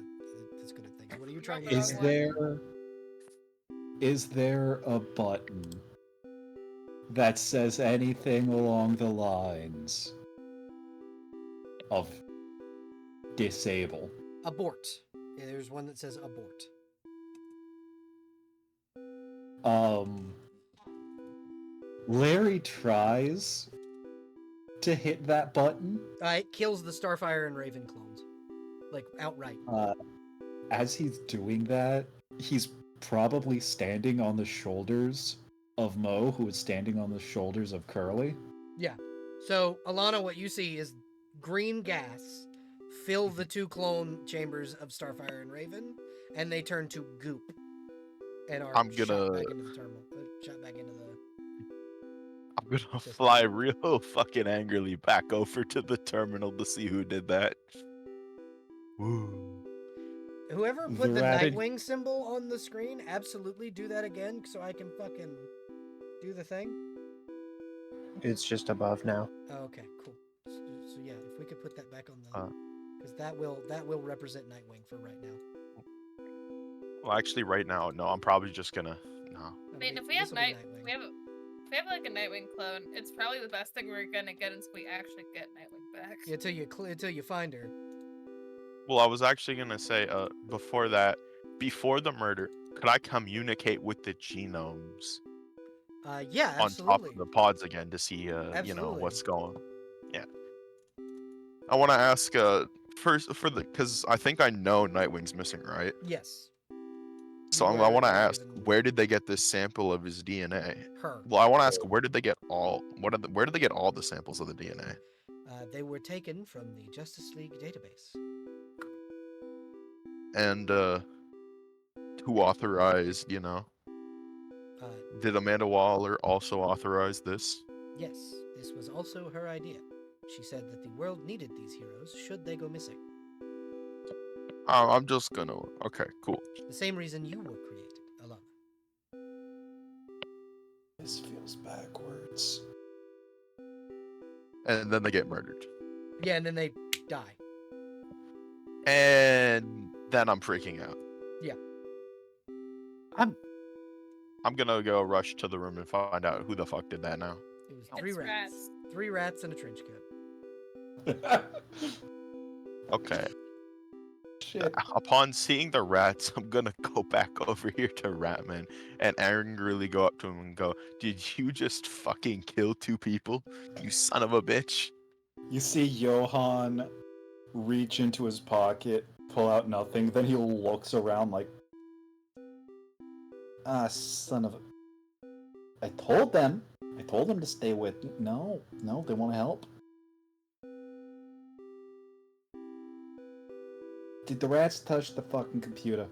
What are you trying to Is there a button that says anything along the lines of disable? Abort. Yeah, there's one that says abort. Larry tries to hit that button. It kills the Starfire and Raven clones. Like, outright. As he's doing that, he's probably standing on the shoulders of Mo, who is standing on the shoulders of Curly. Yeah. So, Alana, what you see is green gas fill the 2 clone chambers of Starfire and Raven, and they turn to goop. And are shot back into the terminal. Shot back into the... I'm gonna fly real fucking angrily back over to the terminal to see who did that. Woo. Whoever put the Nightwing symbol on the screen, absolutely do that again so I can fucking do the thing. It's just above now. Oh, okay, cool. So yeah, if we could put that back on the, Uh. because that will represent Nightwing for right now. Well, actually, right now, no. I'm probably just gonna no. I mean, if we have if we have like a Nightwing clone, it's probably the best thing we're gonna get until we actually get Nightwing back. Yeah, until you find her. Well, I was actually gonna say, before that, before the murder, could I communicate with the genomes Yeah, on top absolutely. of the pods again to see, Absolutely. what's going? Yeah. I want to ask, first because I think I know Nightwing's missing, right? Yes. So You I were want to ask, given where did they get this sample of his DNA? her. Well, I want to ask, where did they get all the samples of the DNA? They were taken from the Justice League database. And who authorized? Did Amanda Waller also authorize this? Yes, this was also her idea. She said that the world needed these heroes should they go missing. I'm just gonna. Okay, cool. The same reason you were created, Alana. This feels backwards. And then they get murdered. Yeah, and then they die. And then I'm freaking out. Yeah. I'm gonna go rush to the room and find out who the fuck did that now. It was It's three rats. rats. 3 rats in a trench coat. Okay. Shit. Upon seeing the rats, I'm gonna go back over here to Ratman and angrily go up to him and go, "Did you just fucking kill 2 people? You son of a bitch!" You see Johan reach into his pocket, pull out nothing, then he looks around like, son of a... I told them to stay with me. No, they want to help. Did the rats touch the fucking computer?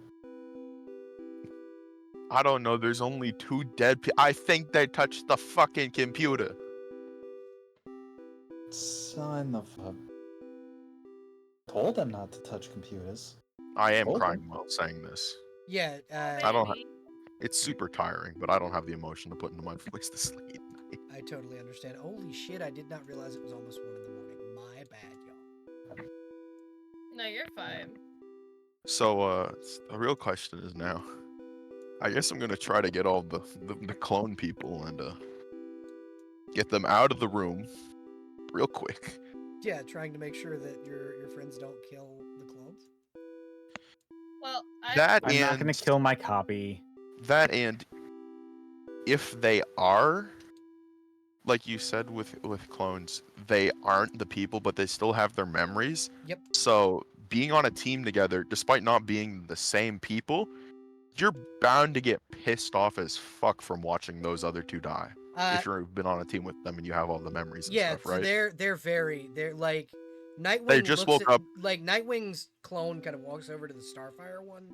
I don't know. There's only 2 dead people. I think they touched the fucking computer. Son of a... Told them not to touch computers. I am Told crying them. while saying this. Yeah, I don't. It's super tiring, but I don't have the emotion to put into my voice to sleep. I totally understand. Holy shit, I did not realize it was almost 1 in the morning. My bad, y'all. No, you're fine. So, the real question is now. I guess I'm gonna try to get all the clone people and get them out of the room real quick. Yeah, trying to make sure that your friends don't kill the clones. Well, I'm not gonna kill my copy. That and if they are, like you said with clones, they aren't the people, but they still have their memories. Yep. So being on a team together, despite not being the same people, you're bound to get pissed off as fuck from watching those other 2 die. If you've been on a team with them and you have all the memories and stuff, right? They're like Nightwing. They just woke up. Like Nightwing's clone kind of walks over to the Starfire one,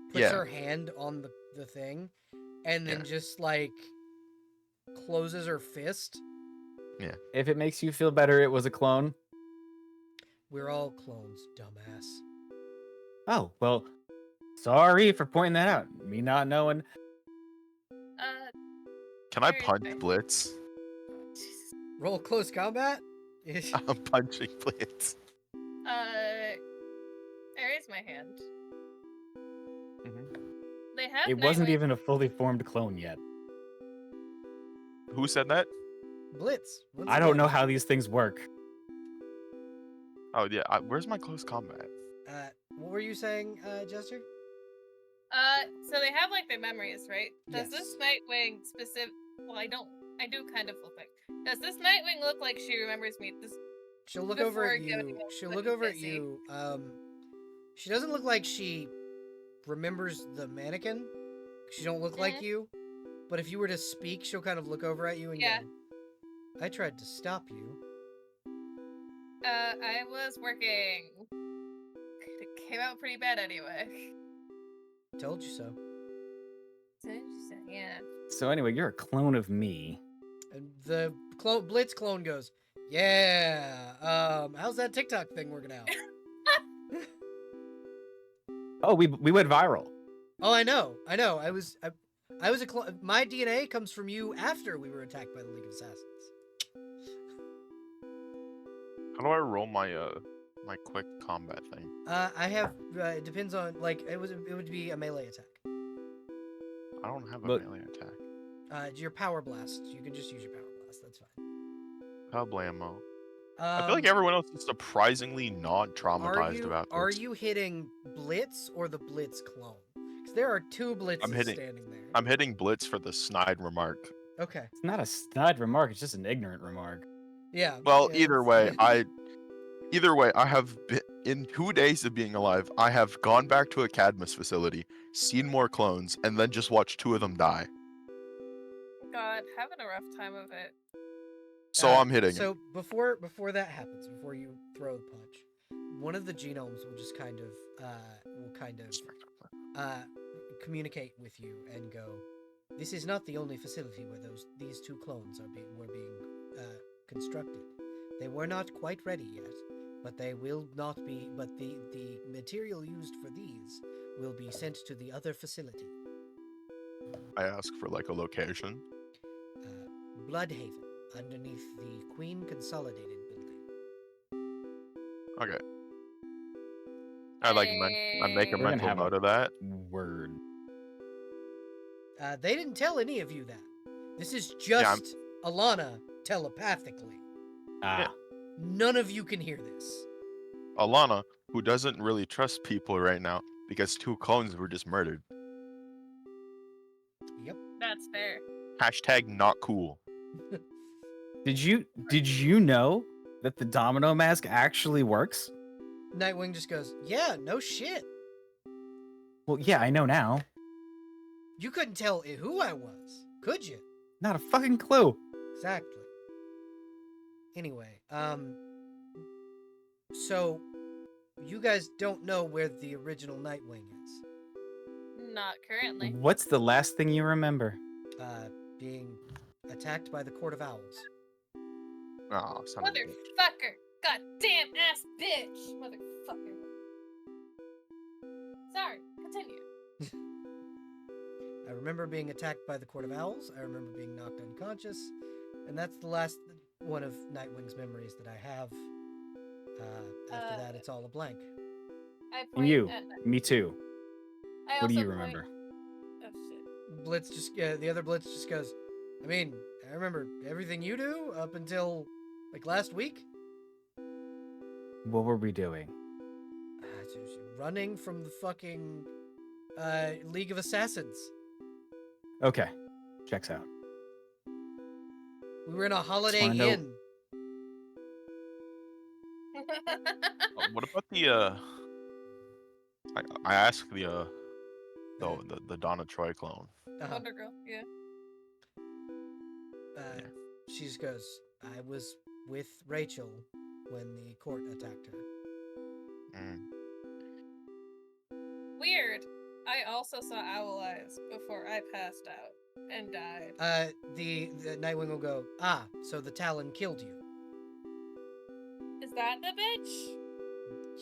puts Yeah. her hand on the thing, and then just like closes her fist. Yeah. If it makes you feel better, it was a clone. We're all clones, dumbass. Oh, well, sorry for pointing that out. Me not knowing. Can I Very punch nice. Blitz? Jesus. Roll close combat. I'm punching Blitz. I raise my hand. Mhm. They have. It wasn't Nightwing- even a fully formed clone yet. Who said that? Blitz. once I don't again. know how these things work. Oh yeah. Where's my close combat? What were you saying, Jester? So they have like their memories, right? Does Yes. this Nightwing specific? Well, I do kind of look like. Does this Nightwing look like she remembers me? She'll look over Before at getting you. all She'll fucking look over at pissy. you. She doesn't look like she remembers the mannequin. She don't look like Mhm. you. But if you were to speak, she'll kind of look over at you and Yeah. go, "I tried to stop you." I was working. It came out pretty bad anyway. Told you so. So interesting, yeah. So anyway, you're a clone of me. And the Blitz clone goes, "Yeah. How's that TikTok thing working out?" Oh, we went viral. Oh, I know. I was a clone. My DNA comes from you after we were attacked by the League of Assassins. How do I roll my my quick combat thing? I have. It depends on like it would be a melee attack. I don't have a But- melee attack. Your power blast. You can just use your power blast. That's fine. Kablamo. I feel like everyone else is surprisingly not traumatized about this. Are you hitting Blitz or the Blitz clone? Because there are two Blitzes standing there. I'm hitting Blitz for the snide remark. Okay. It's not a snide remark. It's just an ignorant remark. Yeah. Well, yeah, either way, I have been in 2 days of being alive. I have gone back to a Cadmus facility, seen more clones, and then just watched 2 of them die. God, having a rough time of it. So I'm hitting. So before that happens, before you throw the punch, one of the genomes will just kind of communicate with you and go, "This is not the only facility where these 2 clones were being constructed. They were not quite ready yet, but they will not be. But the material used for these will be sent to the other facility, I ask for like a location. Bloodhaven, underneath the Queen Consolidated building." Okay. I make a We're gonna mental have note a- of that. Word. They didn't tell any of you that. This is Yeah, just Alana telepathically. Ah. None of you can hear this. Alana, who doesn't really trust people right now because 2 clones were just murdered. Yep. That's fair. Hashtag not cool. Did you know that the domino mask actually works? Nightwing just goes, "Yeah, no shit. Well, yeah, I know now. You couldn't tell who I was, could you?" Not a fucking clue. Exactly. Anyway, so you guys don't know where the original Nightwing is. Not currently. What's the last thing you remember? Being attacked by the Court of Owls. Oh, son of a bitch. Motherfucker! Goddamn ass bitch! Motherfucker. Sorry, continue. I remember being attacked by the Court of Owls. I remember being knocked unconscious. And that's the last one of Nightwing's memories that I have. After that, it's all a blank. I And point you. at- Me too. I What do also you point- remember? Oh shit. Blitz just, the other Blitz just goes, I mean, I remember everything you do up until, like, last week. What were we doing? Just running from the fucking, League of Assassins. Okay. Checks out. We were in a Holiday wanna know- Inn. What about the I asked the Donna Troy clone. Wonder Girl, yeah. She just goes, I was with Rachel when the court attacked her. Mm. Weird. I also saw Owl Eyes before I passed out and died. The Nightwing will go, so the Talon killed you. Is that the bitch?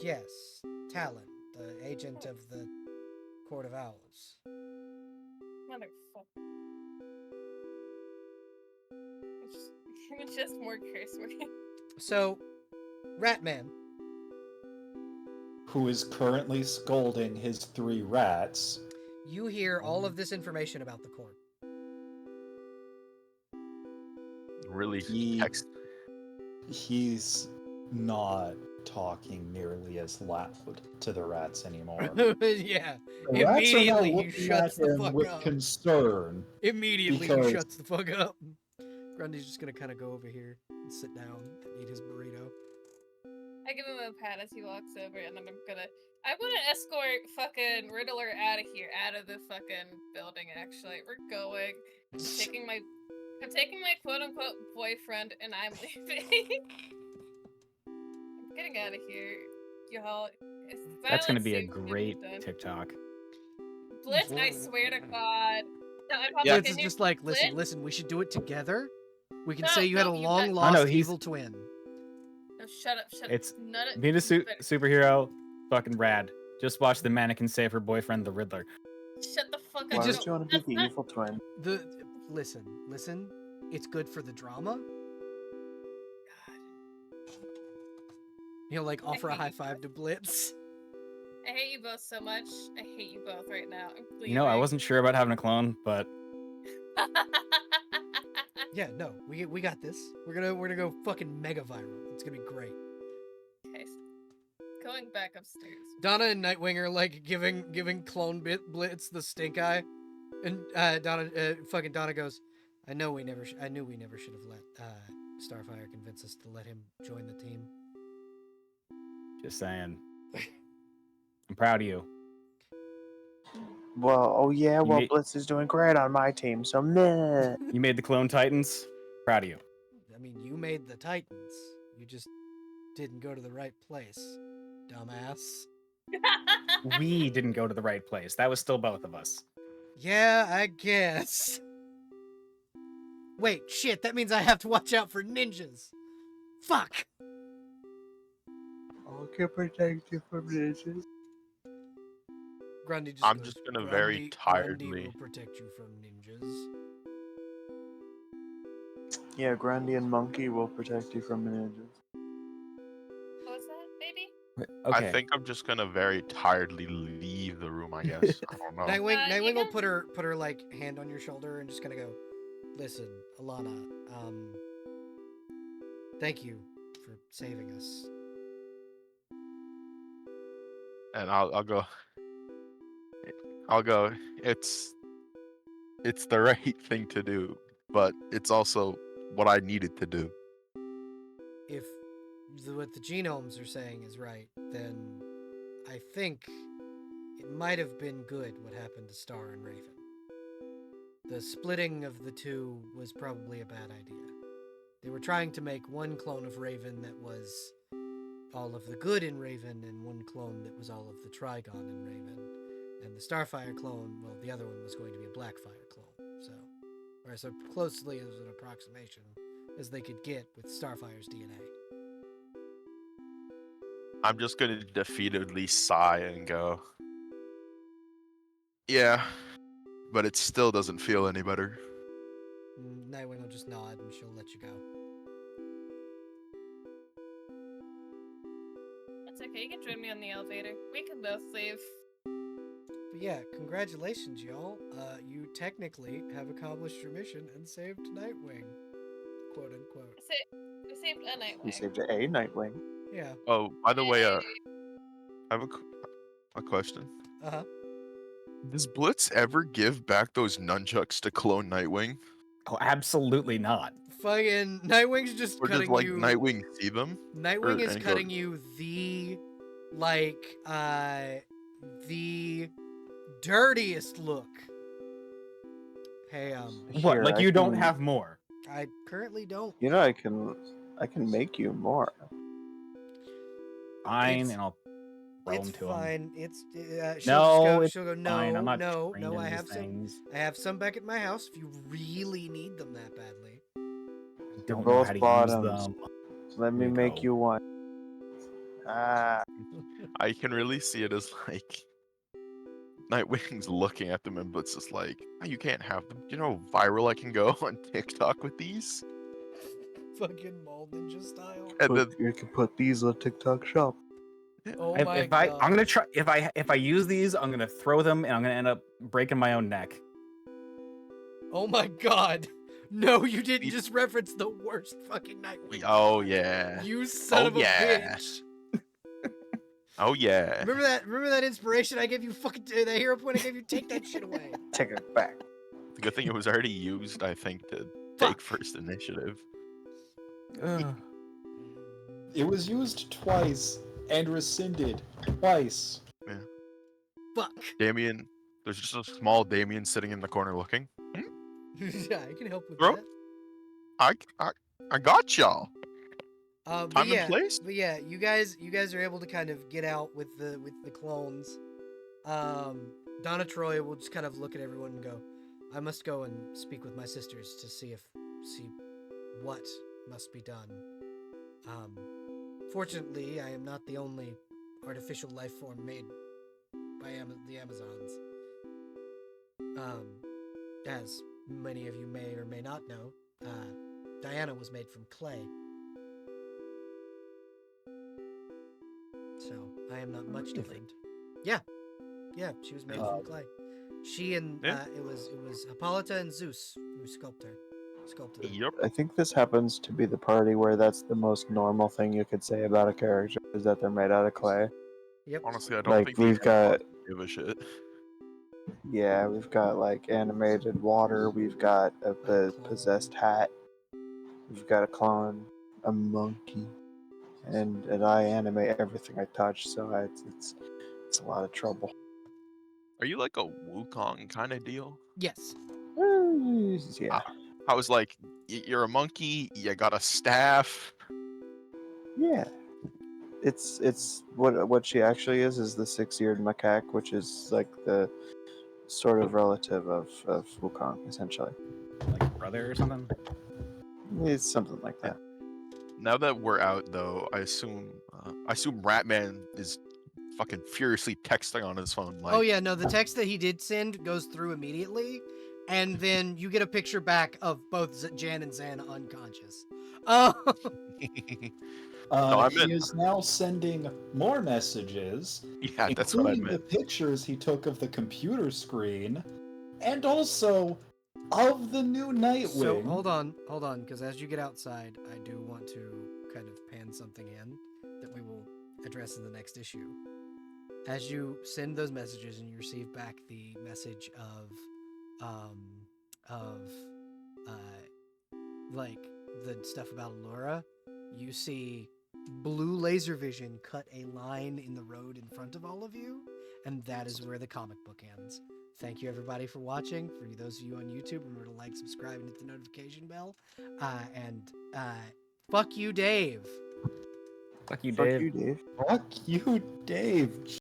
Yes, Talon, the agent of the Court of Owls. Motherfucker. It's just more curse words. So, Ratman, Who is currently scolding his 3 rats. you hear all of this information about the court. Really He- text. He's not talking nearly as loud to the rats anymore. Yeah, The rats are now immediately he looking shuts at the him fuck with up. concern. Immediately because- he shuts the fuck up. Grundy's just gonna kind of go over here and sit down and eat his burrito. I give him a pat as he walks over, and then I want to escort fucking Riddler out of here, out of the fucking building. Actually, we're going. I'm taking my quote unquote boyfriend, and I'm leaving. I'm getting out of here, y'all. That's gonna Violence be a seems to great done. TikTok. Blitz, I swear to God. No, I'm Yeah. Blitz is just like, listen, we should do it together. We can No, say you had a no, you long got- lost no, he's- evil twin. No, shut up, shut It's up. None of, Being a but superhero, fucking rad. Just watch the mannequin save her boyfriend, the Riddler. shut the fuck It up. Why just- would you want to That's be the not- evil twin? Listen. It's good for the drama. He'll like I offer a hate high you five to Blitz. I hate you both so much. I hate you both right now. I'm You know, I leaving. wasn't sure about having a clone, but Yeah, no, we got this. We're gonna go fucking mega viral. It's gonna be great. Okay, going back upstairs. Donna and Nightwing are like giving Clone Blitz the stink eye, and Donna goes, I knew we never should have let Starfire convince us to let him join the team. just saying. I'm proud of you. Well, oh yeah, well, made- Blitz is doing great on my team, so meh. You made the Clone Titans. Proud of you. I mean, you made the Titans. You just didn't go to the right place, dumbass. We didn't go to the right place. That was still both of us. Yeah, I guess. Wait, shit, that means I have to watch out for ninjas. Fuck! I can protect you from ninjas. Grundy just I'm goes, just gonna very Grundy tiredly. will protect you from ninjas. Yeah, Grundy and Monkey will protect you from ninjas. What was that, baby? Okay. I think I'm just gonna very tiredly leave the room. I guess. I don't know. Nightwing you will guys- put her like hand on your shoulder and just kind of go, listen, Alana, thank you for saving us. And I'll go. I'll go. It's the right thing to do, but it's also what I needed to do. If what the genomes are saying is right, then I think it might have been good what happened to Star and Raven. The splitting of the two was probably a bad idea. They were trying to make one clone of Raven that was all of the good in Raven, and one clone that was all of the Trigon in Raven. And the Starfire clone, well, the other one was going to be a Blackfire clone. So, or as closely as an approximation as they could get with Starfire's DNA. I'm just gonna defeatedly sigh and go, yeah, but it still doesn't feel any better. Nightwing will just nod and she'll let you go. That's okay. You can join me on the elevator. We can both leave. But yeah, congratulations, y'all. You technically have accomplished your mission and saved Nightwing. Quote unquote. We saved a Nightwing. We saved a Nightwing. Yeah. Oh, by the way, Yay. I have a question. Uh-huh. Does Blitz ever give back those nunchucks to clone Nightwing, Oh, absolutely not. Fucking Nightwing's just or does cutting like you. Nightwing see them? Nightwing is and go- cutting you the, like, the dirtiest look. Hey, What? Here, Like I you don't can- have more? I currently don't. You know, I can make you more. Fine, It's- and I'll throw It's them to him. fine. It's No, it's she'll go no, Fine, I'm not no, trained no. in I these have some. things. I have some back at my house if you really need them that badly. I don't know Both how to use bottoms. them. Let me Here you make go. you one. Ah, I can really see it as like Nightwing's looking at them, and Blitz is like, "Oh, you can't have them. You know how viral I can go on TikTok with these?" Fucking mall ninja style. And then you can put these on TikTok Shop. Oh If, my if god. I'm gonna try, if I use these, I'm gonna throw them, and I'm gonna end up breaking my own neck. Oh my god. No, you didn't just reference the worst fucking Nightwing. oh god. yeah, You son Oh, of a yeah. bitch. oh yeah. Remember that inspiration I gave you? Fucking the hero point I gave you. Take that shit away. Take it back. The good thing it was already used, I think, to Fuck. take first initiative. It was used twice and rescinded twice. Fuck. Damien, there's just a small Damien sitting in the corner looking. Yeah, I can help with Bro? that. I got y'all. But I'm yeah, in place. But yeah, you guys are able to kind of get out with the clones. Donna Troy will just kind of look at everyone and go, "I must go and speak with my sisters to see what must be done." Fortunately, I am not the only artificial life form made by the Amazons. As many of you may or may not know, Diana was made from clay. I am not much Really? different. Yeah, she was made from clay. She and Yeah. it was Hippolyta and Zeus who sculpted her. Yep. I think this happens to be the party where that's the most normal thing you could say about a character is that they're made out of clay. Yep. Honestly, I don't Like think we've the got, give a shit. yeah, we've got like animated water. We've got a clone. possessed hat. We've got a clone, a monkey, and I animate everything I touch. So it's a lot of trouble. Are you like a Wukong kind of deal? Yes. Yeah, I was like, you're a monkey. You got a staff. yeah. It's what she actually is the 6-eared macaque, which is like the sort of relative of Wukong, essentially. Like a brother or something. It's something like that. Now that we're out, though, I assume Ratman is fucking furiously texting on his phone. Like, Oh yeah, no, the text that he did send goes through immediately, and then you get a picture back of both Jan and Zan unconscious. Oh. No, I He meant- is now sending more messages, yeah, that's what I including the meant. pictures he took of the computer screen, and also of the new Nightwing. So hold on, because as you get outside, I do want to kind of pan something in that we will address in the next issue. As you send those messages and you receive back the message of like the stuff about Laura, you see blue laser vision cut a line in the road in front of all of you, and that is where the comic book ends. Thank you everybody for watching. For those of you on YouTube, remember to like, subscribe, and hit the notification bell. Fuck you, Dave. Fuck you, Fuck Dave. you, Dave. Fuck you, Dave.